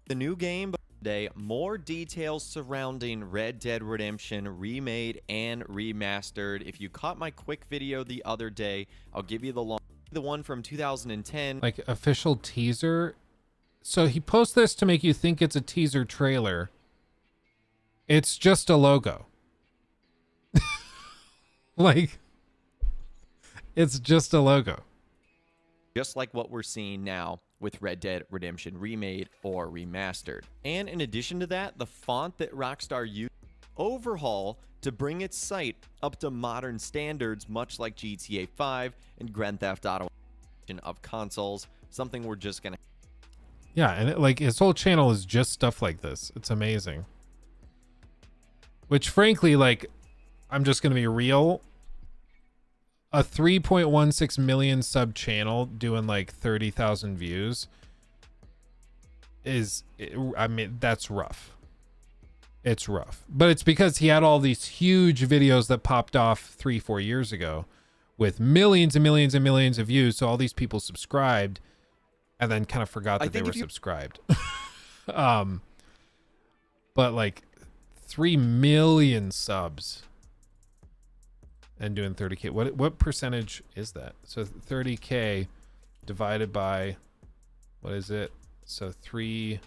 The new game today, more details surrounding Red Dead Redemption remade and remastered. If you caught my quick video the other day, I'll give you the one from 2010. Like official teaser. So he posts this to make you think it's a teaser trailer. It's just a logo. Like, it's just a logo. Just like what we're seeing now with Red Dead Redemption remade or remastered. And in addition to that, the font that Rockstar used overhaul to bring its site up to modern standards, much like GTA 5 and Grand Theft Auto of consoles, something we're just gonna. Yeah, and like his whole channel is just stuff like this. It's amazing. Which frankly, like, I'm just gonna be real. A 3.16 million sub channel doing like 30,000 views is, I mean, that's rough. It's rough. But it's because he had all these huge videos that popped off 3-4 years ago with millions and millions and millions of views. So all these people subscribed and then kind of forgot that they were subscribed. But like 3 million subs and doing 30K. What percentage is that? So 30K divided by, what is it? So 3.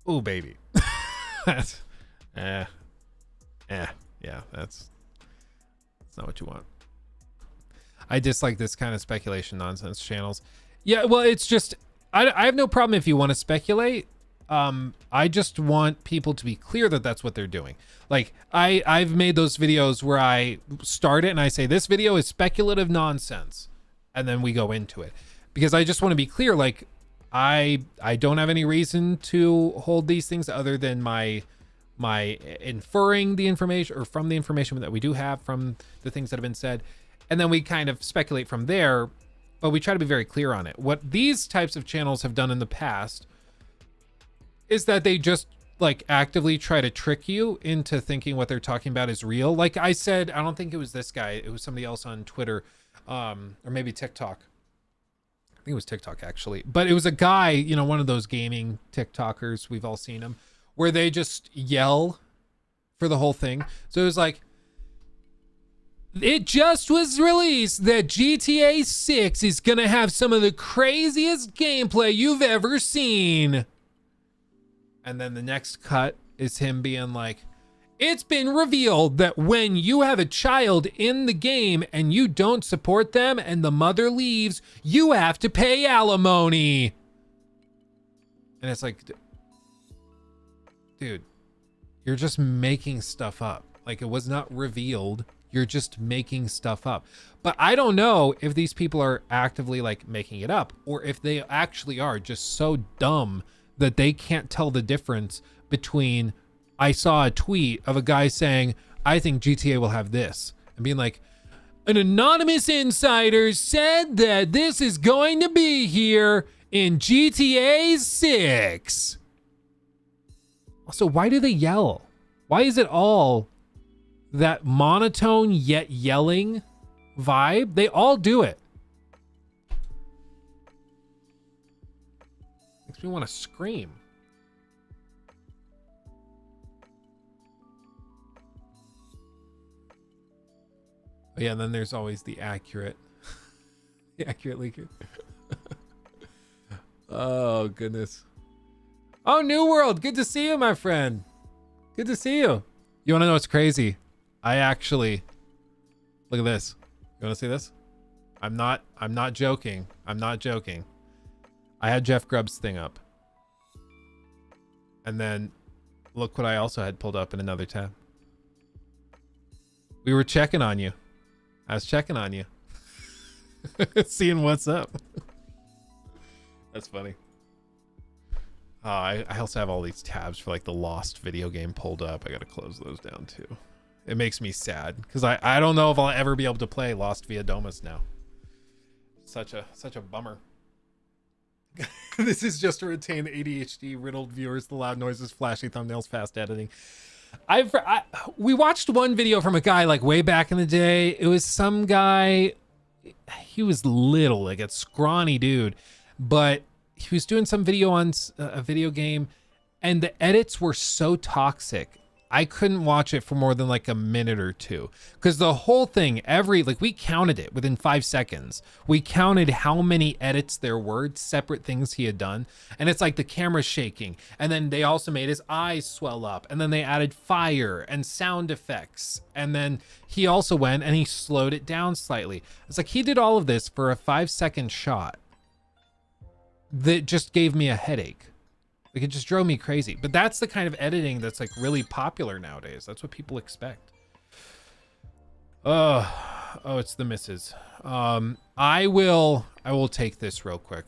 Oh, baby. That's, yeah, that's not what you want. I dislike this kind of speculation nonsense channels. Yeah, well, it's just, I have no problem if you want to speculate. I just want people to be clear that that's what they're doing. Like, I've made those videos where I start it and I say, this video is speculative nonsense. And then we go into it. Because I just want to be clear, like, I don't have any reason to hold these things other than my inferring the information, or from the information that we do have from the things that have been said. And then we kind of speculate from there, but we try to be very clear on it. What these types of channels have done in the past is that they just like actively try to trick you into thinking what they're talking about is real. Like I said, I don't think it was this guy, it was somebody else on Twitter, or maybe TikTok. I think it was TikTok actually, but it was a guy, you know, one of those gaming TikTokers, we've all seen him, where they just yell for the whole thing. So it was like, it just was released that GTA 6 is gonna have some of the craziest gameplay you've ever seen. And then the next cut is him being like, it's been revealed that when you have a child in the game and you don't support them and the mother leaves, you have to pay alimony. And it's like, dude, you're just making stuff up. Like, it was not revealed. You're just making stuff up. But I don't know if these people are actively like making it up, or if they actually are just so dumb that they can't tell the difference between, I saw a tweet of a guy saying, I think GTA will have this, and being like, an anonymous insider said that this is going to be here in GTA 6. Also, why do they yell? Why is it all that monotone yet yelling vibe? They all do it. Makes me want to scream. But yeah, then there's always the accurate, the accurate leaker. Oh, goodness. Oh, New World. Good to see you, my friend. Good to see you. You want to know what's crazy? I actually, look at this. You want to see this? I'm not joking. I'm not joking. I had Jeff Grubb's thing up. And then look what I also had pulled up in another tab. We were checking on you. I was checking on you. Seeing what's up. That's funny. I also have all these tabs for like the Lost video game pulled up. I gotta close those down too. It makes me sad because I don't know if I'll ever be able to play Lost Via Domus now. Such a bummer. This is just to retain ADHD riddled viewers, the loud noises, flashy thumbnails, fast editing. We watched one video from a guy like way back in the day. It was some guy. He was little, like a scrawny dude, but he was doing some video on a video game, and the edits were so toxic. I couldn't watch it for more than like a minute or two because the whole thing, we counted it within 5 seconds. We counted how many edits there were, separate things he had done. And it's like the camera's shaking. And then they also made his eyes swell up. And then they added fire and sound effects. And then he also went and he slowed it down slightly. It's like he did all of this for a 5-second shot that just gave me a headache. Like, it just drove me crazy. But that's the kind of editing that's like really popular nowadays. That's what people expect. Oh, it's the misses. I will take this real quick.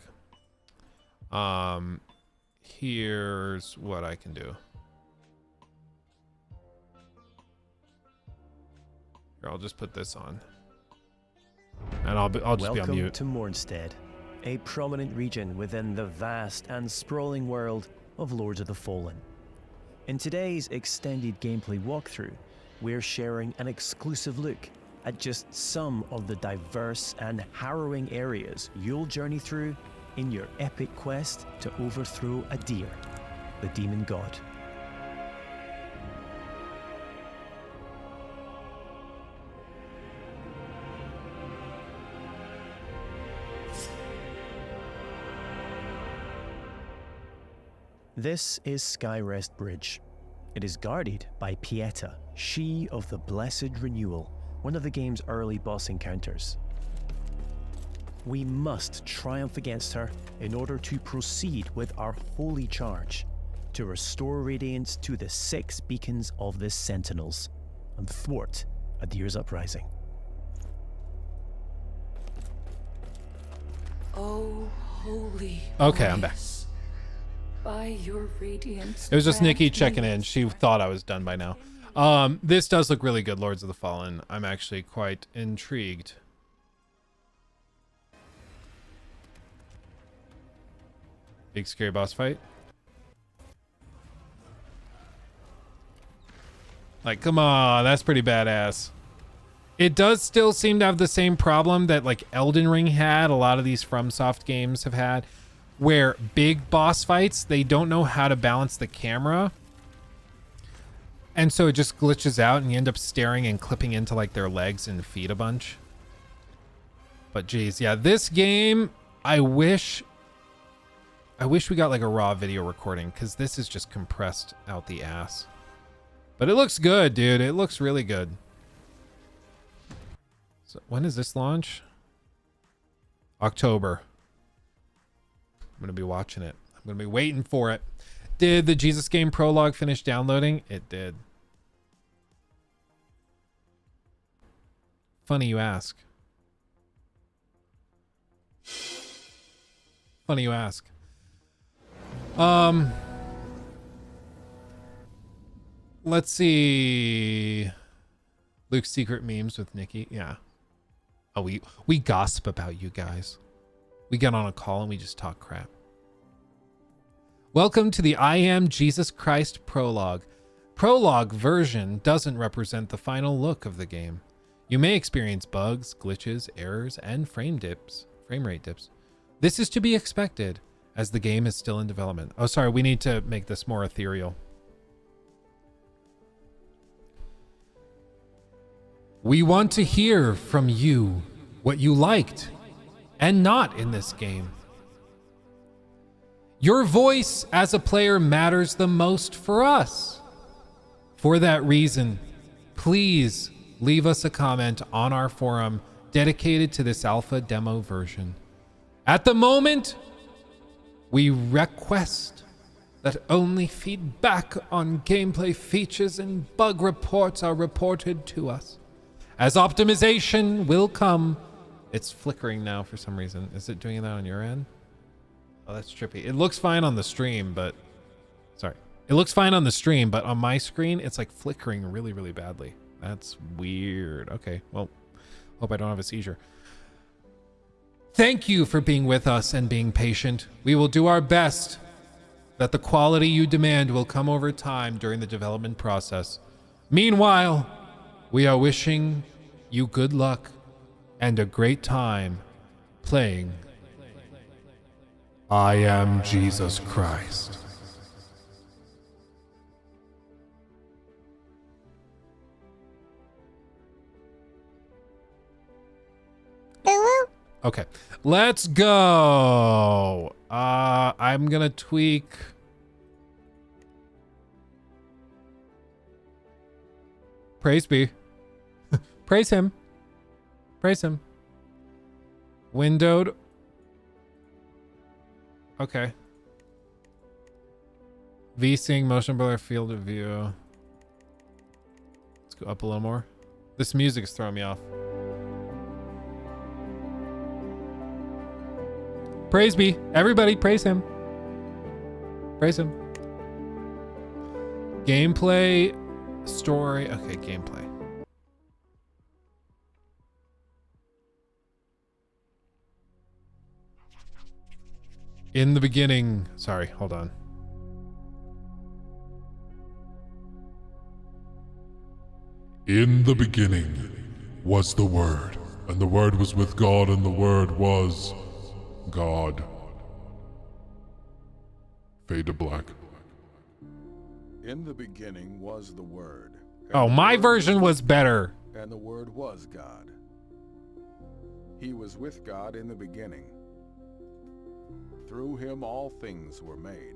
Here's what I can do. Here, I'll just put this on. And I'll just be on mute. Welcome to Mornstead, a prominent region within the vast and sprawling world of Lords of the Fallen. In today's extended gameplay walkthrough, we're sharing an exclusive look at just some of the diverse and harrowing areas you'll journey through in your epic quest to overthrow Adir, the demon god. This is Skyrest Bridge. It is guarded by Pieta, she of the Blessed Renewal, one of the game's early boss encounters. We must triumph against her in order to proceed with our holy charge to restore radiance to the 6 beacons of the Sentinels and thwart Adir's uprising. Oh, holy. Okay, I'm back. By your radiance. It was just Nikki checking in. She thought I was done by now. This does look really good, Lords of the Fallen. I'm actually quite intrigued. Big scary boss fight. Like, come on, that's pretty badass. It does still seem to have the same problem that like Elden Ring had, a lot of these FromSoft games have had, where big boss fights, they don't know how to balance the camera. And so it just glitches out and you end up staring and clipping into like their legs and feet a bunch. But geez, yeah, this game, I wish we got like a raw video recording because this is just compressed out the ass. But it looks good, dude. It looks really good. So when does this launch? October. I'm going to be watching it. I'm going to be waiting for it. Did the Jesus Game prologue finish downloading? It did. Funny you ask. Funny you ask. Let's see. Luke's secret memes with Nikki. Yeah. Oh, we gossip about you guys. We get on a call and we just talk crap. Welcome to the I Am Jesus Christ prologue. Prologue version doesn't represent the final look of the game. You may experience bugs, glitches, errors, and frame rate dips. This is to be expected as the game is still in development. Oh, sorry, we need to make this more ethereal. We want to hear from you what you liked and not in this game. Your voice as a player matters the most for us. For that reason, please leave us a comment on our forum dedicated to this alpha demo version. At the moment, we request that only feedback on gameplay features and bug reports are reported to us. As optimization will come. It's flickering now for some reason. Is it doing that on your end? Oh, that's trippy. It looks fine on the stream, but... Sorry. It looks fine on the stream, but on my screen, it's like flickering really, really badly. That's weird. Okay, well, hope I don't have a seizure. Thank you for being with us and being patient. We will do our best that the quality you demand will come over time during the development process. Meanwhile, we are wishing you good luck and a great time playing I Am Jesus Christ. Okay, let's go. I'm gonna tweak. Praise be. Praise him. Praise him. Windowed. Okay. V-Sync, motion blur, field of view. Let's go up a little more. This music is throwing me off. Praise be. Everybody praise him. Praise him. Gameplay, story. Okay, gameplay. In the beginning, sorry, hold on. In the beginning was the Word, and the Word was with God, and the Word was God. Fade to black. In the beginning was the Word. Oh, my version was better. And the Word was God. He was with God in the beginning. Through him all things were made.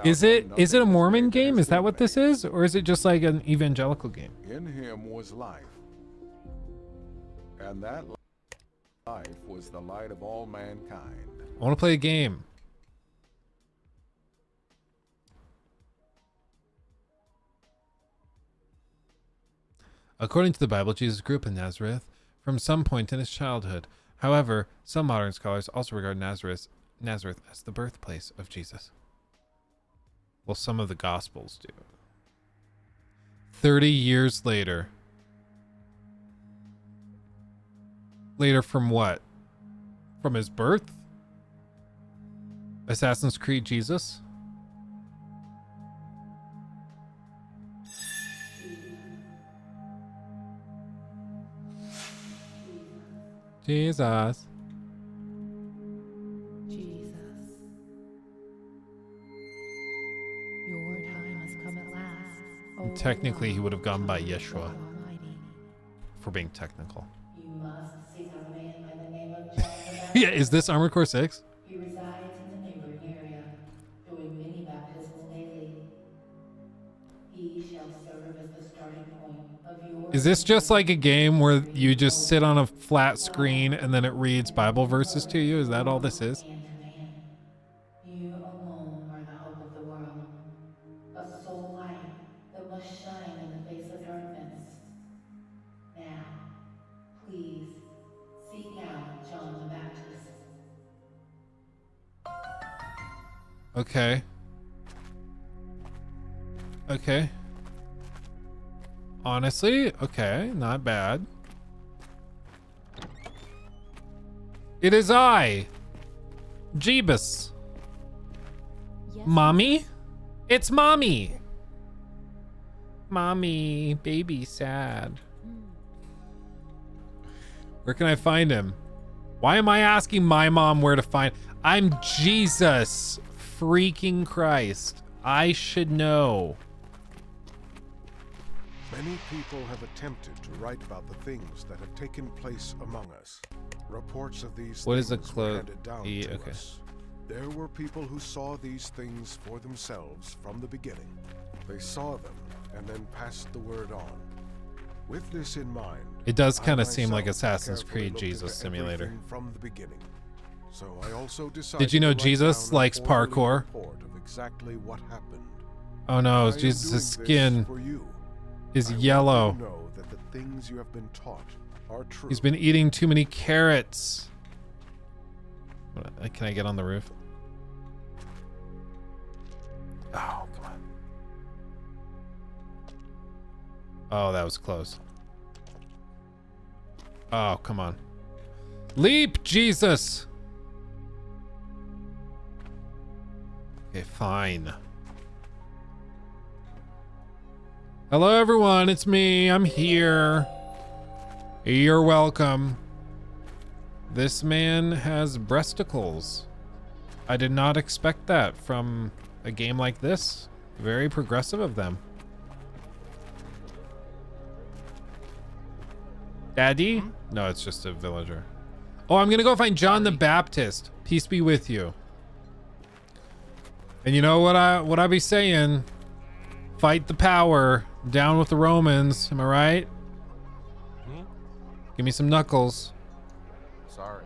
Is it a Mormon game? Is that what this is? Or is it just like an evangelical game? In him was life. And that life was the light of all mankind. I want to play a game. According to the Bible, Jesus grew up in Nazareth from some point in his childhood. However, some modern scholars also regard Nazareth as the birthplace of Jesus. Well, some of the Gospels do. 30 years later. Later from what? From his birth? Assassin's Creed Jesus? Jesus. Jesus. Your time has come at last. Technically, he would have gone by Yeshua. For being technical. You must seek a man by the name of John the Baptist. Yeah, is this Armored Core 6? He resides in the neighboring area, doing many baptisms daily. He shall serve as the starting point of your... Is this just like a game where you just sit on a flat screen and then it reads Bible verses to you? Is that all this is? You alone are the hope of the world. A sole light that must shine in the face of darkness. Now, please, seek out John the Baptist. Okay. Okay. Honestly, okay, not bad. It is I, Jeebus. Yes. Mommy? It's mommy. Mommy, baby sad. Where can I find him? Why am I asking my mom where to find? I'm Jesus freaking Christ. I should know. Many people have attempted to write about the things that have taken place among us. Reports of these What is things a were handed down E? to Okay. us. There were people who saw these things for themselves from the beginning. They saw them and then passed the word on. With this in mind, It does I kind of seem like myself Assassin's carefully Creed looked Jesus into Simulator. everything from the beginning. So I also decided Did you know to write Jesus down a likes orderly parkour? report of exactly what happened. Oh no, I am Jesus' doing this skin for you. is I want yellow. you to know that the things you have been taught are true. He's been eating too many carrots. Can I get on the roof? Oh, come on. Oh, that was close. Oh, come on. Leap, Jesus! Okay, fine. Hello, everyone. It's me. I'm here. You're welcome. This man has breasticles. I did not expect that from a game like this. Very progressive of them. Daddy? No, it's just a villager. Oh, I'm gonna go find John the Baptist. Peace be with you. And you know what I be saying? Fight the power. Down with the Romans. Am I right? Give me some knuckles. Sorry.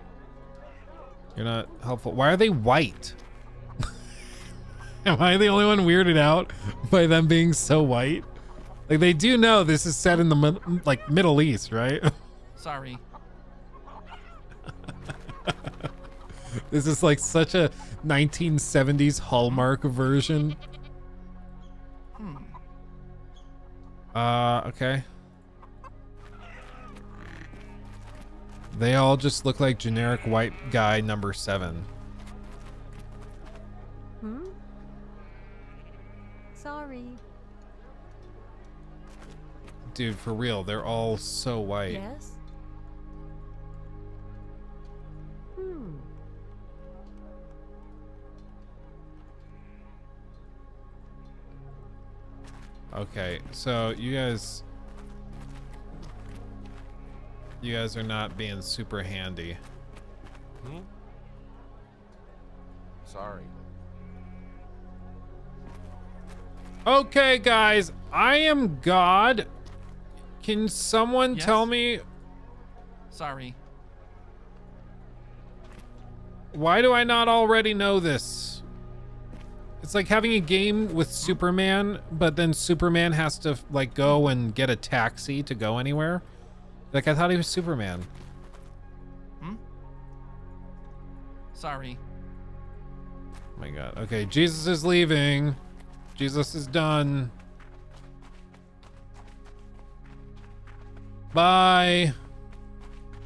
You're not helpful. Why are they white? Am I the only one weirded out by them being so white? Like, they do know this is set in the Middle East, right? Sorry. This is like such a 1970s Hallmark version. Okay. They all just look like generic white guy number 7. Sorry. Dude, for real, they're all so white. Yes? Okay, so you guys are not being super handy. Sorry. Okay, guys, I am God. Can someone tell me Sorry. why do I not already know this? It's like having a game with Superman, but then Superman has to like go and get a taxi to go anywhere. Like, I thought he was Superman. Sorry. Oh my God. Okay, Jesus is leaving. Jesus is done. Bye.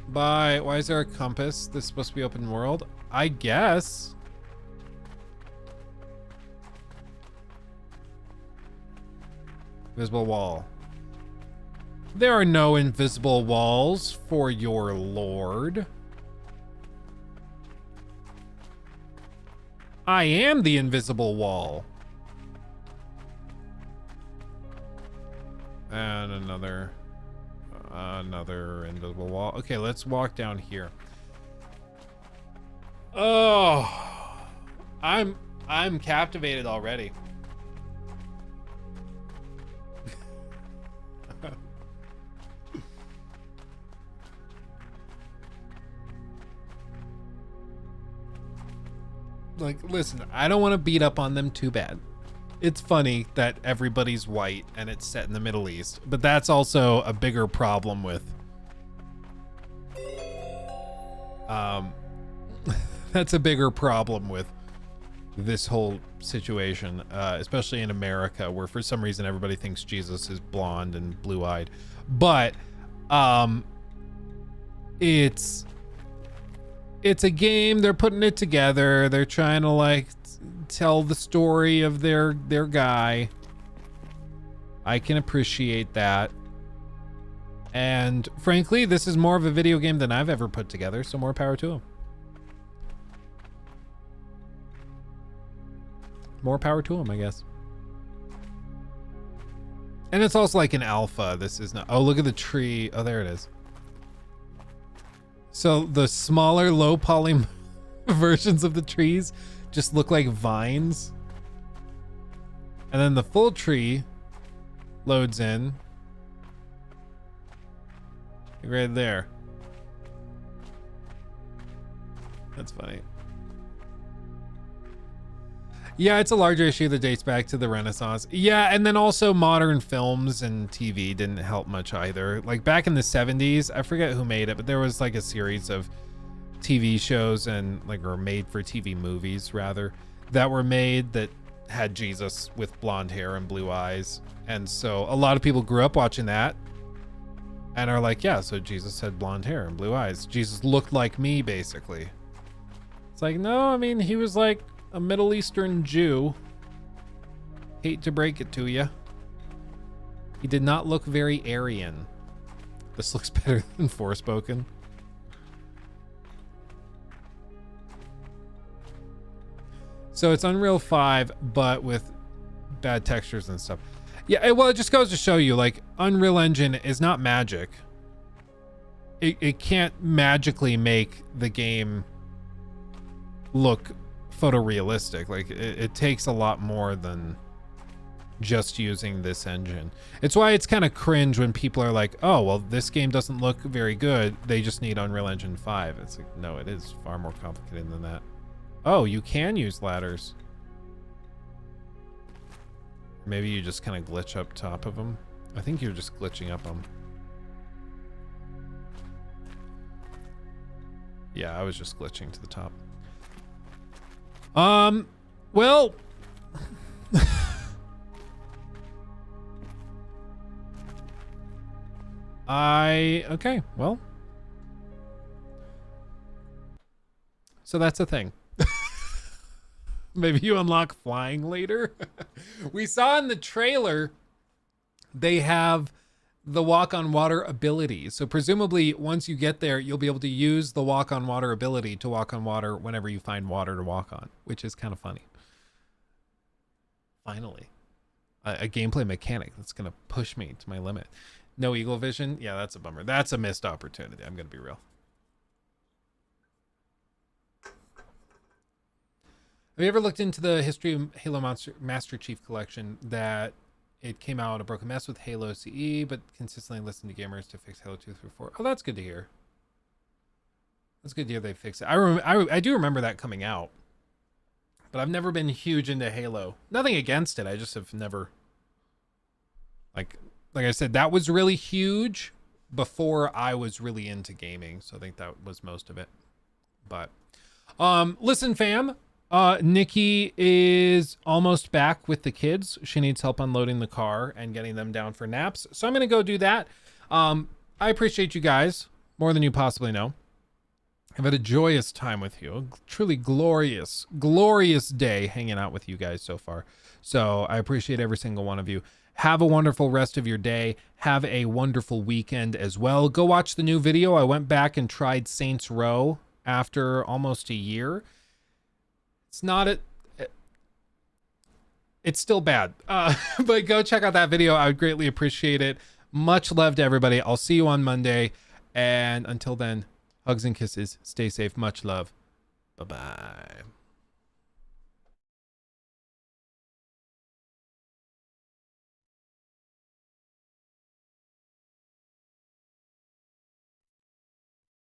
Bye. Why is there a compass? This is supposed to be open world? I guess. Invisible wall. There are no invisible walls for your lord. I am the invisible wall. And another invisible wall. Okay, let's walk down here. Oh, I'm captivated already. Like, listen, I don't want to beat up on them too bad. It's funny that everybody's white and it's set in the Middle East, but that's also a bigger problem with that's a bigger problem with this whole situation, especially in America, where for some reason everybody thinks Jesus is blonde and blue-eyed. But it's a game. They're putting it together. They're trying to like tell the story of their guy. I can appreciate that. And frankly, this is more of a video game than I've ever put together, so more power to them. More power to them, I guess. And it's also like an alpha. This is not. Oh, look at the tree. Oh, there it is. So the smaller, low poly versions of the trees just look like vines. And then the full tree loads in. Right there. That's funny. Yeah, it's a larger issue that dates back to the Renaissance. Yeah, and then also modern films and TV didn't help much either. Like back in the 70s, I forget who made it, but there was like a series of TV shows and like, or made for TV movies rather, that were made that had Jesus with blonde hair and blue eyes. And so a lot of people grew up watching that and are like, yeah, so Jesus had blonde hair and blue eyes. Jesus looked like me, basically. It's like, no, I mean, he was like a Middle Eastern Jew. Hate to break it to you. He did not look very Aryan. This looks better than Forspoken. So it's Unreal 5, but with bad textures and stuff. Yeah, well, it just goes to show you, like, Unreal Engine is not magic. It can't magically make the game look photorealistic. Like it takes a lot more than just using this engine. It's why it's kind of cringe when people are like, oh, well, this game doesn't look very good, they just need Unreal Engine 5. It's like, no, it is far more complicated than that. Oh, you can use ladders. Maybe you just kind of glitch up top of them. I think you're just glitching up them. Yeah, I was just glitching to the top. Well, okay, well, so that's a thing. Maybe you unlock flying later. We saw in the trailer, they have the walk on water ability. So presumably once you get there, you'll be able to use the walk on water ability to walk on water whenever you find water to walk on, which is kind of funny. Finally, a gameplay mechanic that's going to push me to my limit. No eagle vision. Yeah, that's a bummer. That's a missed opportunity. I'm going to be real. Have you ever looked into the history of Halo Master Chief Collection? That it came out a broken mess with Halo CE, but consistently listened to gamers to fix Halo 2 through 4. Oh, that's good to hear. That's good to hear they fixed it. I do remember that coming out, but I've never been huge into Halo. Nothing against it. I just have never, like I said, that was really huge before I was really into gaming. So I think that was most of it. But listen, fam. Nikki is almost back with the kids. She needs help unloading the car and getting them down for naps. So I'm going to go do that. I appreciate you guys more than you possibly know. I've had a joyous time with you. A truly glorious, glorious day hanging out with you guys so far. So I appreciate every single one of you. Have a wonderful rest of your day. Have a wonderful weekend as well. Go watch the new video. I went back and tried Saints Row after almost a year. It's not it's still bad, but go check out that video. I would greatly appreciate it. Much love to everybody. I'll see you on Monday, and until then, hugs and kisses. Stay safe. Much love. Bye-bye.